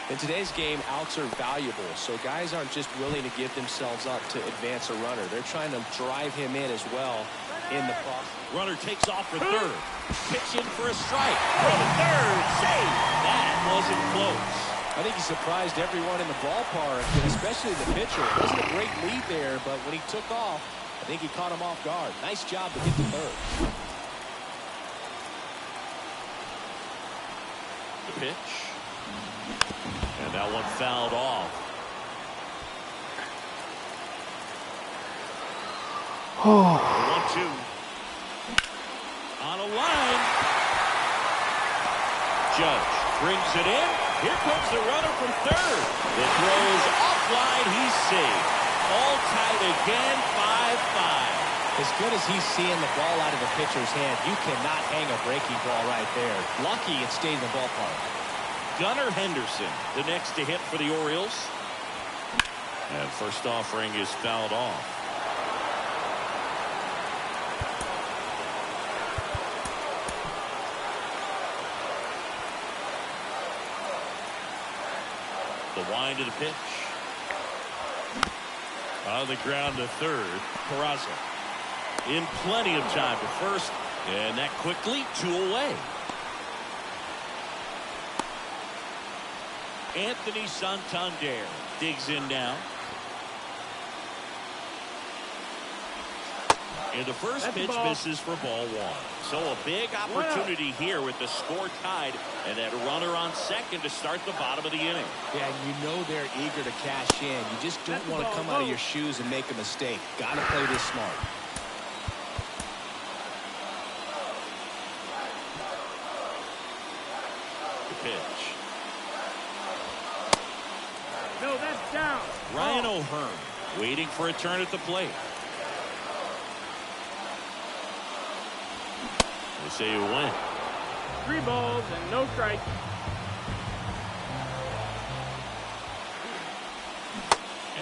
In today's game, outs are valuable, so guys aren't just willing to give themselves up to advance a runner. They're trying to drive him in as well in the process. Runner takes off for third. Pitch in for a strike. From third, save. That wasn't close. I think he surprised everyone in the ballpark, and especially the pitcher. It wasn't a great lead there, but when he took off, I think he caught him off guard. Nice job to get to third. The pitch. And that one fouled off. 1-2. On a line. Judge brings it in. Here comes the runner from third. It throws offline. He's safe. All tied again, 5-5. As good as he's seeing the ball out of the pitcher's hand, you cannot hang a breaking ball right there. Lucky it stayed in the ballpark. Gunnar Henderson, the next to hit for the Orioles. And first offering is fouled off. The wind of the pitch. On the ground to third. Peraza. In plenty of time to first. And that quickly 2 away. Anthony Santander digs in now. And the first pitch misses for ball 1. So a big opportunity here with the score tied and that runner on second to start the bottom of the inning. Yeah, and you know they're eager to cash in. You just don't want to come out of your shoes and make a mistake. Got to play this smart. The pitch. No, that's down. Ryan O'Hearn waiting for a turn at the plate. They say you win. 3 balls and no strikes.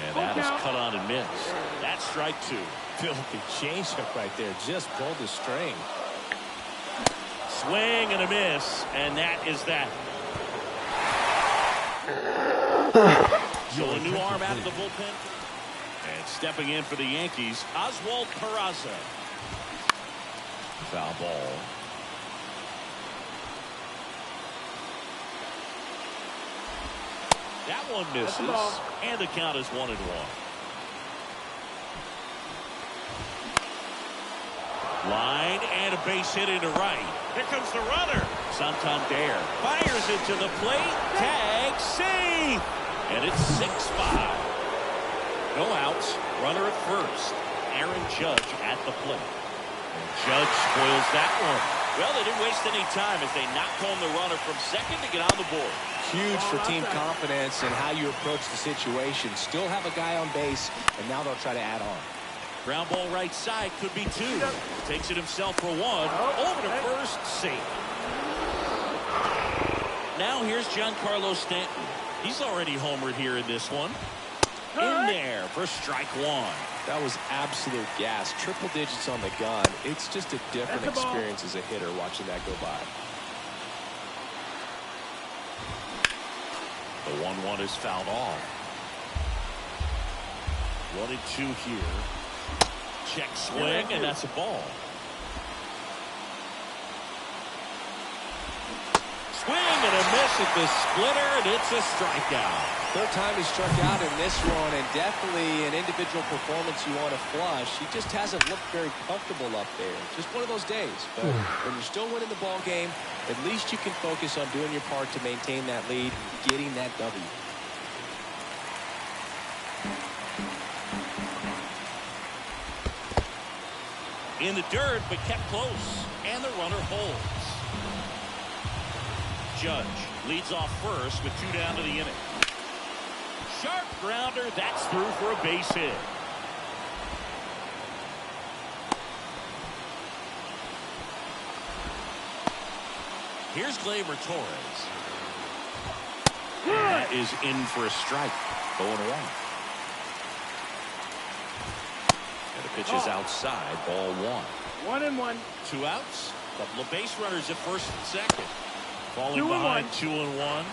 And that is cut on and missed. That's strike 2. Filthy changeup right there. Just pulled the string. Swing and a miss, and that is that. So a new arm out of the bullpen. And stepping in for the Yankees, Oswald Peraza. Foul ball. That one misses, and the count is 1-1. Line and a base hit into right. Here comes the runner. Santander fires it to the plate. Tag, save. And it's 6-5. No outs. Runner at first. Aaron Judge at the plate. And Judge spoils that one. Well, they didn't waste any time as they knocked home the runner from second to get on the board. Huge for team confidence and how you approach the situation. Still have a guy on base, and now they'll try to add on. Ground ball right side could be 2. Takes it himself for 1. Over to first, safe. Now here's Giancarlo Stanton. He's already homered here in this one. In there for strike 1. That was absolute gas. Triple digits on the gun. It's just a different experience as a hitter watching that go by. The 1-1 is fouled off. 1-2 here. Check swing, and that's a ball. Swing and a miss at the splitter, and it's a strikeout. Third time he struck out in this one, and definitely an individual performance you want to flush. He just hasn't looked very comfortable up there. Just one of those days. But when you're still winning the ball game, at least you can focus on doing your part to maintain that lead, getting that W. In the dirt, but kept close, and the runner holds. Judge leads off first with 2 down to the inning. Sharp grounder, that's through for a base hit. Here's Gleyber Torres. That is in for a strike. 0-1. And the pitch is outside. Ball 1. 1-1. 2 outs. Couple of base runners at first and second. Falling behind 2-1.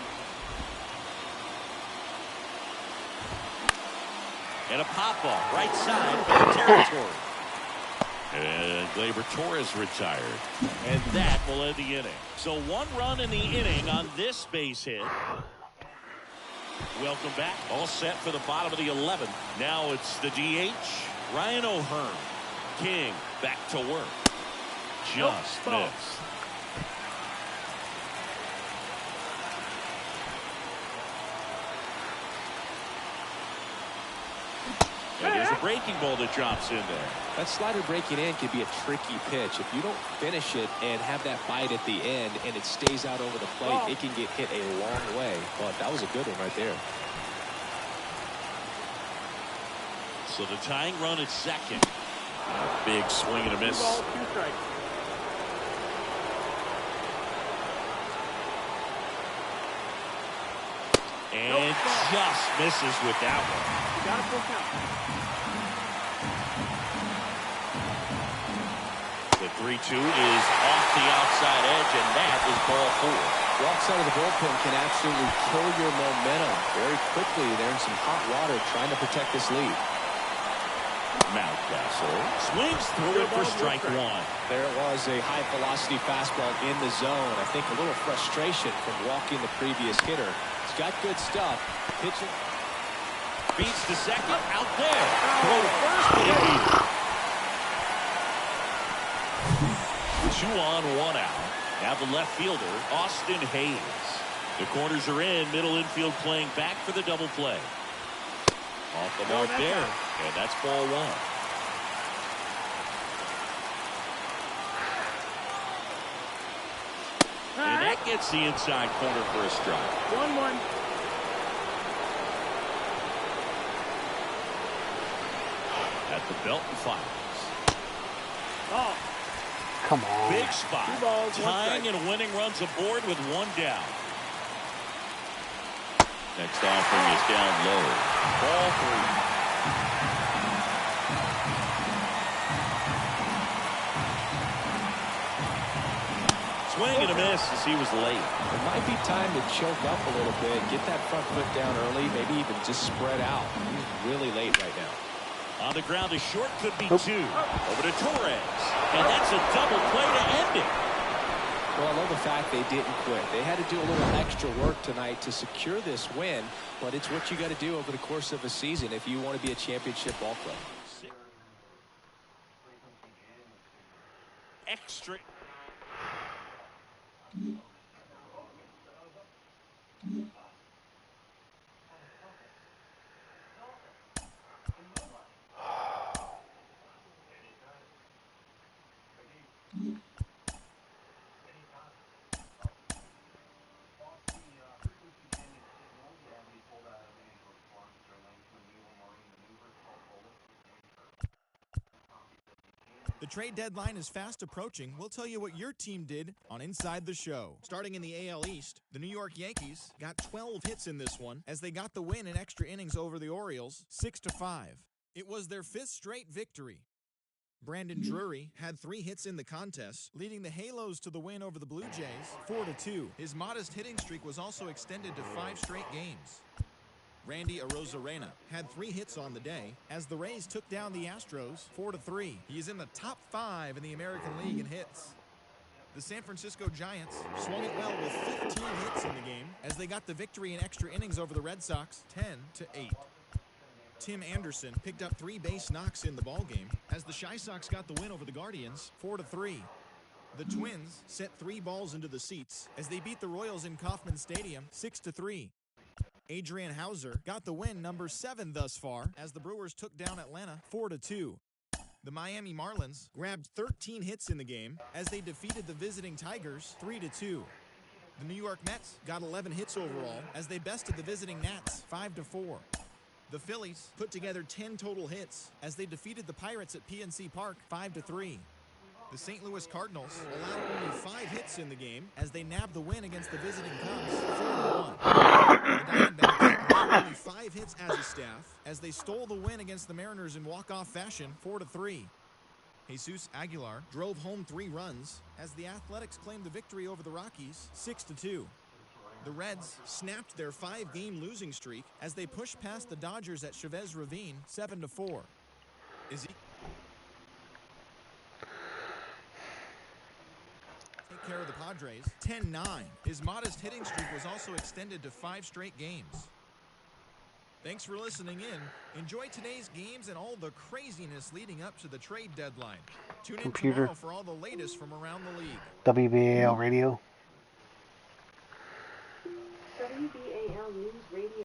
And a pop-off right side for the territory. And Gleyber Torres retired. And that will end the inning. So 1 run in the inning on this base hit. Welcome back. All set for the bottom of the 11th. Now it's the DH, Ryan O'Hearn. King back to work. Just missed. And there's a breaking ball that drops in there. That slider breaking in can be a tricky pitch. If you don't finish it and have that bite at the end and it stays out over the plate, it can get hit a long way. But that was a good one right there. So the tying run at second. Big swing and a miss. 2 strikes. And just misses with that one. Got a full count. The 3-2 is off the outside edge, and that is ball 4. Walks out of the bullpen can absolutely kill your momentum very quickly. They're in some hot water trying to protect this lead. Mountcastle swings through it for strike 1. There was a high velocity fastball in the zone. I think a little frustration from walking the previous hitter. He's got good stuff. Pitching. Beats the second. Out there. Throw to first. But it beat it. 2 on, 1 out. Now the left fielder, Austin Hayes. The corners are in. Middle infield playing back for the double play. Off the mark there. And that's ball 1. And that gets the inside corner for a strike. 1-1. At the belt and fires. Oh. Come on. Big spot. 2 balls, 1 Tying strike. and winning runs aboard with 1 down. Next offering is down low. Ball 3. Swing and a miss as he was late. It might be time to choke up a little bit, get that front foot down early, maybe even just spread out. He's really late right now. On the ground, a short could be 2. Over to Torres. And that's a double play to end it. Well, I love the fact they didn't quit. They had to do a little extra work tonight to secure this win, but it's what you got to do over the course of a season if you want to be a championship ball club. Extra. The trade deadline is fast approaching. We'll tell you what your team did on Inside the Show. Starting in the AL East, the New York Yankees got 12 hits in this one as they got the win in extra innings over the Orioles, 6-5. It was their 5th straight victory. Brandon Drury had 3 hits in the contest, leading the Halos to the win over the Blue Jays, 4-2. His modest hitting streak was also extended to 5 straight games. Randy Arozarena had 3 hits on the day as the Rays took down the Astros 4-3. He is in the top 5 in the American League in hits. The San Francisco Giants swung it well with 15 hits in the game as they got the victory in extra innings over the Red Sox 10-8. Tim Anderson picked up 3 base knocks in the ballgame as the Chi Sox got the win over the Guardians 4-3. The Twins sent 3 balls into the seats as they beat the Royals in Kauffman Stadium 6-3. Adrian Hauser got the win, number 7 thus far, as the Brewers took down Atlanta 4-2. The Miami Marlins grabbed 13 hits in the game as they defeated the visiting Tigers 3-2. The New York Mets got 11 hits overall as they bested the visiting Nats 5-4. The Phillies put together 10 total hits as they defeated the Pirates at PNC Park 5-3. The St. Louis Cardinals allowed only 5 hits in the game as they nabbed the win against the visiting Cubs 4-1. The Diamondbacks allowed only 5 hits as a staff as they stole the win against the Mariners in walk-off fashion 4-3. Jesus Aguilar drove home 3 runs as the Athletics claimed the victory over the Rockies 6-2. The Reds snapped their 5-game losing streak as they pushed past the Dodgers at Chavez Ravine 7-4. Take care of the Padres 10-9. His modest hitting streak was also extended to 5 straight games. Thanks for listening in. Enjoy today's games and all the craziness leading up to the trade deadline. Tune in tomorrow for all the latest from around the league. WBAL Radio. WBAL News Radio.